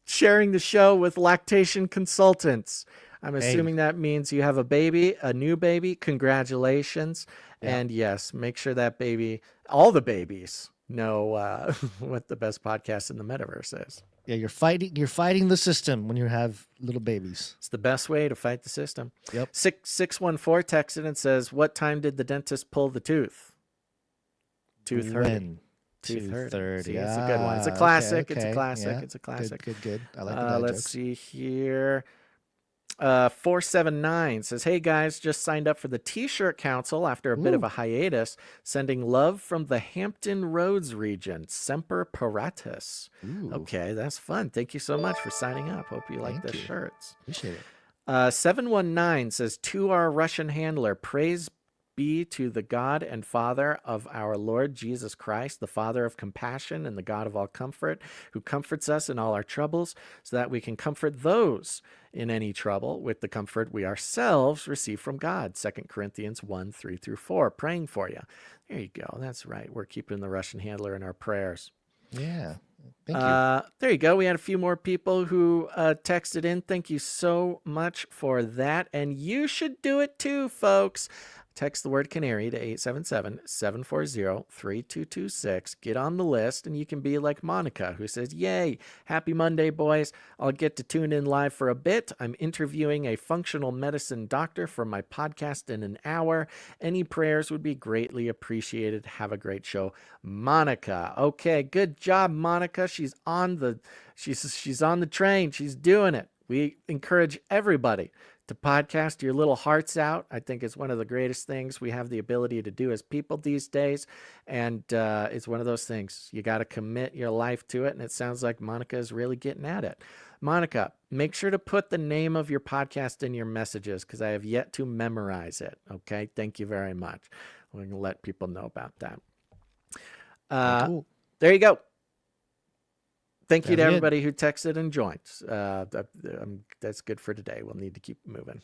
Speaker 2: Sharing the show with lactation consultants. I'm assuming that means you have a baby, a new baby. Congratulations. Yeah. And yes, make sure that baby, all the babies, know what the best podcast in the metaverse is.
Speaker 3: Yeah, you're fighting the system when you have little babies.
Speaker 2: It's the best way to fight the system.
Speaker 3: Yep.
Speaker 2: 614 texted and says, what time did the dentist pull the tooth? 2:30.
Speaker 3: 2:30.
Speaker 2: See, it's a good one. It's a classic.
Speaker 3: Okay.
Speaker 2: It's a classic.
Speaker 3: Yeah.
Speaker 2: It's a classic.
Speaker 3: Good. I like the dad
Speaker 2: let's
Speaker 3: jokes.
Speaker 2: see here. 479 says, hey guys, just signed up for the T-shirt council after a bit of a hiatus. Sending love from the Hampton Roads region. Semper Paratus. Okay, that's fun. Thank you so much for signing up. Hope you like the shirts.
Speaker 3: Appreciate it.
Speaker 2: 719 says, to our Russian handler, praise be to the God and Father of our Lord Jesus Christ, the Father of compassion and the God of all comfort, who comforts us in all our troubles, so that we can comfort those in any trouble with the comfort we ourselves receive from God. 2 Corinthians 1:3-4, praying for you. There you go. That's right. We're keeping the Russian handler in our prayers.
Speaker 3: Yeah. Thank you.
Speaker 2: There you go. We had a few more people who texted in. Thank you so much for that. And you should do it too, folks. Text the word Canary to 877-740-3226. Get on the list, and you can be like Monica, who says, yay, happy Monday, boys. I'll get to tune in live for a bit. I'm interviewing a functional medicine doctor for my podcast in an hour. Any prayers would be greatly appreciated. Have a great show. Monica. Okay, good job, Monica. She's on the train. She's doing it. We encourage everybody to podcast your little hearts out. I think it's one of the greatest things we have the ability to do as people these days. And it's one of those things. You got to commit your life to it. And it sounds like Monica is really getting at it. Monica, make sure to put the name of your podcast in your messages, because I have yet to memorize it. Okay. Thank you very much. We're going to let people know about that.
Speaker 3: Cool.
Speaker 2: There you go. Thank you to everybody who texted and joined. That's good for today. We'll need to keep moving.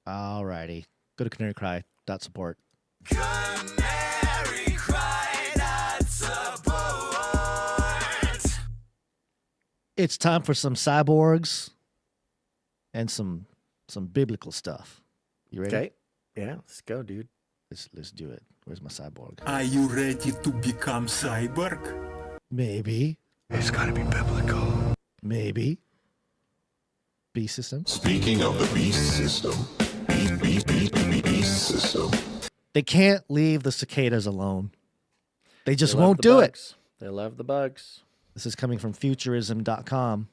Speaker 3: All righty. Go to canarycry.support.
Speaker 18: Canarycry.support.
Speaker 3: It's time for some cyborgs and some biblical stuff. You ready?
Speaker 2: Okay. Yeah, let's go, dude.
Speaker 3: Let's do it. Where's my cyborg?
Speaker 18: Are you ready to become cyborg?
Speaker 3: Maybe.
Speaker 7: It's got to be biblical.
Speaker 3: Maybe. Beast system.
Speaker 9: Speaking of the beast system, beast system.
Speaker 3: They can't leave the cicadas alone. They just
Speaker 2: They love
Speaker 3: won't
Speaker 2: the
Speaker 3: do
Speaker 2: bugs. They love the bugs.
Speaker 3: This is coming from Futurism.com.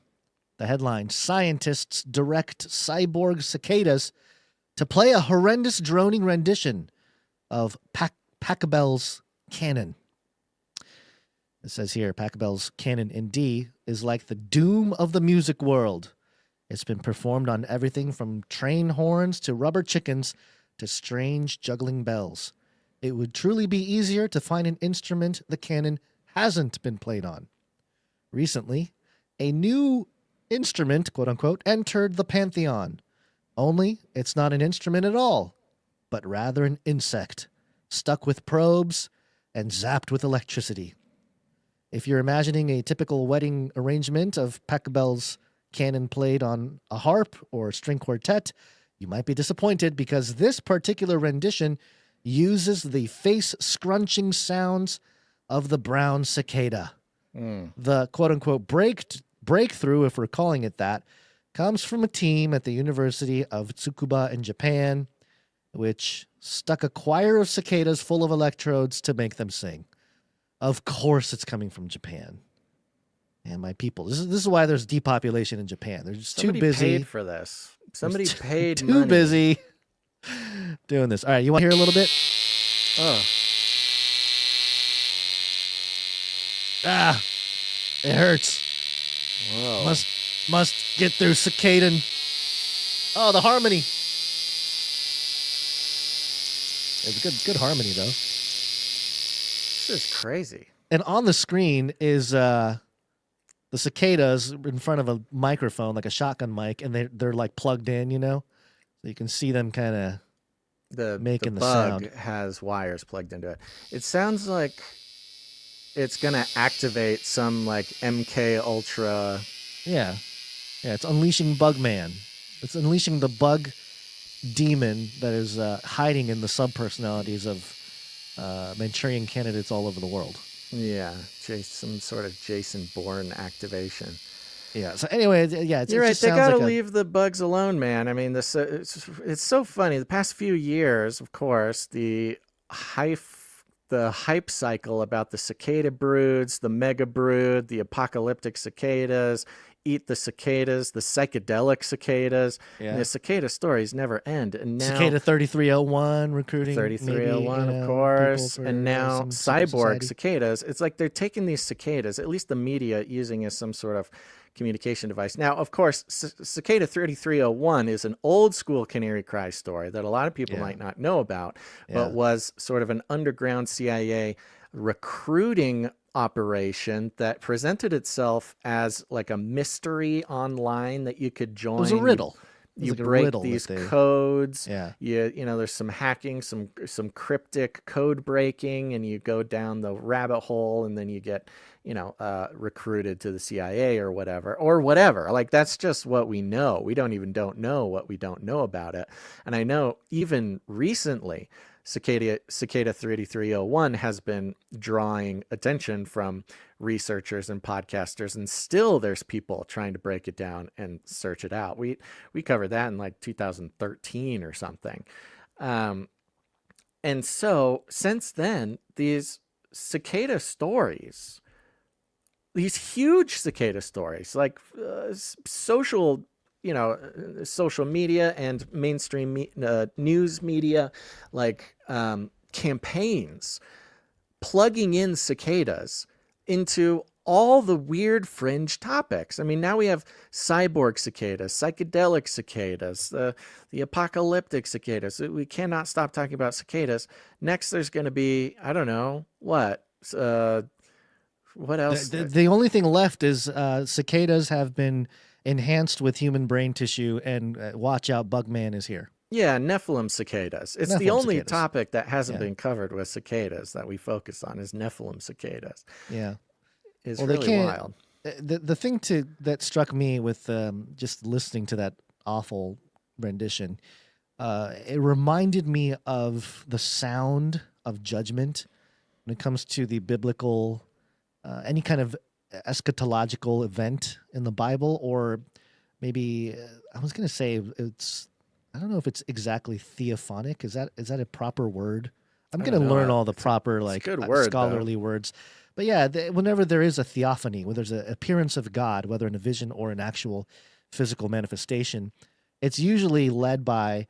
Speaker 3: The headline, scientists direct cyborg cicadas to play a horrendous droning rendition of Pachelbel's canon. It says here, Pachelbel's canon in D is like the doom of the music world. It's been performed on everything from train horns to rubber chickens to strange juggling bells. It would truly be easier to find an instrument the canon hasn't been played on. Recently, a new instrument, quote unquote, entered the pantheon. Only it's not an instrument at all, but rather an insect, stuck with probes and zapped with electricity. If you're imagining a typical wedding arrangement of Pachelbel's canon played on a harp or string quartet, you might be disappointed because this particular rendition uses the face-scrunching sounds of the brown cicada. The quote-unquote breakthrough, if we're calling it that, comes from a team at the University of Tsukuba in Japan, which stuck a choir of cicadas full of electrodes to make them sing. Of course it's coming from Japan. And my people. This is why there's depopulation in Japan. They're just too busy.
Speaker 2: Paid for this. Somebody paid
Speaker 3: too
Speaker 2: money.
Speaker 3: busy doing this. All right, you want to hear a little bit? It hurts.
Speaker 2: Whoa.
Speaker 3: Must get through cicadan. Oh, the harmony. It's good harmony, though.
Speaker 2: This is crazy.
Speaker 3: And on the screen is the cicadas in front of a microphone, like a shotgun mic, and they're like plugged in, you know? So you can see them kind of making the sound.
Speaker 2: The bug has wires plugged into it. It sounds like it's going to activate some like MK Ultra.
Speaker 3: Yeah. Yeah, it's unleashing Bugman. It's unleashing the bug demon that is hiding in the subpersonalities of Manchurian candidates all over the world.
Speaker 2: Yeah, some sort of Jason Bourne activation.
Speaker 3: Yeah. So anyway, yeah,
Speaker 2: you're right. They gotta leave the bugs alone, man. I mean, it's so funny. The past few years, of course, the hype cycle about the cicada broods, the mega brood, the apocalyptic cicadas, eat the cicadas, the psychedelic cicadas. Yeah. The cicada stories never end. And now
Speaker 3: Cicada 3301 recruiting
Speaker 2: 3301, of course, and now cyborg cicadas. It's like they're taking these cicadas, at least the media, using as some sort of communication device. Now, of course, Cicada 3301 is an old school canary cry story that a lot of people might not know about, but was sort of an underground CIA recruiting operation that presented itself as like a mystery online that you could join.
Speaker 3: It was a riddle.
Speaker 2: You break these codes. Yeah. You know, there's some hacking, some cryptic code breaking, and you go down the rabbit hole, and then you get, you know, recruited to the CIA or whatever. Like, that's just what we know. We don't know what we don't know about it. And I know even recently, Cicada 3301 has been drawing attention from researchers and podcasters, and still there's people trying to break it down and search it out. We covered that in like 2013 or something. And so since then, these cicada stories, these huge cicada stories, like social media and mainstream news media, like campaigns, plugging in cicadas into all the weird fringe topics. I mean, now we have cyborg cicadas, psychedelic cicadas, the apocalyptic cicadas. We cannot stop talking about cicadas. Next, there's going to be, I don't know, what else?
Speaker 3: The only thing left is cicadas have been enhanced with human brain tissue, and watch out, Bugman is here.
Speaker 2: Yeah, Nephilim cicadas. It's the only topic that hasn't been covered with cicadas that we focus on is Nephilim cicadas.
Speaker 3: Yeah.
Speaker 2: It's really wild.
Speaker 3: The thing that struck me with just listening to that awful rendition, it reminded me of the sound of judgment when it comes to the biblical, any kind of eschatological event in the Bible, or maybe I was going to say I don't know if it's exactly theophonic. Is that a proper word? I'm going to learn all the proper scholarly words. But yeah, whenever there is a theophany, when there's an appearance of God, whether in a vision or an actual physical manifestation, it's usually led by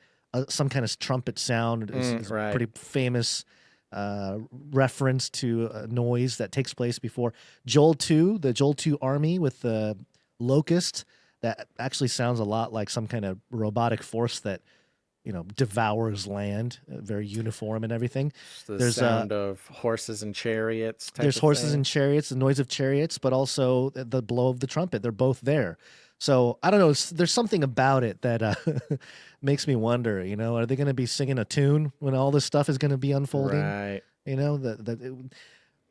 Speaker 3: some kind of trumpet sound. It's a pretty famous reference to a noise that takes place before Joel 2, the Joel 2 army with the locust. That actually sounds a lot like some kind of robotic force that, you know, devours land, very uniform and everything.
Speaker 2: There's sound of horses and chariots.
Speaker 3: There's horses and chariots, the noise of chariots, but also the blow of the trumpet. They're both there. So I don't know. There's something about it that makes me wonder. You know, are they going to be singing a tune when all this stuff is going to be unfolding?
Speaker 2: Right.
Speaker 3: You know,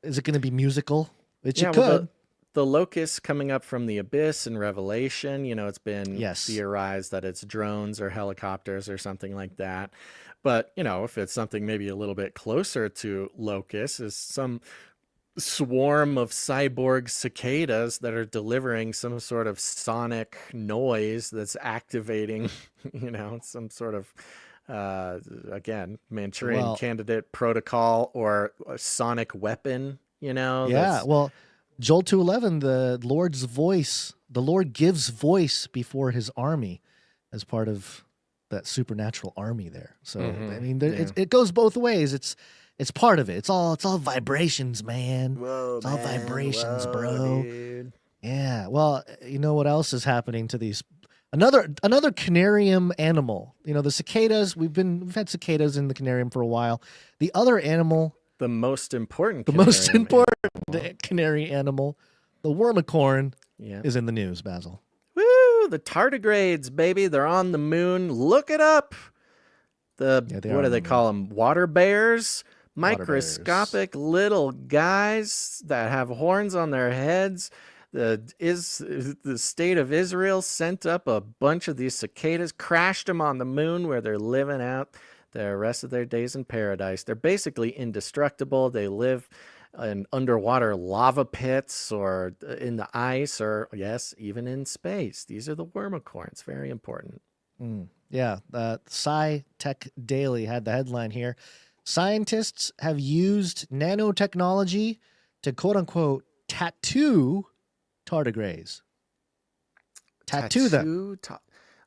Speaker 3: is it going to be musical? It could. Well,
Speaker 2: the locusts coming up from the abyss in Revelation, you know, it's been theorized that it's drones or helicopters or something like that. But, you know, if it's something maybe a little bit closer to locusts, is some swarm of cyborg cicadas that are delivering some sort of sonic noise that's activating, you know, some sort of, again, Manchurian candidate protocol or a sonic weapon, you know?
Speaker 3: Yeah, well, Joel 2:11, the Lord gives voice before his army as part of that supernatural army there. So I mean, it goes both ways. It's part of it. It's all vibrations, man.
Speaker 2: Whoa,
Speaker 3: it's all vibrations, bro.
Speaker 2: Dude.
Speaker 3: Yeah. Well, you know what else is happening to these? Another canarium animal. You know, the cicadas. We've had cicadas in the canarium for a while. The other animal,
Speaker 2: the most important
Speaker 3: canary animal, the wormicorn, is in the news. Basil.
Speaker 2: Woo! The tardigrades, baby. They're on the moon. Look it up. What do they call them? Water bears. Microscopic little guys that have horns on their heads. The state of Israel sent up a bunch of these cicadas, crashed them on the moon where they're living out the rest of their days in paradise. They're basically indestructible. They live in underwater lava pits or in the ice or, yes, even in space. These are the wormicorns. Very important.
Speaker 3: Yeah. Sci Tech Daily had the headline here. Scientists have used nanotechnology to quote-unquote tattoo tardigrades. Tattoo them.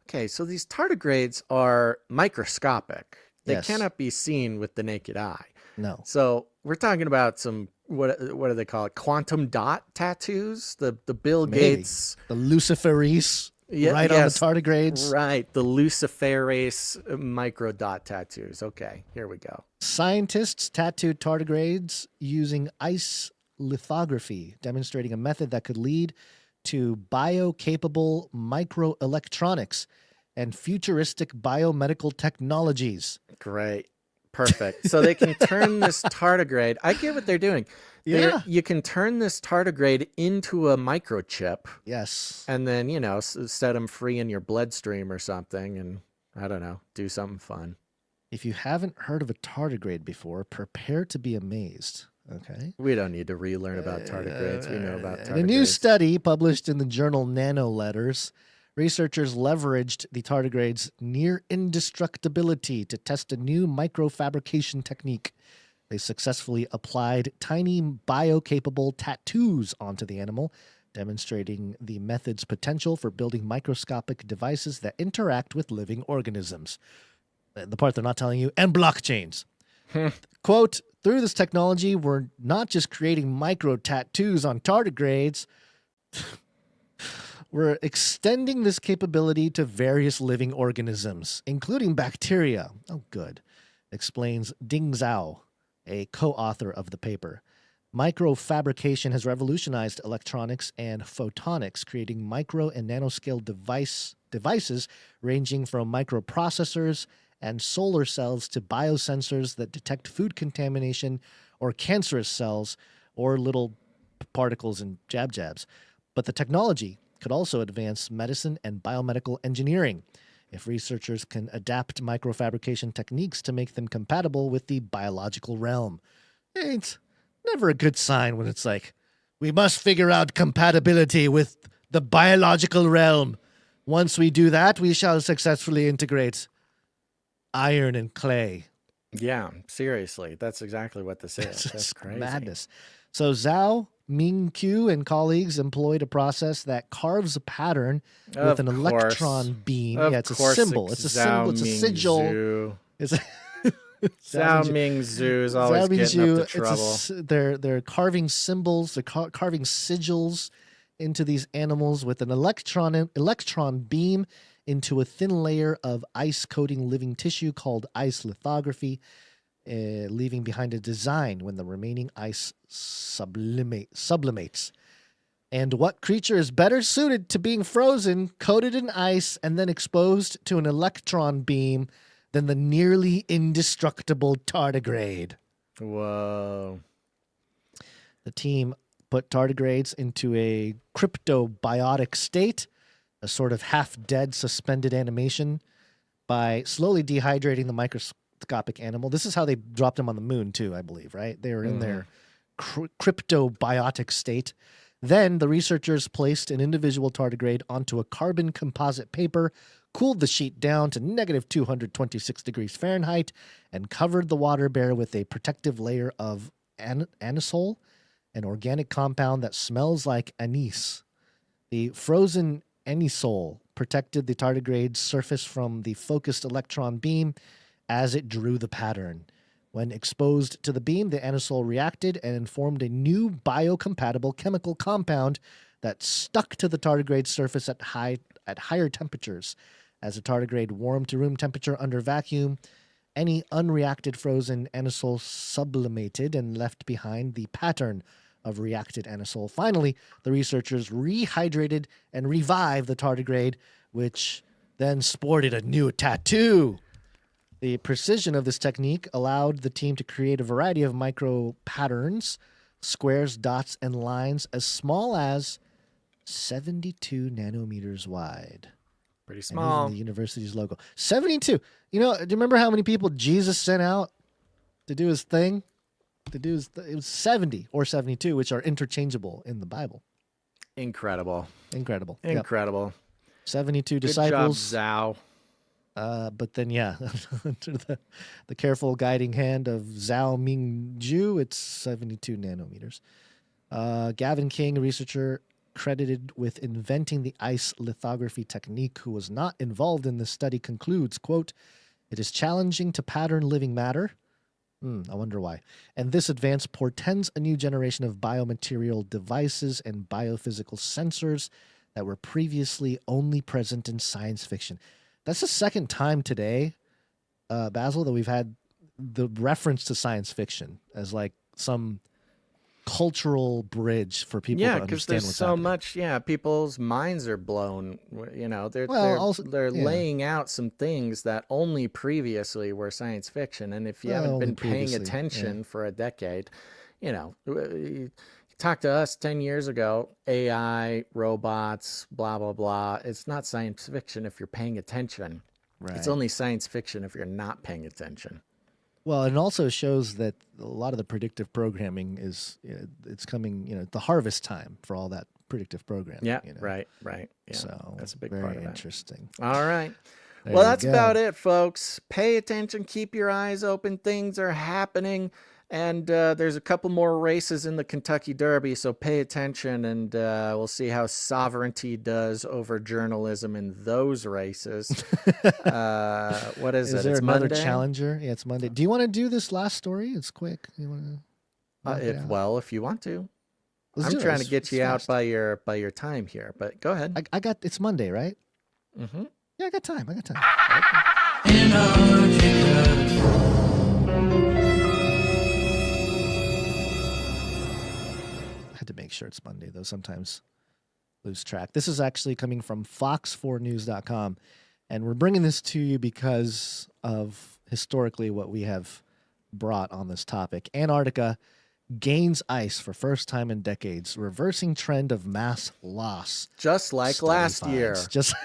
Speaker 2: Okay, so these tardigrades are microscopic. They cannot be seen with the naked eye.
Speaker 3: No.
Speaker 2: So we're talking about some, what do they call it? Quantum dot tattoos? The Bill Gates.
Speaker 3: The Luciferase. On the tardigrades.
Speaker 2: Right, the Luciferase microdot tattoos. Okay, here we go.
Speaker 3: Scientists tattooed tardigrades using ice lithography, demonstrating a method that could lead to biocapable microelectronics and futuristic biomedical technologies.
Speaker 2: Great. Perfect. So they can turn this tardigrade. I get what they're doing. You can turn this tardigrade into a microchip.
Speaker 3: Yes.
Speaker 2: And then, set them free in your bloodstream or something and, I don't know, do something fun.
Speaker 3: If you haven't heard of a tardigrade before, prepare to be amazed. Okay.
Speaker 2: We don't need to relearn about tardigrades. We know about tardigrades.
Speaker 3: In a new study published in the journal Nanoletters, researchers leveraged the tardigrade's near indestructibility to test a new microfabrication technique. They successfully applied tiny biocapable tattoos onto the animal, demonstrating the method's potential for building microscopic devices that interact with living organisms. The part they're not telling you, and blockchains. Quote, through this technology, we're not just creating micro tattoos on tardigrades. We're extending this capability to various living organisms, including bacteria. Oh, good. Explains Ding Zhao, a co-author of the paper. Microfabrication has revolutionized electronics and photonics, creating micro and nanoscale devices ranging from microprocessors and solar cells to biosensors that detect food contamination or cancerous cells or little particles and jabs. But the technology could also advance medicine and biomedical engineering if researchers can adapt microfabrication techniques to make them compatible with the biological realm. It's never a good sign when it's like, we must figure out compatibility with the biological realm. Once we do that, we shall successfully integrate iron and clay.
Speaker 2: Yeah, seriously. That's exactly what this is. That's crazy.
Speaker 3: Madness. So Zhao Mingqiu and colleagues employed a process that carves a pattern with an electron beam. It's a symbol. It's a symbol. It's a sigil.
Speaker 2: Zhao Mingzhu is always getting up to trouble.
Speaker 3: They're carving symbols. They're carving sigils into these animals with an electron beam into a thin layer of ice-coating living tissue called ice lithography, leaving behind a design when the remaining ice sublimates. And what creature is better suited to being frozen, coated in ice, and then exposed to an electron beam than the nearly indestructible tardigrade?
Speaker 2: Whoa.
Speaker 3: The team put tardigrades into a cryptobiotic state, a sort of half-dead suspended animation, by slowly dehydrating the microscopic animal. This is how they dropped them on the moon, too, I believe, right? They were in their cryptobiotic state. Then the researchers placed an individual tardigrade onto a carbon composite paper, cooled the sheet down to negative 226 degrees Fahrenheit, and covered the water bear with a protective layer of anisole, an organic compound that smells like anise. The frozen anisole protected the tardigrade's surface from the focused electron beam as it drew the pattern. When exposed to the beam, the anisole reacted and formed a new biocompatible chemical compound that stuck to the tardigrade's surface at higher temperatures. As the tardigrade warmed to room temperature under vacuum, any unreacted frozen anisole sublimated and left behind the pattern of reacted anisole. Finally, the researchers rehydrated and revived the tardigrade, which then sported a new tattoo. The precision of this technique allowed the team to create a variety of micro patterns, squares, dots, and lines as small as 72 nanometers wide.
Speaker 2: Pretty small.
Speaker 3: And even the university's logo. 72. You know, do you remember how many people Jesus sent out to do his thing? It was 70 or 72, which are interchangeable in the Bible.
Speaker 2: Incredible.
Speaker 3: Incredible. 72 disciples.
Speaker 2: Good job,
Speaker 3: Zhao. But then, yeah, under the careful guiding hand of Zhao Mingju, it's 72 nanometers. Gavin King, a researcher credited with inventing the ice lithography technique, who was not involved in this study, concludes, quote, "It is challenging to pattern living matter." I wonder why. "And this advance portends a new generation of biomaterial devices and biophysical sensors that were previously only present in science fiction." That's the second time today, Basil, that we've had the reference to science fiction as like some cultural bridge for people to understand what's happening. Yeah, because there's so much.
Speaker 2: Yeah, people's minds are blown. You know, they're laying out some things that only previously were science fiction. And if you haven't been paying attention for a decade, you know, you talk to us 10 years ago, AI, robots, blah, blah, blah. It's not science fiction if you're paying attention. Right. It's only science fiction if you're not paying attention.
Speaker 3: Well, it also shows that a lot of the predictive programming it's coming, you know, the harvest time for all that predictive programming.
Speaker 2: Yeah,
Speaker 3: you know?
Speaker 2: right. Yeah,
Speaker 3: so
Speaker 2: that's a big
Speaker 3: very
Speaker 2: part of that.
Speaker 3: Interesting.
Speaker 2: All right. Well, that's about it, folks. Pay attention. Keep your eyes open. Things are happening. And there's a couple more races in the Kentucky Derby, so pay attention, and we'll see how sovereignty does over journalism in those races. What is it?
Speaker 3: Is there
Speaker 2: it's
Speaker 3: another
Speaker 2: Monday?
Speaker 3: Challenger? Yeah, it's Monday. Do you want to do this last story? It's quick. You want
Speaker 2: to? Well, if you want to.
Speaker 3: Let's
Speaker 2: I'm trying to get you out by your time here, but go ahead.
Speaker 3: I got. It's Monday, right?
Speaker 2: Mm-hmm.
Speaker 3: Yeah, I got time.
Speaker 2: Okay.
Speaker 3: To make sure it's Monday, though, sometimes lose track. This is actually coming from fox4news.com, and we're bringing this to you because of historically what we have brought on this topic. Antarctica gains ice for first time in decades, reversing trend of mass loss.
Speaker 2: Just like last year.
Speaker 3: Just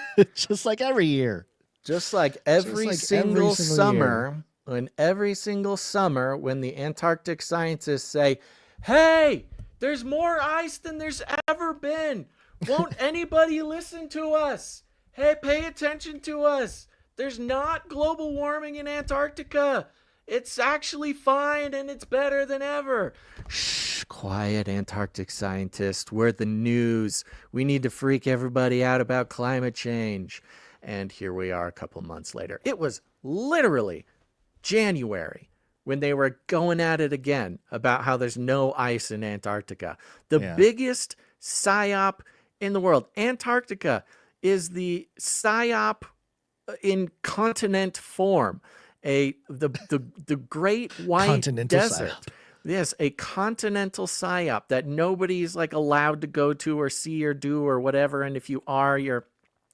Speaker 3: like every year.
Speaker 2: Just like every single summer. And every single summer when the Antarctic scientists say, "Hey, there's more ice than there's ever been. Won't anybody listen to us? Hey, pay attention to us. There's not global warming in Antarctica. It's actually fine and it's better than ever." Shh, quiet, Antarctic scientists. We're the news. We need to freak everybody out about climate change. And here we are a couple months later. It was literally January when they were going at it again about how there's no ice in Antarctica. The biggest psyop in the world. Antarctica is the psyop in continent form. The great white
Speaker 3: continental
Speaker 2: desert.
Speaker 3: Psyop.
Speaker 2: Yes, a continental psyop that nobody's like allowed to go to or see or do or whatever. And if you are, you're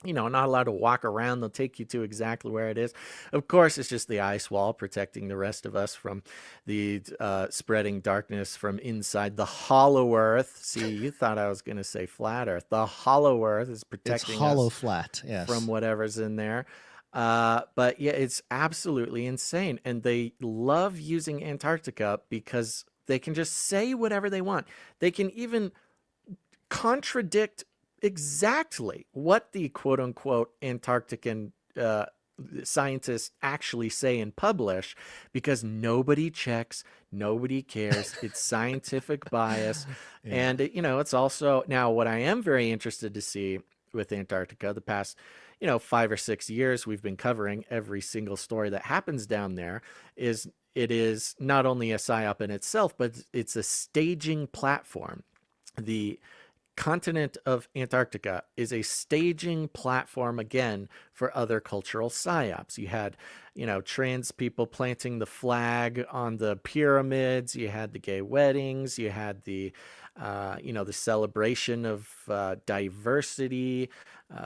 Speaker 2: not allowed to walk around. They'll take you to exactly where it is. Of course, it's just the ice wall protecting the rest of us from the spreading darkness from inside the hollow Earth. See, you thought I was going to say flat Earth. The hollow Earth is protecting
Speaker 3: it's hollow
Speaker 2: us
Speaker 3: flat, yes,
Speaker 2: from whatever's in there. But yeah, it's absolutely insane. And they love using Antarctica because they can just say whatever they want. They can even contradict exactly what the quote-unquote Antarctican scientists actually say and publish, because nobody checks, nobody cares. It's scientific bias. And it's also, now what I am very interested to see with Antarctica the past 5 or 6 years we've been covering every single story that happens down there, it is not only a psyop in itself, but it's a staging platform. The continent of Antarctica is a staging platform again for other cultural psyops. You had, trans people planting the flag on the pyramids. You had the gay weddings. You had the, the celebration of diversity.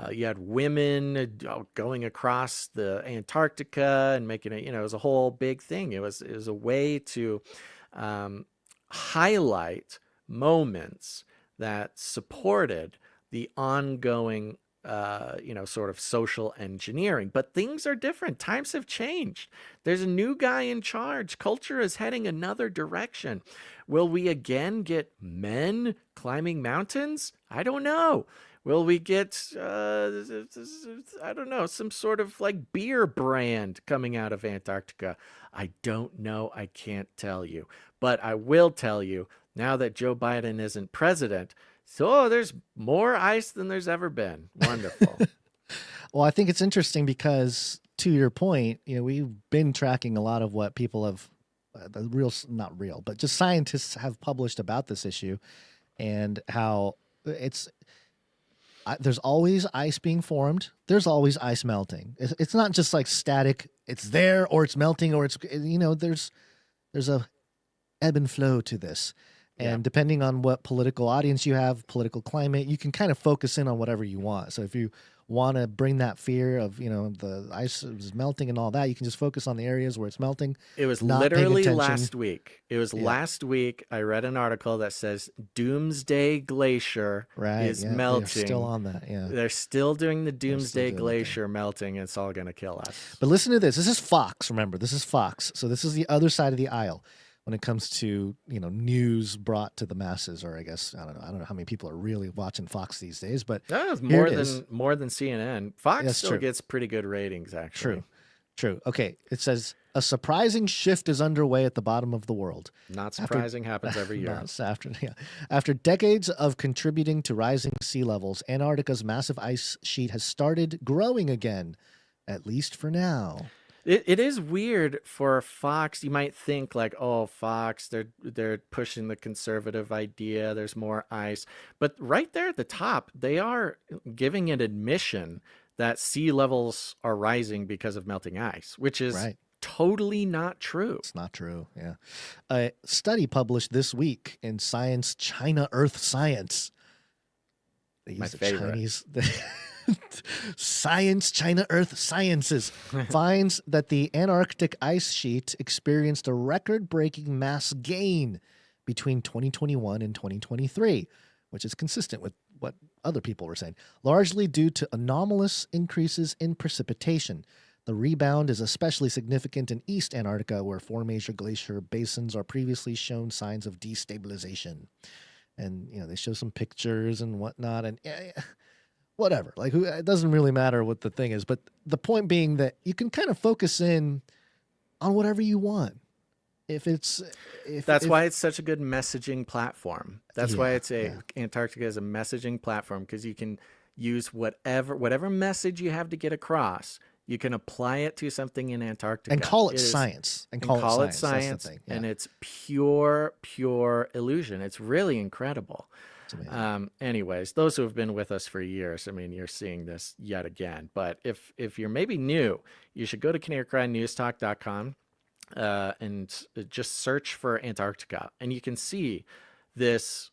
Speaker 2: You had women going across the Antarctica and making it, it was a whole big thing. It was a way to highlight moments that supported the ongoing, sort of social engineering. But things are different. Times have changed. There's a new guy in charge. Culture is heading another direction. Will we again get men climbing mountains? I don't know. Will we get, I don't know, some sort of like beer brand coming out of Antarctica? I don't know. I can't tell you. But I will tell you, now that Joe Biden isn't president, so there's more ice than there's ever been. Wonderful.
Speaker 3: Well, I think it's interesting because, to your point, we've been tracking a lot of what people have, not real, but just scientists have published about this issue, and how there's always ice being formed. There's always ice melting. It's not just like static. It's there, or it's melting, or it's, there's a ebb and flow to this. And depending on what political audience you have, political climate, you can kind of focus in on whatever you want. So if you want to bring that fear of, the ice is melting and all that, you can just focus on the areas where it's melting.
Speaker 2: It was literally last week. Last week I read an article that says Doomsday Glacier is melting.
Speaker 3: They're still on that. Yeah.
Speaker 2: They're still doing the Doomsday Glacier melting. It's all going to kill us.
Speaker 3: But listen to this. This is Fox. Remember, this is Fox. So this is the other side of the aisle when it comes to, news brought to the masses, or I guess, I don't know how many people are really watching Fox these days, but
Speaker 2: more than CNN. Fox still gets pretty good ratings, actually.
Speaker 3: True. Okay. It says a surprising shift is underway at the bottom of the world.
Speaker 2: Not surprising, happens every year.
Speaker 3: After decades of contributing to rising sea levels, Antarctica's massive ice sheet has started growing again, at least for now.
Speaker 2: It is weird for Fox. You might think like, oh, Fox, they're pushing the conservative idea. There's more ice. But right there at the top, they are giving an admission that sea levels are rising because of melting ice, which is totally not true.
Speaker 3: It's not true, yeah. A study published this week in Science China Earth Science. They use
Speaker 2: My favorite.
Speaker 3: Chinese... Science China Earth Sciences finds that the Antarctic ice sheet experienced a record-breaking mass gain between 2021 and 2023, which is consistent with what other people were saying, largely due to anomalous increases in precipitation. The rebound is especially significant in East Antarctica, where 4 major glacier basins are previously shown signs of destabilization. And, they show some pictures and whatnot, and whatever, like it doesn't really matter what the thing is, but the point being that you can kind of focus in on whatever you want.
Speaker 2: That's why it's such a good messaging platform. That's why Antarctica is a messaging platform, because you can use whatever message you have to get across. You can apply it to something in Antarctica
Speaker 3: and call it science. And call it science.
Speaker 2: That's the thing. Yeah. And it's pure illusion. It's really incredible. Anyways, those who have been with us for years, you're seeing this yet again. But if you're maybe new, you should go to canarycrynewstalk.com and just search for Antarctica, and you can see this.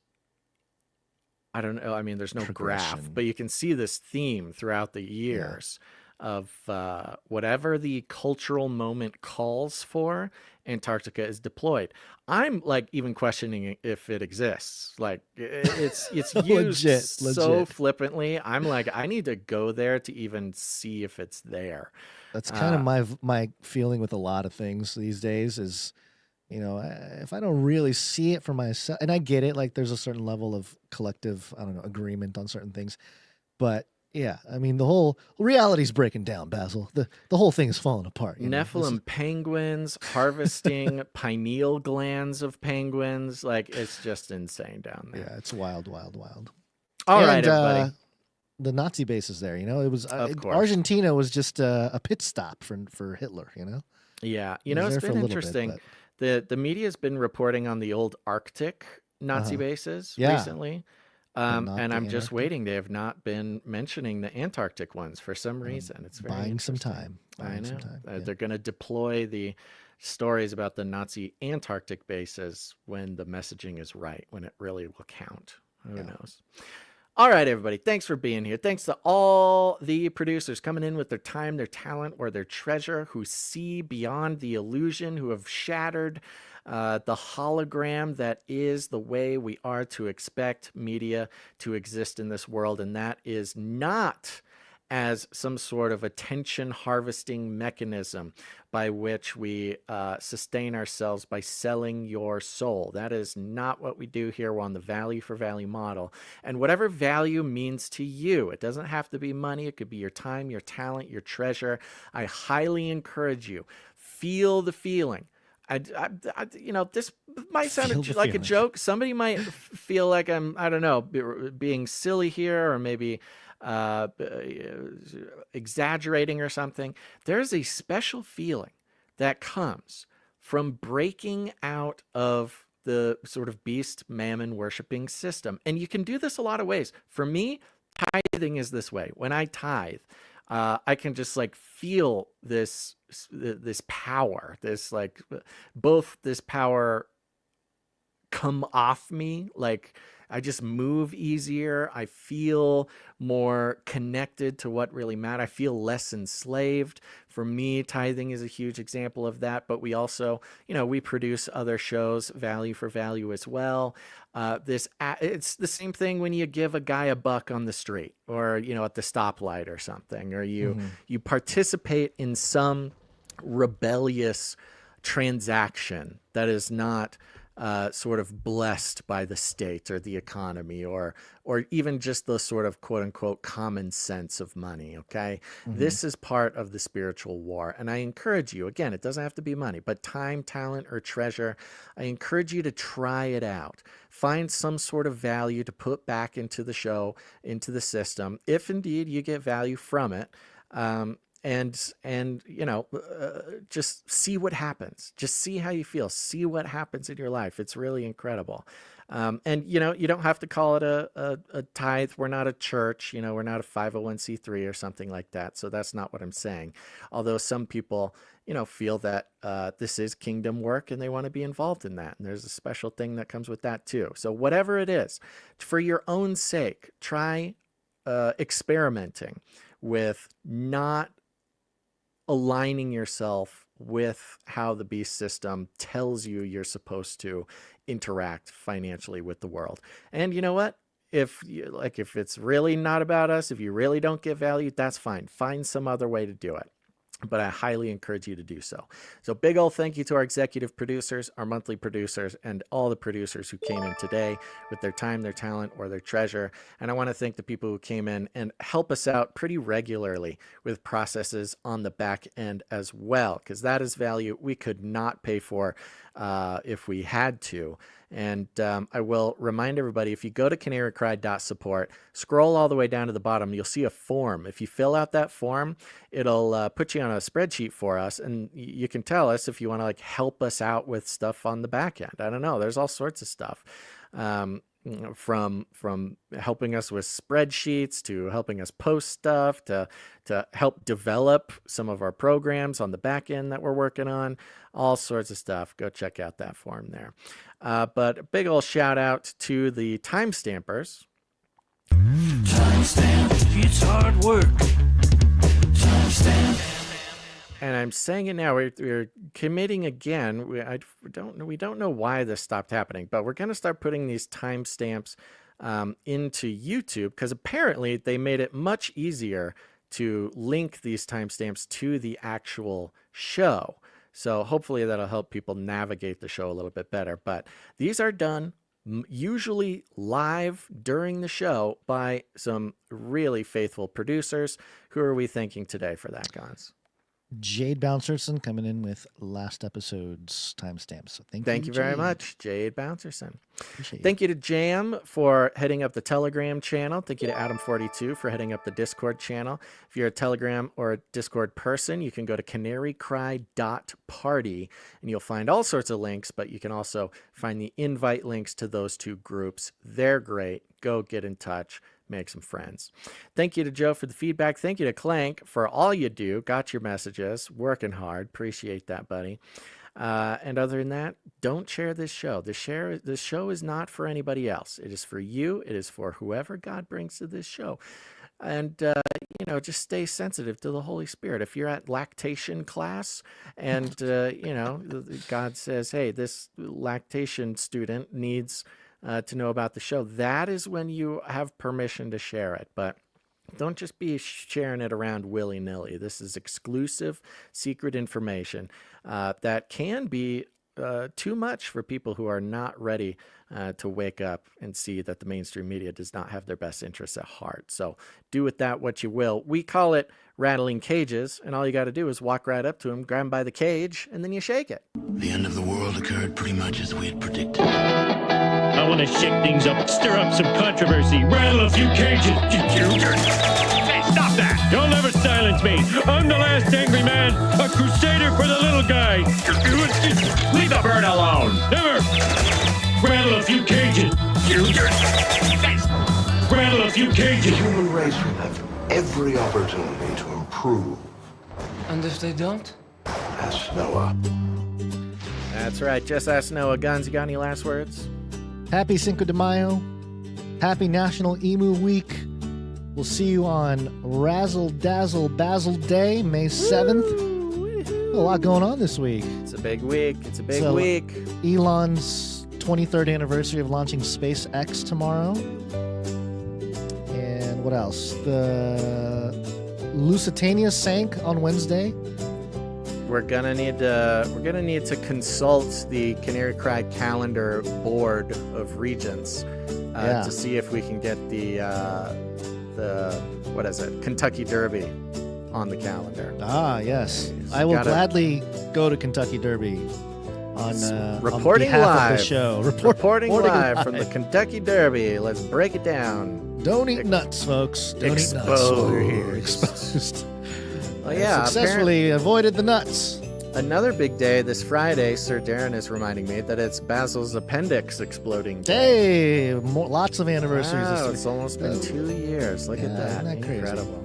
Speaker 2: I don't know. There's no graph, but you can see this theme throughout the years of whatever the cultural moment calls for. Antarctica is deployed. I'm like even questioning if it exists. Like it's used so flippantly. I'm like, I need to go there to even see if it's there.
Speaker 3: That's kind of my feeling with a lot of things these days is, if I don't really see it for myself, and I get it, like there's a certain level of collective, agreement on certain things, but yeah, the whole reality's breaking down, Basil. The whole thing is falling apart.
Speaker 2: Nephilim penguins harvesting pineal glands of penguins. Like, it's just insane down there.
Speaker 3: Yeah, it's wild, wild, wild.
Speaker 2: All right, everybody.
Speaker 3: the Nazi bases there. You know, it was
Speaker 2: Of course.
Speaker 3: Argentina was just a pit stop for Hitler. You know.
Speaker 2: Yeah, you know, it's been interesting. The media's been reporting on the old Arctic Nazi bases recently. And I'm just waiting. They have not been mentioning the Antarctic ones for some reason. It's very
Speaker 3: buying some time.
Speaker 2: I know. They're going to deploy the stories about the Nazi Antarctic bases when the messaging is right, when it really will count. Who knows? All right, everybody. Thanks for being here. Thanks to all the producers coming in with their time, their talent, or their treasure, who see beyond the illusion, who have shattered the hologram that is the way we are to expect media to exist in this world. And that is not as some sort of attention harvesting mechanism by which we sustain ourselves by selling your soul. That is not what we do here. We're on the value for value model. And whatever value means to you, it doesn't have to be money. It could be your time, your talent, your treasure. I highly encourage you. Feel the feeling. You know, this might sound like a joke. Somebody might feel like I don't know, being silly here, or maybe exaggerating or something. There's a special feeling that comes from breaking out of the sort of beast mammon worshiping system. And you can do this a lot of ways. For me, tithing is this way. When I tithe, I can just like feel this power, both this power come off me, like I just move easier. I feel more connected to what really matters. I feel less enslaved. For me, tithing is a huge example of that. But we also, you know, we produce other shows, value for value as well. It's the same thing when you give a guy $1 on the street, or, you know, at the stoplight or something, or you participate in some rebellious transaction that is not sort of blessed by the state or the economy, or even just the sort of quote unquote common sense of money. Okay. This is part of the spiritual war. And I encourage you, again, it doesn't have to be money, but time, talent, or treasure. I encourage you to try it out. Find some sort of value to put back into the show, into the system, if indeed you get value from it. And you know, just see what happens. Just see how you feel. See what happens in your life. It's really incredible. And you know, you don't have to call it a tithe. We're not a church. You know, we're not a 501c3 or something like that. So that's not what I'm saying. Although some people, you know, feel that this is kingdom work and they want to be involved in that. And there's a special thing that comes with that too. So whatever it is, for your own sake, try experimenting with not aligning yourself with how the beast system tells you you're supposed to interact financially with the world. And you know what? If it's really not about us, if you really don't get value, that's fine. Find some other way to do it. But I highly encourage you to do so. So big old thank you to our executive producers, our monthly producers, and all the producers who came in today with their time, their talent, or their treasure. And I want to thank the people who came in and help us out pretty regularly with processes on the back end as well, because that is value we could not pay for if we had to. And I will remind everybody, if you go to canarycry.support, scroll all the way down to the bottom, you'll see a form. If you fill out that form, it'll put you on a spreadsheet for us, and you can tell us if you want to like help us out with stuff on the back end. I don't know. There's all sorts of stuff. From helping us with spreadsheets to helping us post stuff to help develop some of our programs on the back end that we're working on, all sorts of stuff. Go check out that form there. But a big old shout out to the timestampers.
Speaker 16: Timestamp, it's hard work. Timestamp.
Speaker 2: And I'm saying it now, we're committing again. We don't know why this stopped happening, but we're going to start putting these timestamps into YouTube, because apparently they made it much easier to link these timestamps to the actual show. So hopefully that'll help people navigate the show a little bit better. But these are done usually live during the show by some really faithful producers. Who are we thanking today for that, Gons?
Speaker 3: Jade Bouncerson coming in with last episode's timestamps. So thank you
Speaker 2: very
Speaker 3: Jade.
Speaker 2: much, Jade Bouncerson.
Speaker 3: Appreciate
Speaker 2: Thank you to Jam for heading up the Telegram channel. Thank you to Adam42 for heading up the Discord channel. If you're a Telegram or a Discord person, you can go to canarycry.party and you'll find all sorts of links, but you can also find the invite links to those two groups. They're great. Go get in touch. Make some friends. Thank you to Joe for the feedback. Thank you to Clank for all you do. Got your messages. Working hard. Appreciate that, buddy. And other than that, don't share this show. This show is not for anybody else. It is for you. It is for whoever God brings to this show. And, just stay sensitive to the Holy Spirit. If you're at lactation class and, God says, hey, this lactation student needs to know about the show, that is when you have permission to share it. But don't just be sharing it around willy-nilly. This is exclusive, secret information that can be too much for people who are not ready to wake up and see that the mainstream media does not have their best interests at heart. So do with that what you will. We call it rattling cages, and all you got to do is walk right up to him, grab him by the cage, and then you shake it.
Speaker 9: The end of the world occurred pretty much as we had predicted.
Speaker 19: I want to shake things up, stir up some controversy, rattle a few cages. Hey, stop that! You'll never silence me. I'm the last angry man, a crusader for the little guy. Leave the bird alone. Never. Rattle a few cages. Rattle a few cages.
Speaker 9: The human race will have every opportunity to improve.
Speaker 20: And if they don't?
Speaker 9: Ask Noah.
Speaker 2: That's right. Just ask Noah. Guns, you got any last words?
Speaker 3: Happy Cinco de Mayo. Happy National Emu Week. We'll see you on Razzle Dazzle Basil Day, May 7th. A lot going on this week.
Speaker 2: It's a big week. It's a big week.
Speaker 3: Elon's 23rd anniversary of launching SpaceX tomorrow. And what else? The Lusitania sank on Wednesday.
Speaker 2: We're gonna need to consult the Canary Cry calendar board of regents to see if we can get the what is it, Kentucky Derby on the calendar.
Speaker 3: Ah, yes. I will gladly go to Kentucky Derby on
Speaker 2: reporting
Speaker 3: behalf
Speaker 2: live
Speaker 3: of the show.
Speaker 2: Reporting live from the Kentucky Derby. Let's break it down.
Speaker 3: Don't eat nuts, folks. Don't eat nuts while you're here. Exposed.
Speaker 2: Well, yeah,
Speaker 3: successfully avoided the nuts.
Speaker 2: Another big day this Friday, Sir Darren is reminding me that it's Basil's appendix exploding day.
Speaker 3: Hey, lots of anniversaries this week.
Speaker 2: It's almost been 2 years. Look at that.
Speaker 3: Isn't that crazy?
Speaker 2: Incredible.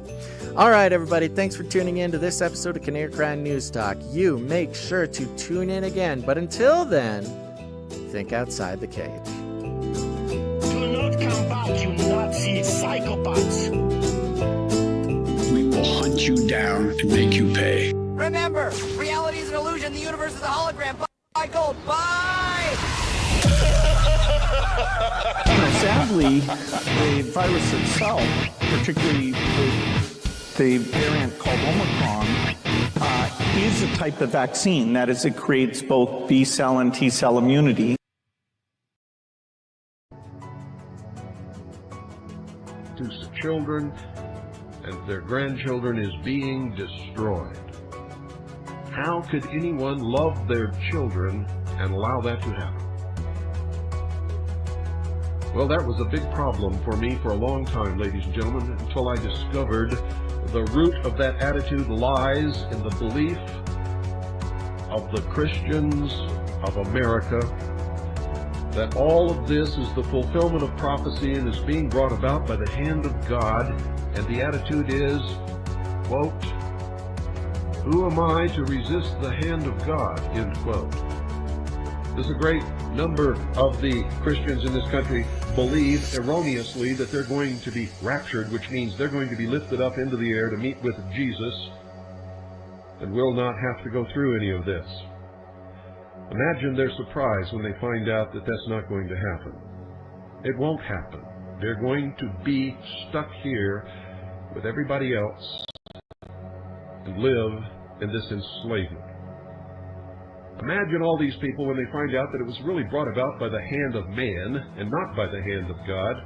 Speaker 2: All right, everybody. Thanks for tuning in to this episode of Canary Cry News Talk. You make sure to tune in again. But until then, think outside the cage.
Speaker 21: Do not come back, you Nazi psychopaths.
Speaker 5: We will hunt you down and make you pay.
Speaker 11: Remember, reality is an illusion. The universe is a hologram. Buy gold. Bye!
Speaker 22: Sadly, the virus itself, particularly the variant called Omicron, is a type of vaccine. That is, it creates both B-cell and T-cell immunity.
Speaker 23: To children and their grandchildren is being destroyed. How could anyone love their children and allow that to happen? Well, that was a big problem for me for a long time, ladies and gentlemen, until I discovered the root of that attitude lies in the belief of the Christians of America that all of this is the fulfillment of prophecy and is being brought about by the hand of God, and the attitude is, quote, "Who am I to resist the hand of God?" end quote. There's a great number of the Christians in this country believe erroneously that they're going to be raptured, which means they're going to be lifted up into the air to meet with Jesus and will not have to go through any of this. Imagine their surprise when they find out that that's not going to happen. It won't happen. They're going to be stuck here with everybody else and live in this enslavement. Imagine all these people when they find out that it was really brought about by the hand of man and not by the hand of God.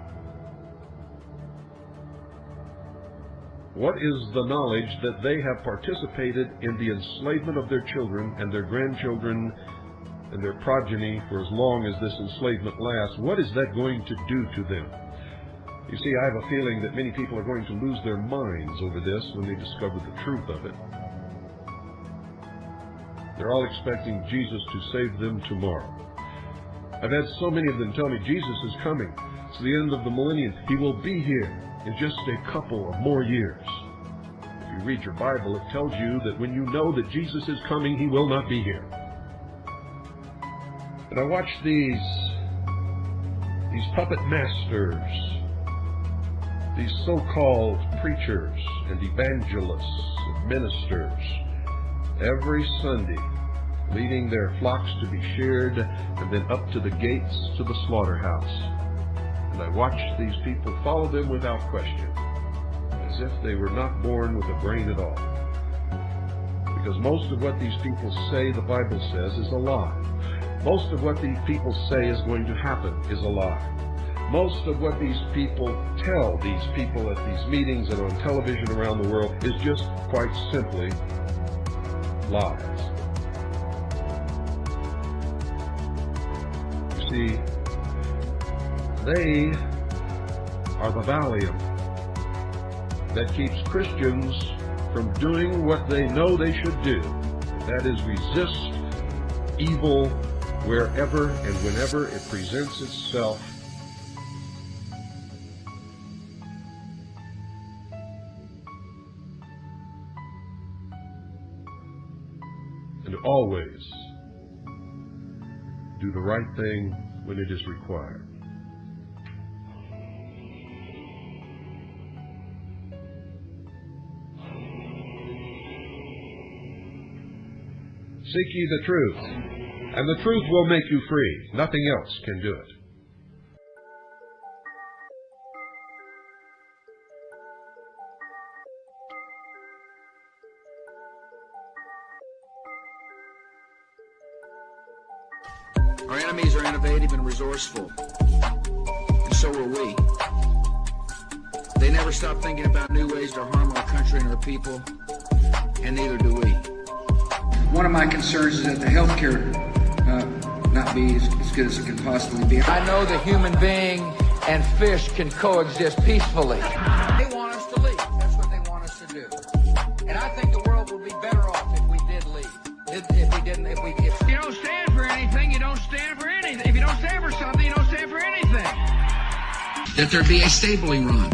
Speaker 23: What is the knowledge that they have participated in the enslavement of their children and their grandchildren and their progeny for as long as this enslavement lasts? What is that going to do to them? You see, I have a feeling that many people are going to lose their minds over this when they discover the truth of it. They're all expecting Jesus to save them tomorrow. I've had so many of them tell me Jesus is coming. It's the end of the millennium. He will be here in just a couple of more years. If you read your Bible, it tells you that when you know that Jesus is coming, he will not be here. And I watch these puppet masters, these so-called preachers and evangelists and ministers, every Sunday leading their flocks to be sheared and then up to the gates to the slaughterhouse. And I watch these people follow them without question, as if they were not born with a brain at all. Because most of what these people say, the Bible says, is a lie. Most of what these people say is going to happen is a lie. Most of what these people tell these people at these meetings and on television around the world is just quite simply lies. You see, they are the Valium that keeps Christians from doing what they know they should do. That is, resist evil wherever and whenever it presents itself. And always do the right thing when it is required. Seek ye the truth, and the truth will make you free. Nothing else can do it.
Speaker 1: Our enemies are innovative and resourceful, and so are we. They never stop thinking about new ways to harm our country and our people, and neither do we. One of my concerns is that the healthcare not be as good as it can possibly be. I know the human being and fish can coexist peacefully. They want us to leave. That's what they want us to do. And I think the world would be better off if we did leave. If we didn't, if you don't stand for anything, you don't stand for anything. If you don't stand for something, you don't stand for anything. That there be a stable Iran.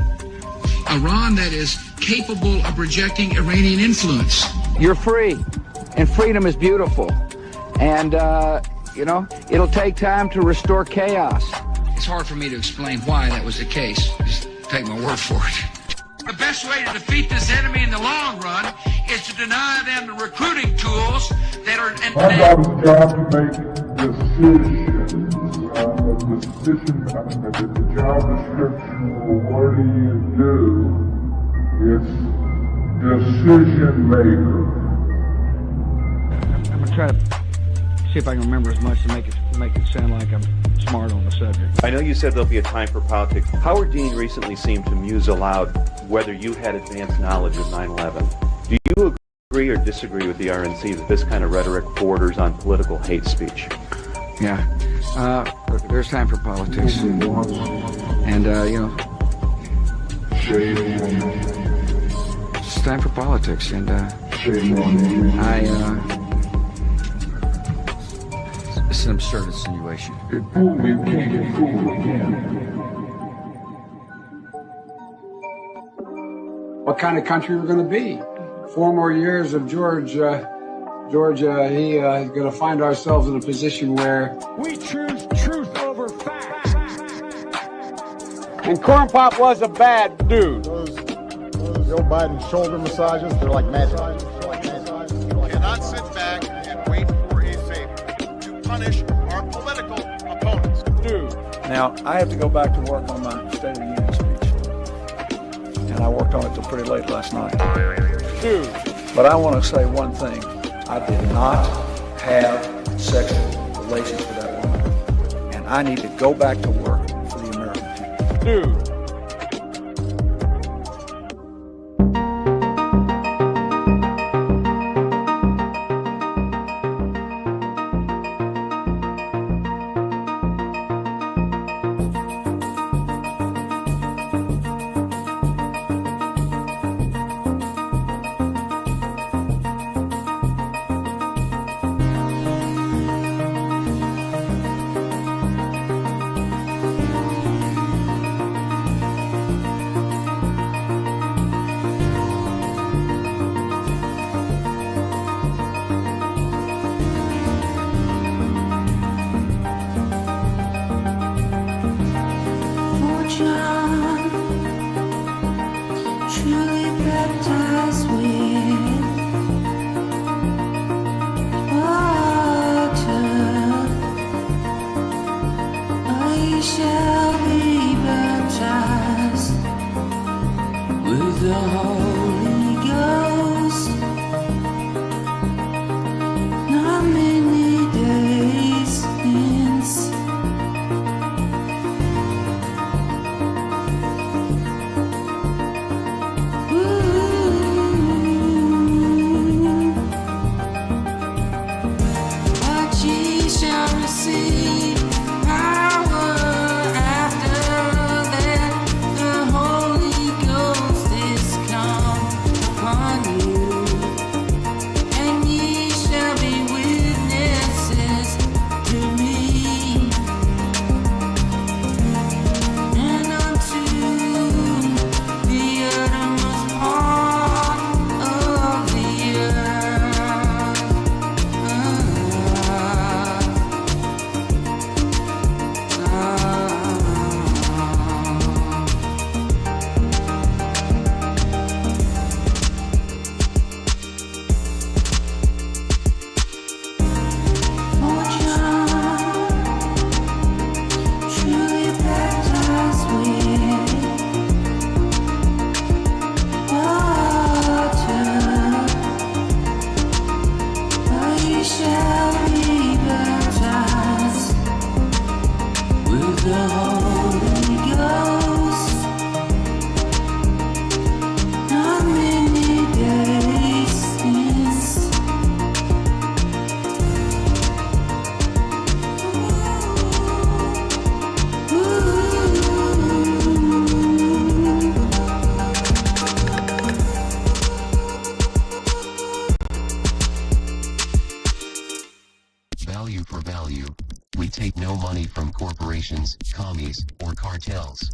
Speaker 1: Iran that is capable of rejecting Iranian influence. You're free, and freedom is beautiful. And, it'll take time to restore chaos. It's hard for me to explain why that was the case. Just take my word for it. The best way to defeat this enemy in the long run is to deny them the recruiting tools that are...
Speaker 6: My job is to make decisions. The decision, the job description for what do you do? It's decision maker.
Speaker 1: I'm going to try to see if I can remember as much to make it sound like I'm smart on the subject.
Speaker 10: I know you said there'll be a time for politics. Howard Dean recently seemed to muse aloud whether you had advanced knowledge of 9/11. Do you agree or disagree with the RNC that this kind of rhetoric borders on political hate speech?
Speaker 1: Yeah. There's time for politics. And, it's time for politics. And, it's an absurd insinuation.
Speaker 6: You can't get fooled again.
Speaker 24: What kind of country we're going to be? 4 more years of Georgia, he's going to find ourselves in a position where
Speaker 21: we choose truth over facts.
Speaker 4: And Corn Pop was a bad dude.
Speaker 25: Those Joe Biden shoulder massages, they're like magic.
Speaker 26: We cannot sit back and wait for a savior to punish our political opponents.
Speaker 24: Dude.
Speaker 27: Now, I have to go back to work on my State of the Union speech. And I worked on it till pretty late last night.
Speaker 24: Dude.
Speaker 27: But I want to say one thing. I did not have sexual relations with that woman. And I need to go back to work for the American people.
Speaker 24: Dude.
Speaker 8: Value for value. We take no money from corporations, commies, or cartels.